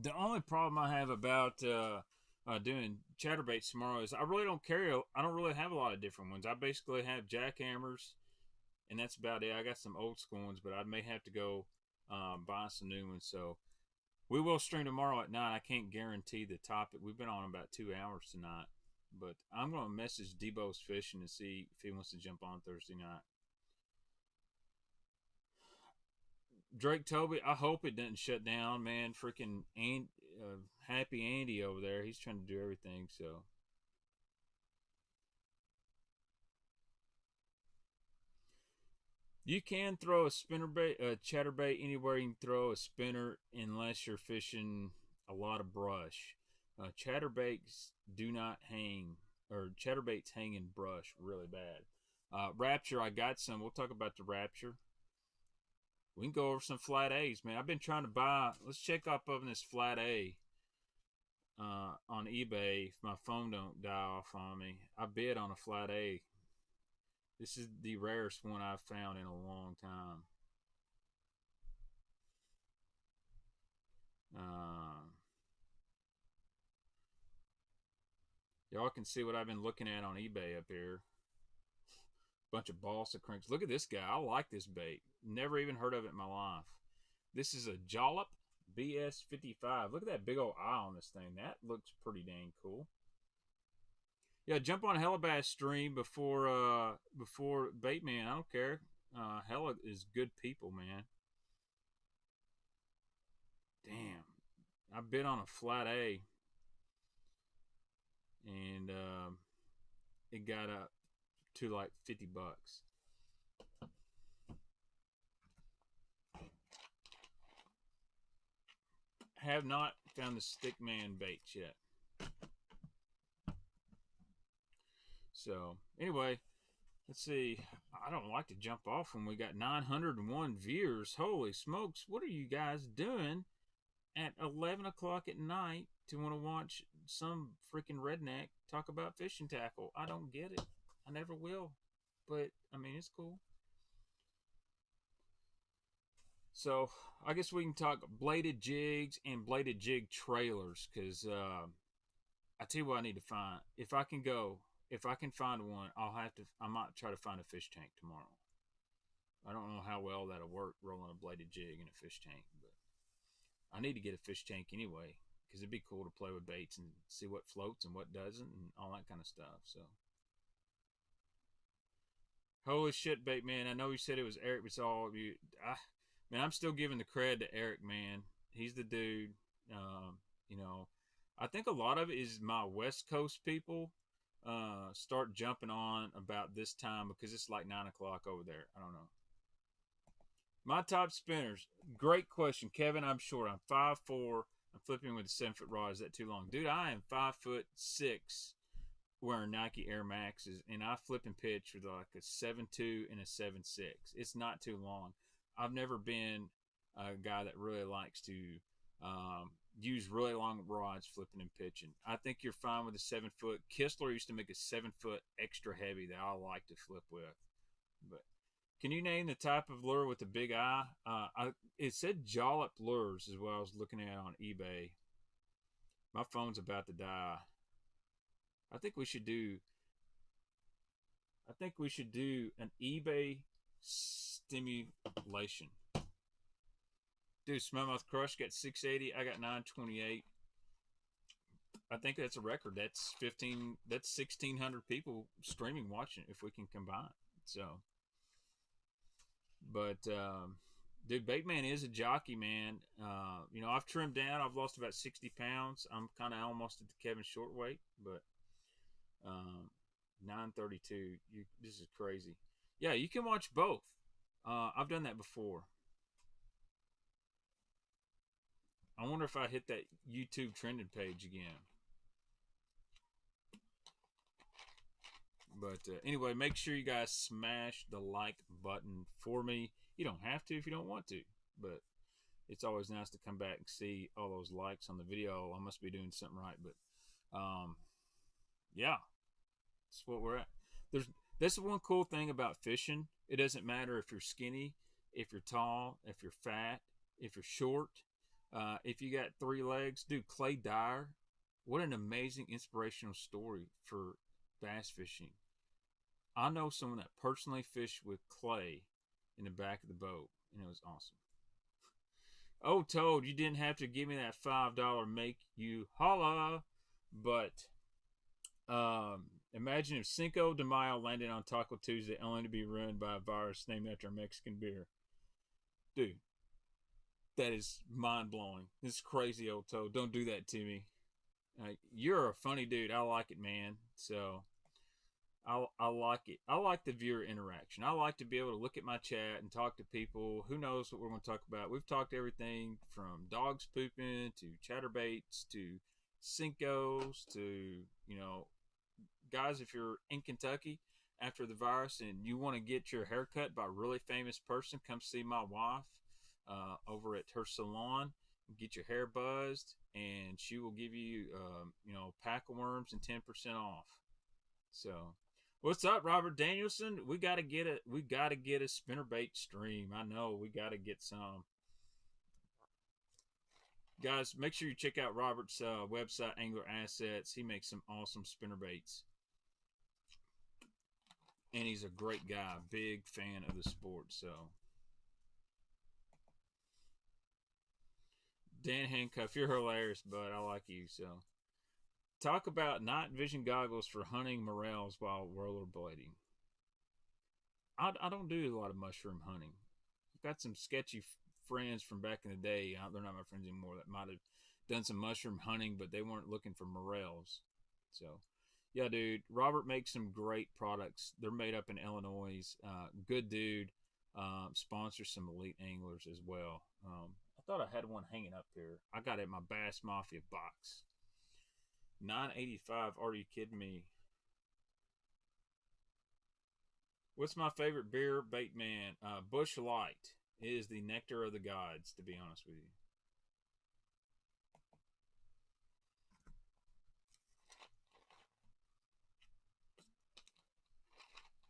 The only problem I have about doing chatterbaits tomorrow is I really don't carry. I don't really have a lot of different ones. I basically have jackhammers, and that's about it. I got some old school ones, but I may have to go buy some new ones. So we will stream tomorrow at 9. I can't guarantee the topic. We've been on about 2 hours tonight, but I'm going to message Debo's Fishing and see if he wants to jump on Thursday night. Drake Toby, I hope it doesn't shut down, man. Freaking Happy Andy over there. He's trying to do everything, so. You can throw a spinnerbait, a chatterbait anywhere you can throw a spinner unless you're fishing a lot of brush. Chatterbaits do not hang, or chatterbaits hang in brush really bad. Rapture, I got some. We'll talk about the Rapture. We can go over some flat A's, man. I've been trying to buy. Let's check up on this flat A on eBay. If my phone don't die off on me, I bid on a flat A. This is the rarest one I've found in a long time. Y'all can see what I've been looking at on eBay up here. Bunch of balsa cranks. Look at this guy. I like this bait. Never even heard of it in my life. This is a Jollop BS55. Look at that big old eye on this thing. That looks pretty dang cool. Yeah, jump on Hellabass stream before Baitman. I don't care. Hella is good people, man. Damn. I bid on a flat A. And it got up to like $50. Have not found the Stickman baits yet. So anyway, let's see. I don't like to jump off when we got 901 viewers. Holy smokes! What are you guys doing at 11 o'clock at night to want to watch some freaking redneck talk about fishing tackle? I don't get it. I never will. But I mean, it's cool. So I guess we can talk bladed jigs and bladed jig trailers, because I tell you what I need to find. If I can find one, I might try to find a fish tank tomorrow. I don't know how well that'll work, rolling a bladed jig in a fish tank, but I need to get a fish tank anyway, because it'd be cool to play with baits and see what floats and what doesn't and all that kind of stuff. So holy shit, Baitman! I know you said it was Eric, but it's all of you. Man, I'm still giving the credit to Eric, man. He's the dude. You know, I think a lot of it is my West Coast people start jumping on about this time because it's like 9 o'clock over there. I don't know. My top spinners. Great question, Kevin. I'm short. I'm 5'4". I'm flipping with a 7-foot rod. Is that too long, dude? I am 5'6", wearing Nike Air Maxes, and I flip and pitch with like a 7.2 and a 7.6. It's not too long. I've never been a guy that really likes to use really long rods flipping and pitching. I think you're fine with a 7-foot. Kistler used to make a 7-foot extra heavy that I like to flip with. But can you name the type of lure with the big eye? It said Jollop lures is what I was looking at on eBay. My phone's about to die. I think we should do an eBay stimulation. Dude, Smallmouth Crush got 680. I got 928. I think that's a record. That's 1,600 people streaming watching if we can combine. So, but dude, Baitman is a jockey, man. You know, I've trimmed down. I've lost about 60 pounds. I'm kind of almost at the Kevin Short weight, but 932. This is crazy. Yeah, you can watch both. I've done that before. I wonder if I hit that YouTube trending page again. But anyway, make sure you guys smash the like button for me. You don't have to if you don't want to, but it's always nice to come back and see all those likes on the video. I must be doing something right, but yeah, that's what we're at. That's one cool thing about fishing. It doesn't matter if you're skinny, if you're tall, if you're fat, if you're short. If you got 3 legs, dude, Clay Dyer, what an amazing inspirational story for bass fishing. I know someone that personally fished with Clay in the back of the boat, and it was awesome. Oh, Toad, you didn't have to give me that $5 make you holla, but imagine if Cinco De Mayo landed on Taco Tuesday only to be ruined by a virus named after a Mexican beer. Dude, that is mind blowing. This is crazy, old Toad. Don't do that to me. You're a funny dude. I like it, man. So I like it. I like the viewer interaction. I like to be able to look at my chat and talk to people. Who knows what we're going to talk about? We've talked everything from dogs pooping to chatterbaits to Cincos to, you know, guys, if you're in Kentucky after the virus and you want to get your hair cut by a really famous person, come see my wife over at her salon. Get your hair buzzed, and she will give you, a pack of worms and 10% off. So, what's up, Robert Danielson? We gotta get a spinnerbait stream. I know we gotta get some. Guys, make sure you check out Robert's website, Angler Assets. He makes some awesome spinnerbaits. And he's a great guy, big fan of the sport. So, Dan Handcuff, you're hilarious, bud. I like you. So, talk about night vision goggles for hunting morels while rollerblading. I don't do a lot of mushroom hunting. I've got some sketchy friends from back in the day. They're not my friends anymore. That might have done some mushroom hunting, but they weren't looking for morels. So, yeah, dude. Robert makes some great products. They're made up in Illinois. Good dude. Sponsors some elite anglers as well. I thought I had one hanging up here. I got it in my Bass Mafia box. $9.85. Are you kidding me? What's my favorite beer, Baitman? Bush Light. It is the nectar of the gods, to be honest with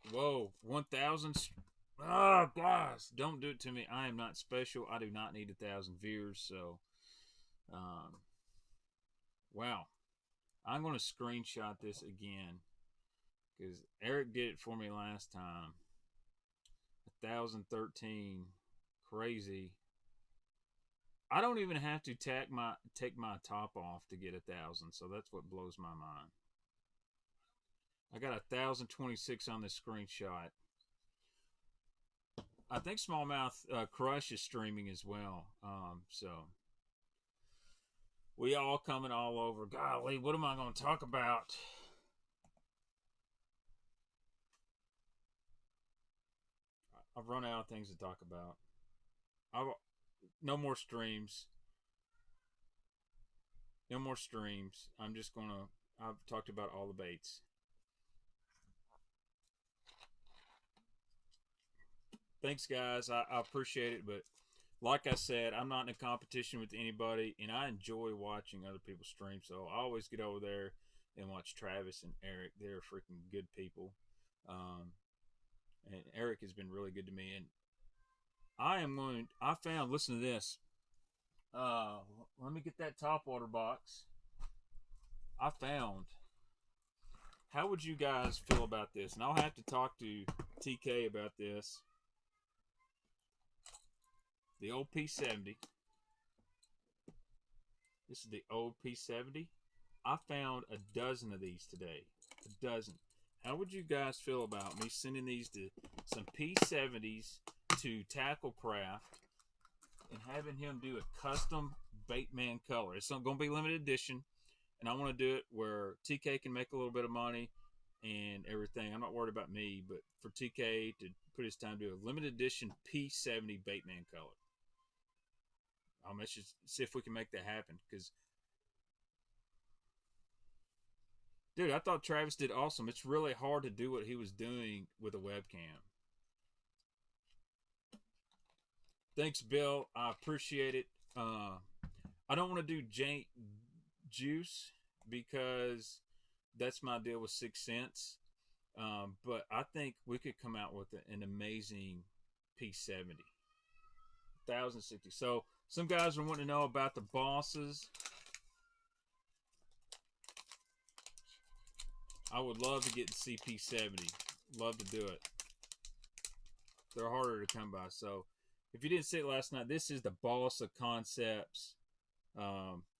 you. Whoa, 1,000. Oh, guys, don't do it to me. I am not special. I do not need 1,000 viewers. So, wow. I'm going to screenshot this again because Eric did it for me last time. 1,013. Crazy. I don't even have to take my top off to get 1,000, so that's what blows my mind. I got 1,026 on this screenshot. I think Smallmouth Crush is streaming as well. So we all coming all over. Golly, what am I going to talk about? I've run out of things to talk about. No more streams. No more streams. I've talked about all the baits. Thanks, guys. I appreciate it, but like I said, I'm not in a competition with anybody, and I enjoy watching other people's streams. So I always get over there and watch Travis and Eric. They're freaking good people. And Eric has been really good to me. And I found, listen to this. Let me get that top water box. I found, how would you guys feel about this? And I'll have to talk to TK about this. The old P70. This is the old P70. I found a dozen of these today. A dozen. How would you guys feel about me sending these to some P70s to Tacklecraft and having him do a custom Baitman color? It's going to be limited edition, and I want to do it where TK can make a little bit of money and everything. I'm not worried about me, but for TK to put his time to do a limited edition P70 Baitman color. Let's just see if we can make that happen. Because, dude, I thought Travis did awesome. It's really hard to do what he was doing with a webcam. Thanks, Bill. I appreciate it. I don't want to do juice because that's my deal with 6 cents. But I think we could come out with an amazing P70. 1,060. So Some guys are wanting to know about the bosses. I would love to get the CP70. Love to do it. They're harder to come by. So if you didn't see it last night, this is the Boss of Concepts.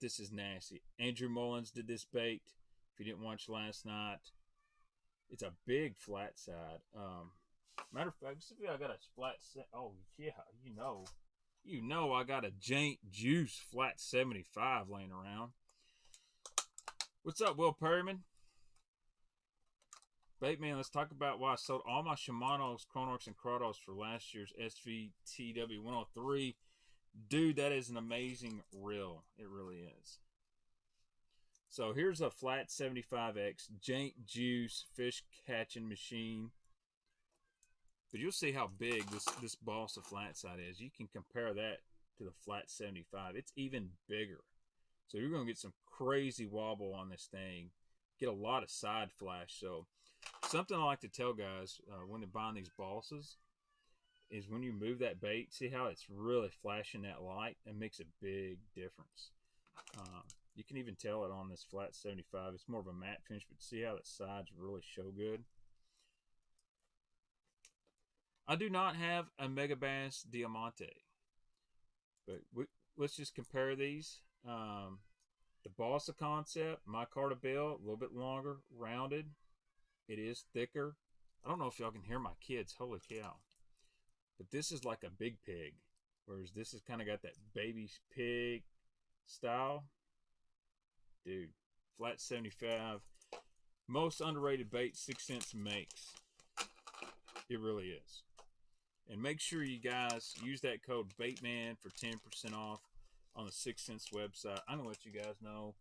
This is nasty. Andrew Mullins did this bait. If you didn't watch last night, it's a big flat side. Matter of fact, see if I got a flat set. Oh yeah, you know I got a Jank Juice flat 75 laying around. What's up, Will Perryman? Baitman, let's talk about why I sold all my Shimano's Chronorks and Kratos for last year's SVTW 103. Dude, that is an amazing reel. It really is. So here's a flat 75X Jank Juice fish catching machine. But you'll see how big this Boss of flat side is. You can compare that to the flat 75. It's even bigger. So you're going to get some crazy wobble on this thing. Get a lot of side flash. So something I like to tell guys when they're buying these Bosses is when you move that bait, see how it's really flashing that light? It makes a big difference. You can even tell it on this flat 75. It's more of a matte finish, but see how the sides really show good? I do not have a Megabass Diamante, but let's just compare these. The Boss of Concept, my Carta Bill, a little bit longer, rounded. It is thicker. I don't know if y'all can hear my kids. Holy cow. But this is like a big pig, whereas this has kind of got that baby pig style. Dude, flat 75. Most underrated bait 6 cents makes. It really is. And make sure you guys use that code BAITMAN for 10% off on the 6 cents website. I'm going to let you guys know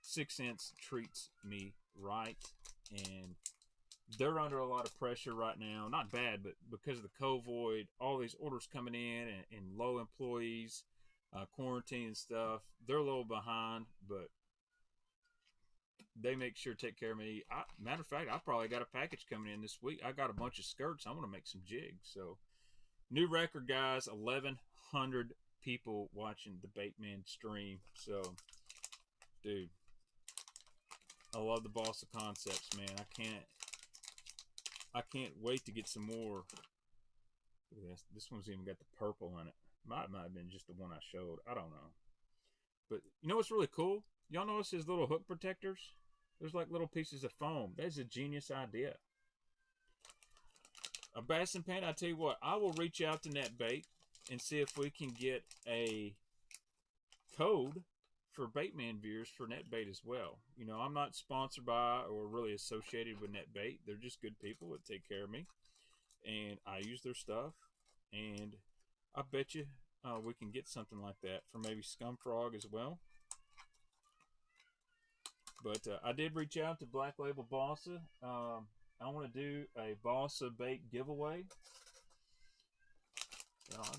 6 cents treats me right. And they're under a lot of pressure right now. Not bad, but because of the COVID, all these orders coming in and low employees, quarantine and stuff, they're a little behind, but they make sure to take care of me. Matter of fact, I probably got a package coming in this week. I got a bunch of skirts. I'm going to make some jigs. So, new record, guys. 1,100 people watching the Baitman stream. So, dude, I love the Boss of Concepts, man. I can't wait to get some more. This one's even got the purple in it. Might have been just the one I showed. I don't know. But you know what's really cool? Y'all notice his little hook protectors? There's like little pieces of foam. That's a genius idea. A bass and pan, I tell you what, I will reach out to NetBait and see if we can get a code for Baitman viewers for NetBait as well. You know, I'm not sponsored by or really associated with NetBait. They're just good people that take care of me. And I use their stuff. And I bet you we can get something like that for maybe Scumfrog as well. But I did reach out to Black Label Bossa. I want to do a Bossa bait giveaway.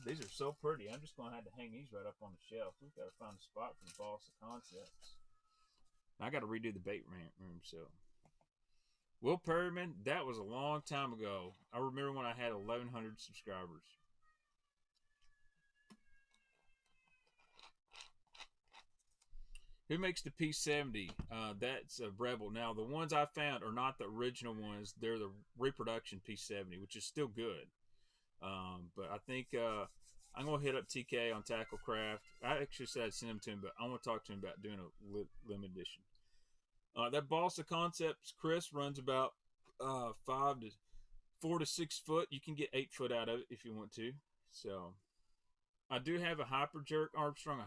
These are so pretty. I'm just going to have to hang these right up on the shelf. We've got to find a spot for the Bossa Concepts. I got to redo the bait room. So, Will Perryman, that was a long time ago. I remember when I had 1,100 subscribers. Who makes the P70? That's a Rebel. Now, the ones I found are not the original ones. They're the reproduction P70, which is still good. But I think I'm going to hit up TK on Tacklecraft. I actually said I'd send him to him, but I want to talk to him about doing a limited edition. That Bossa Concepts, Chris, runs about 4 to 6 foot. You can get 8 foot out of it if you want to. So, I do have a Hyper Jerk Armstrong.